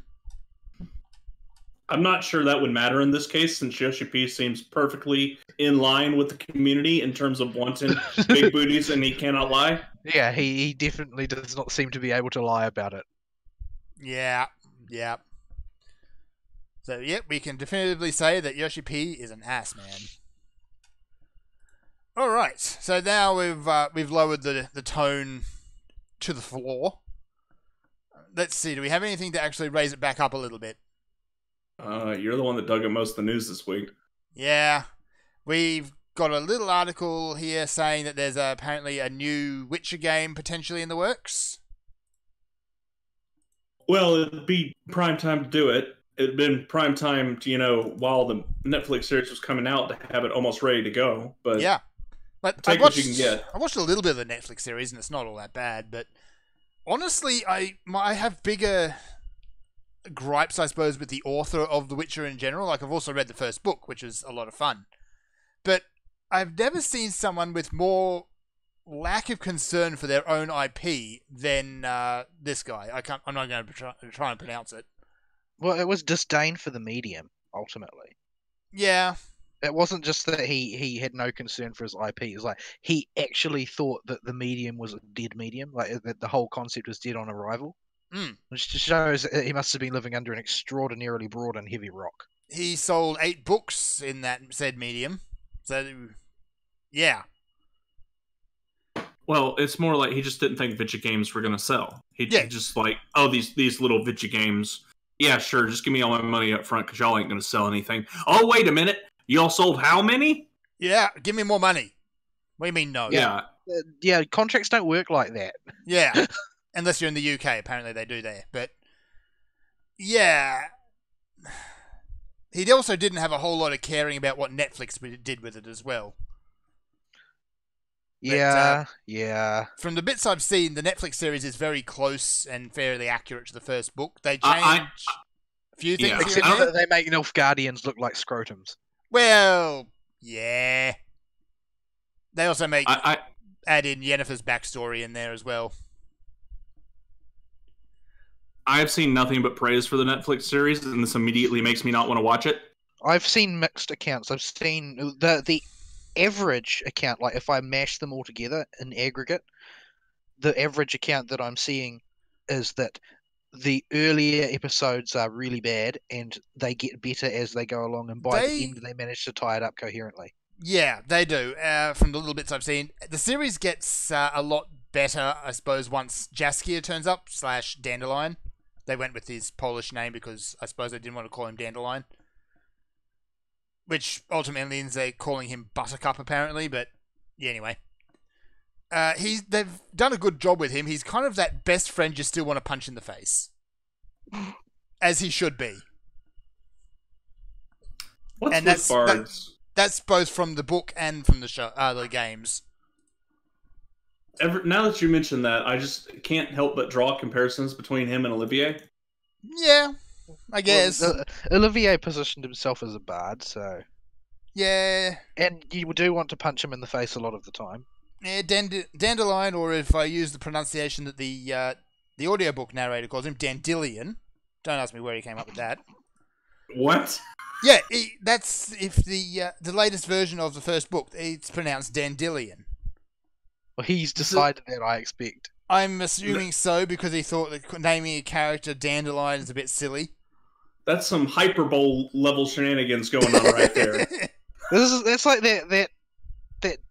A: I'm not sure that would matter in this case, since Yoshi P seems perfectly in line with the community in terms of wanting big booties, and he cannot lie.
C: Yeah, he definitely does not seem to be able to lie about it.
B: Yeah. So, we can definitively say that Yoshi P is an ass man. All right, so now we've lowered the tone to the floor. Let's see, do we have anything to actually raise it back up a little bit?
A: You're the one that dug up most of the news this week.
B: Yeah, we've got a little article here saying that there's apparently a new Witcher game potentially in the works.
A: Well, it'd be prime time to do it. it'd been prime time to, while the Netflix series was coming out, to have it almost ready to go. But
B: Yeah. But
A: take what you can get.
B: I watched a little bit of the Netflix series, and it's not all that bad. But honestly, I have bigger gripes, I suppose, with the author of The Witcher in general. Like, I've also read the first book, which is a lot of fun. But I've never seen someone with more lack of concern for their own IP than this guy. I'm not going to try and pronounce it.
C: Well, it was disdain for the medium, ultimately.
B: Yeah.
C: It wasn't just that he had no concern for his IP. It was like he actually thought that the medium was a dead medium, like that the whole concept was dead on arrival. Which just shows that he must have been living under an extraordinarily broad and heavy rock.
B: He sold 8 books in that said medium. So, yeah.
A: Well, it's more like he just didn't think video games were going to sell. He just like, oh, these little video games. Yeah, sure, just give me all my money up front because y'all ain't going to sell anything. Oh, wait a minute. Y'all sold how many?
B: Yeah, give me more money. What do you mean no?
C: Yeah, contracts don't work like that.
B: Yeah. Unless you're in the UK, apparently they do there. But, yeah. He also didn't have a whole lot of caring about what Netflix did with it as well.
C: Yeah,
B: From the bits I've seen, the Netflix series is very close and fairly accurate to the first book. They change a few things.
C: Except that they make Nilfgaardians look like scrotums.
B: Well, yeah. They also add in Yennefer's backstory in there as well.
A: I've seen nothing but praise for the Netflix series, and this immediately makes me not want to watch it.
C: I've seen mixed accounts. I've seen the average account, like if I mash them all together in aggregate, the average account that I'm seeing is that the earlier episodes are really bad, and they get better as they go along, and by the end they manage to tie it up coherently.
B: Yeah, they do. From the little bits I've seen, the series gets a lot better, I suppose, once Jaskier turns up, / Dandelion. They went with his Polish name because I suppose they didn't want to call him Dandelion. Which ultimately means they're calling him Buttercup, apparently, but yeah, anyway. They've done a good job with him. He's kind of that best friend you still want to punch in the face. As he should be.
A: What's and with bards?
B: That's both from the book and from the show, the games.
A: Now that you mention that, I just can't help but draw comparisons between him and Olivier.
B: Yeah, I guess.
C: Well, Olivier positioned himself as a bard, so...
B: Yeah.
C: And you do want to punch him in the face a lot of the time.
B: Yeah, Dandelion, or if I use the pronunciation that the audiobook narrator calls him, Dandelion. Don't ask me where he came up with that.
A: What?
B: Yeah, that's if the latest version of the first book, it's pronounced Dandelion.
C: Well, he's decided that, I expect.
B: I'm assuming so, because he thought that naming a character Dandelion is a bit silly.
A: That's some Hyperbole level shenanigans going on right there.
C: It's like that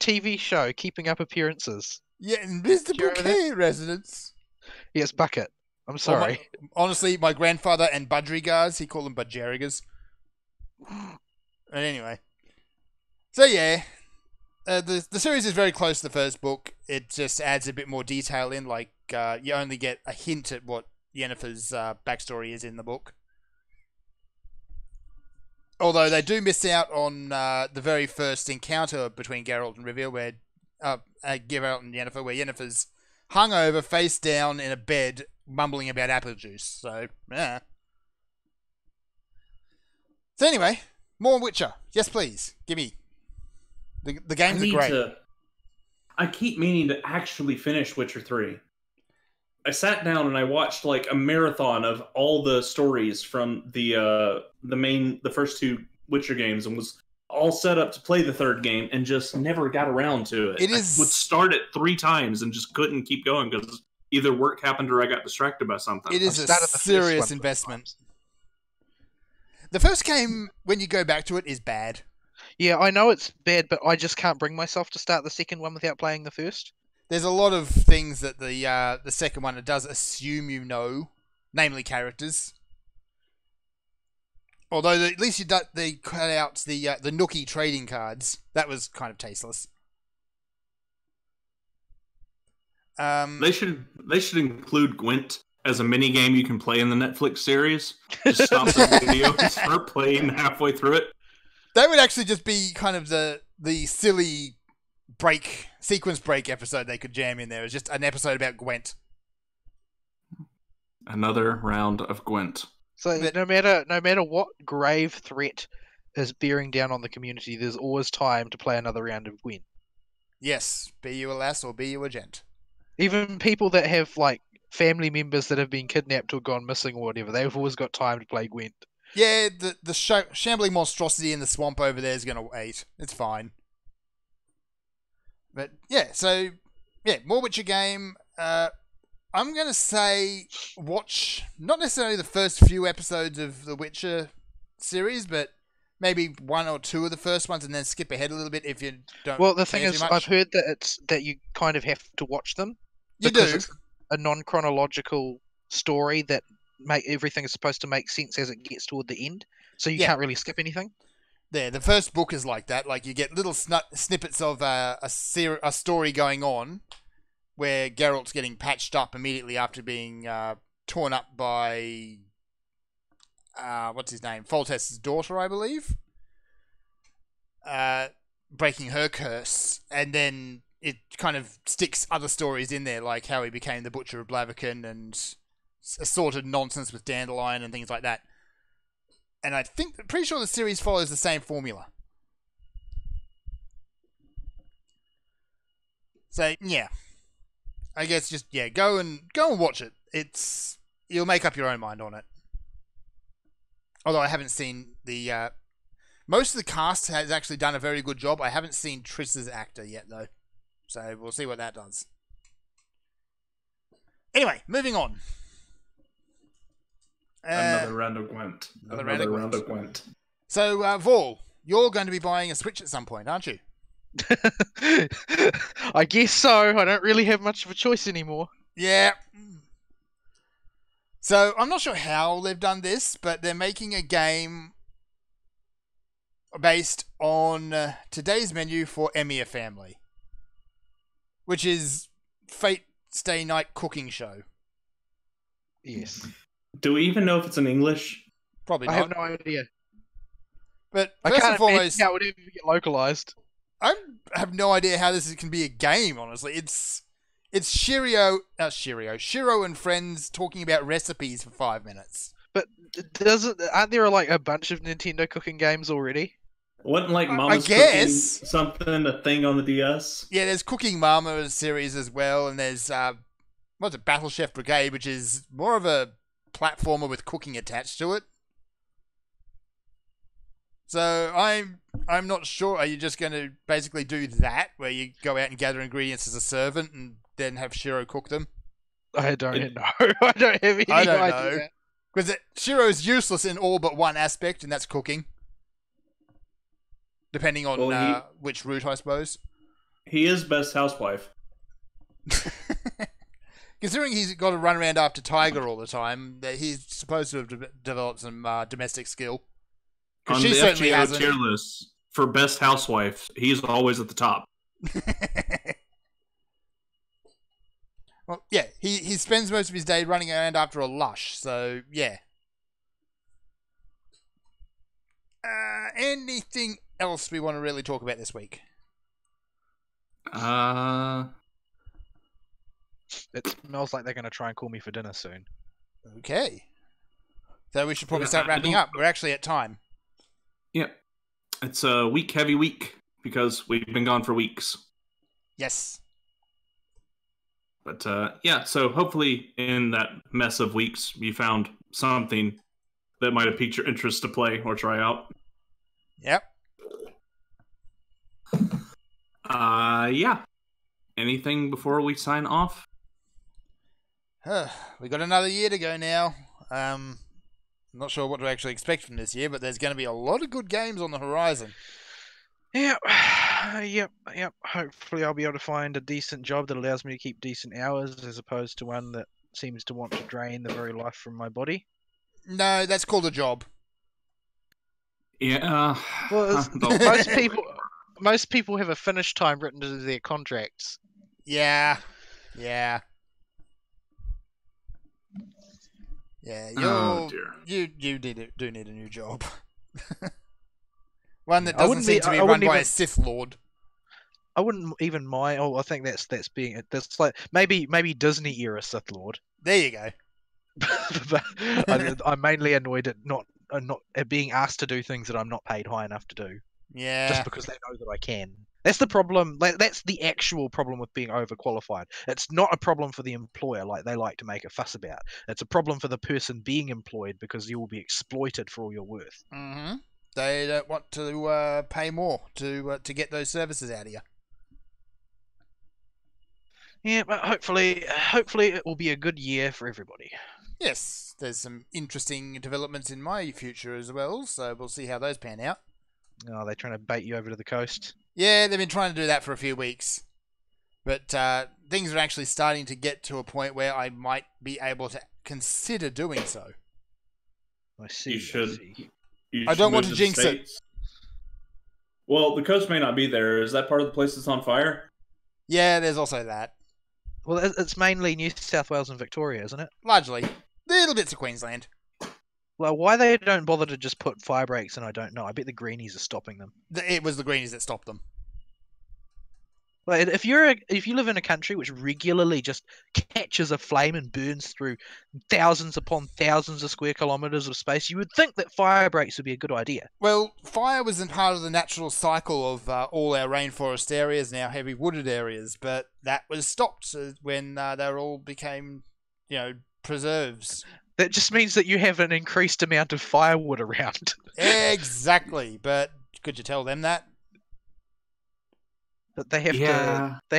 C: TV show, Keeping Up Appearances.
B: Yeah, Mr. Bouquet residence.
C: Yes, Bucket. I'm sorry.
B: Honestly, my grandfather and Budgerigars, he called them Budgerigas. But anyway. So yeah. The series is very close to the first book. It just adds a bit more detail in, like you only get a hint at what Yennefer's backstory is in the book. Although they do miss out on the very first encounter between Geralt and Rivia, where Geralt and Yennefer, where Yennefer's hungover, face down in a bed, mumbling about apple juice. So, yeah. So anyway, more Witcher. Yes, please. Give me. The games are great.
A: I keep meaning to actually finish Witcher 3. I sat down and I watched like a marathon of all the stories from the first 2 Witcher games, and was all set up to play the third game and just never got around to it. I would start it 3 times and just couldn't keep going because either work happened or I got distracted by something.
B: It is a serious investment. The first game, when you go back to it, is bad.
C: Yeah, I know it's bad, but I just can't bring myself to start the second one without playing the first. There's
B: a lot of things that the second one does assume you know, namely characters. Although at least they cut out the Nookie trading cards. That was kind of tasteless.
A: They should include Gwent as a mini game you can play in the Netflix series. Just stop the video and start playing halfway through it.
B: That would actually just be kind of the silly sequence break episode they could jam in there. It's just an episode about Gwent.
A: Another round of Gwent.
C: So no matter what grave threat is bearing down on the community, there's always time to play another round of Gwent.
B: Yes, be you a lass or be you a gent.
C: Even people that have like family members that have been kidnapped or gone missing or whatever, they've always got time to play Gwent.
B: Yeah, the shambling monstrosity in the swamp over there is going to wait. It's fine. But yeah, so yeah, more Witcher game. I'm going to say watch not necessarily the first few episodes of the Witcher series, but maybe one or two of the first ones, and then skip ahead a little bit if you don't.
C: Well, the thing
B: care
C: is,
B: too much.
C: I've heard that you kind of have to watch them.
B: You
C: because
B: do.
C: It's a non-chronological story that everything is supposed to make sense as it gets toward the end, so you can't really skip anything.
B: Yeah, the first book is like that. Like you get little snippets of a story going on, where Geralt's getting patched up immediately after being torn up by what's his name, Foltest's daughter, I believe, breaking her curse, and then it kind of sticks other stories in there, like how he became the Butcher of Blaviken and assorted nonsense with Dandelion and things like that. And pretty sure the series follows the same formula. So yeah, I guess just go and watch it. You'll make up your own mind on it. Although I haven't seen the most of the cast has actually done a very good job. I haven't seen Triss's actor yet though, so we'll see what that does. Anyway, moving on.
A: Another round of Gwent.
B: Another round of Gwent. So, Vol, you're going to be buying a Switch at some point, aren't you?
C: I guess so. I don't really have much of a choice anymore.
B: Yeah. So, I'm not sure how they've done this, but they're making a game based on today's menu for Emiya Family, which is Fate Stay Night cooking show.
C: Yes.
A: Do we even know if it's in English?
B: Probably not.
C: I have no idea.
B: But
C: I
B: first
C: can't
B: and foremost,
C: imagine how it would ever get localized.
B: I have no idea how this can be a game, honestly. It's Shiro and friends talking about recipes for 5 minutes.
C: But aren't there like a bunch of Nintendo cooking games already?
A: Wasn't like Mama's
B: guess.
A: Cooking something, a thing on the DS?
B: Yeah, there's Cooking Mama series as well, and there's what's it, Battle Chef Brigade, which is more of a platformer with cooking attached to it. So I'm not sure. Are you just going to basically do that, where you go out and gather ingredients as a servant and then have Shiro cook them?
C: I don't know. I don't have any idea.
B: Because Shiro's useless in all but one aspect, and that's cooking. Depending on which route, I suppose.
A: He is best housewife.
B: Considering he's got to run around after Tiger all the time, he's supposed to have developed some domestic skill.
A: On
B: she
A: the
B: certainly
A: FGO
B: hasn't.
A: tier list, for best housewife, he's always at the top.
B: Well, yeah, he spends most of his day running around after a lush, so yeah. Anything else we want to really talk about this week?
C: It smells like they're going to try and call me for dinner soon.
B: Okay. So we should probably start wrapping up. We're actually at time.
A: Yeah. It's a heavy week because we've been gone for weeks.
B: Yes.
A: But yeah, so hopefully in that mess of weeks, you found something that might have piqued your interest to play or try out.
B: Yep.
A: Yeah. Anything before we sign off?
B: We got another year to go now. I'm not sure what to actually expect from this year, but there's going to be a lot of good games on the horizon.
C: Yeah, yep. Hopefully I'll be able to find a decent job that allows me to keep decent hours as opposed to one that seems to want to drain the very life from my body.
B: No, that's called a job.
A: Yeah.
C: Well, most people have a finish time written into their contracts.
B: Yeah. Yeah,
A: Oh dear.
B: you do need a new job. One that
C: I
B: doesn't
C: wouldn't
B: seem
C: be-
B: to be
C: I
B: run
C: wouldn't
B: by a
C: even-
B: Sith Lord.
C: I wouldn't even mind. Oh, I think that's like maybe Disney era Sith Lord.
B: There you go.
C: But I'm mainly annoyed at not at being asked to do things that I'm not paid high enough to do,
B: Yeah.
C: just because they know that I can. That's the problem. That's the actual problem with being overqualified. It's not a problem for the employer, like they like to make a fuss about. It's a problem for the person being employed because you will be exploited for all your worth.
B: Mm-hmm. They don't want to pay more to get those services out of you.
C: Yeah, but hopefully it will be a good year for everybody.
B: Yes, there's some interesting developments in my future as well, so we'll see how those pan out.
C: Oh, they're trying to bait you over to the coast.
B: Yeah, they've been trying to do that for a few weeks. But things are actually starting to get to a point where I might be able to consider doing so.
C: I see.
A: You should.
C: I see.
B: I don't want to jinx it.
A: Well, the coast may not be there. Is that part of the place that's on fire?
B: Yeah, there's also that.
C: Well, it's mainly New South Wales and Victoria, isn't it?
B: Largely. Little bits of Queensland.
C: Well, why they don't bother to just put fire breaks, and I don't know. I bet the greenies are stopping them.
B: It was the Greenies that stopped them.
C: Like, if you live in a country which regularly just catches a flame and burns through thousands upon thousands of square kilometers of space, you would think that fire breaks would be a good idea.
B: Well, fire wasn't part of the natural cycle of all our rainforest areas and our heavy wooded areas, but that was stopped when they all became, preserves.
C: That just means that you have an increased amount of firewood around.
B: Exactly, but could you tell them that?
C: But they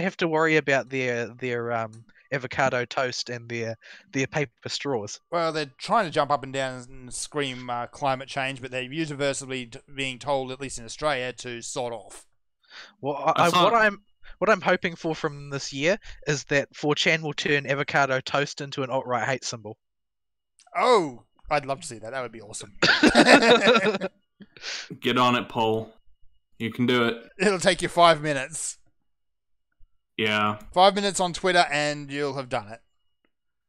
C: have to worry about their avocado toast and their paper straws.
B: Well, they're trying to jump up and down and scream climate change, but they're universally being told, at least in Australia, to sod off.
C: Well, what I'm hoping for from this year is that 4chan will turn avocado toast into an alt-right hate symbol.
B: Oh, I'd love to see that. That would be awesome.
A: Get on it, Paul. You can do it.
B: It'll take you 5 minutes.
A: Yeah.
B: 5 minutes on Twitter and you'll have done it.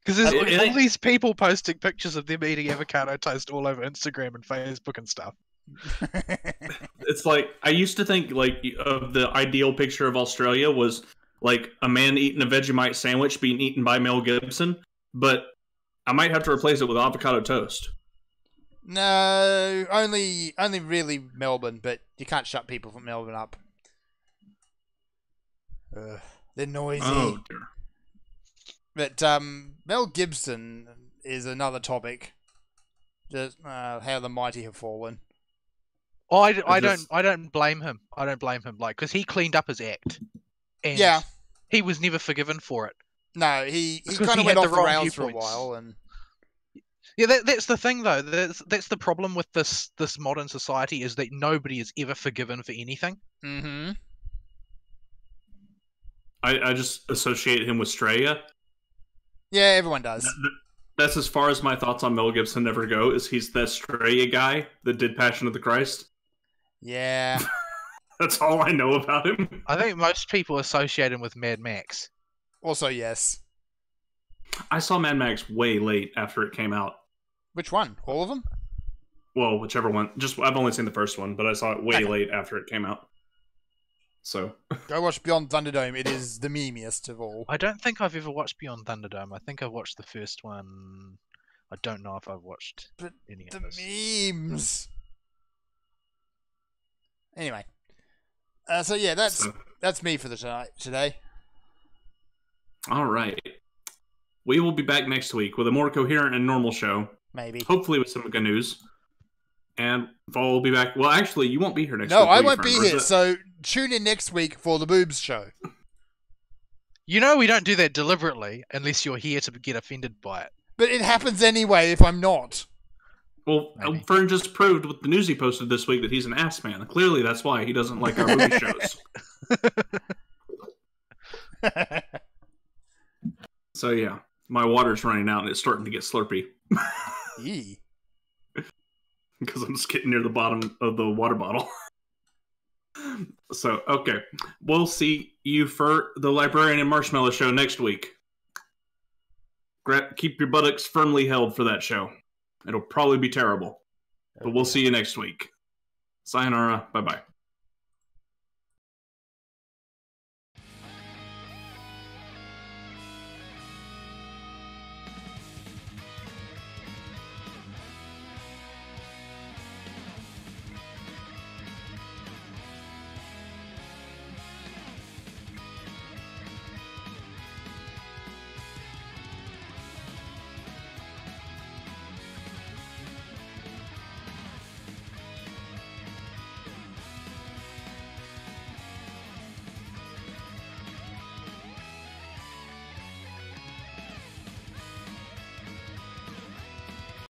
C: Because there's all these people posting pictures of them eating avocado toast all over Instagram and Facebook and stuff.
A: It's like, I used to think like of the ideal picture of Australia was like a man eating a Vegemite sandwich being eaten by Mel Gibson, but I might have to replace it with avocado toast.
B: No, only really Melbourne, but you can't shut people from Melbourne up. They're noisy.
A: Oh dear.
B: But Mel Gibson is another topic. Just how the mighty have fallen.
C: Oh, I don't blame him. I don't blame him, like, because he cleaned up his act, and
B: Yeah.
C: he was never forgiven for it.
B: No, he
C: Because
B: kind
C: he
B: of went
C: had
B: off
C: the
B: the
C: wrong
B: rails for a
C: viewpoints.
B: while, and
C: Yeah, that's the thing though. That's the problem with this modern society, is that nobody is ever forgiven for anything.
B: mm-hmm.
A: I just associate him with Straya.
B: Yeah, everyone does.
A: That's as far as my thoughts on Mel Gibson ever go, is he's that Straya guy that did Passion of the Christ.
B: Yeah.
A: That's all I know about him.
C: I think most people associate him with Mad Max.
B: Also, yes.
A: I saw Mad Max way late after it came out.
B: Which one? All of them?
A: Well, whichever one. I've only seen the first one, but I saw it way
B: Okay.
A: late after it came out. So
B: Go watch Beyond Thunderdome. It is the memeiest of all.
C: I don't think I've ever watched Beyond Thunderdome. I think I've watched the first one. I don't know if I've watched
B: But
C: any
B: The
C: others.
B: memes. Anyway. So yeah, that's me for today.
A: all right. We will be back next week with a more coherent and normal show.
B: Maybe.
A: Hopefully with some good news. And Vol will be back. Well, actually, you won't be here next week.
B: No, I
A: will you,
B: won't be
A: friend? Or is
B: here.
A: it-
B: So tune in next week for the Boobs Show.
C: You know we don't do that deliberately unless you're here to get offended by it.
B: But it happens anyway if I'm not.
A: Well,
C: Maybe.
A: Fern just proved with the news he posted this week that he's an ass man. Clearly, that's why he doesn't like our movie shows. So yeah, my water's running out and it's starting to get slurpy
B: Yee.
A: because I'm just getting near the bottom of the water bottle. So okay, we'll see you for the Librarian and Marshmallow show next week. keep your buttocks firmly held for that show. It'll probably be terrible. But we'll see you next week. Sayonara. Bye-bye.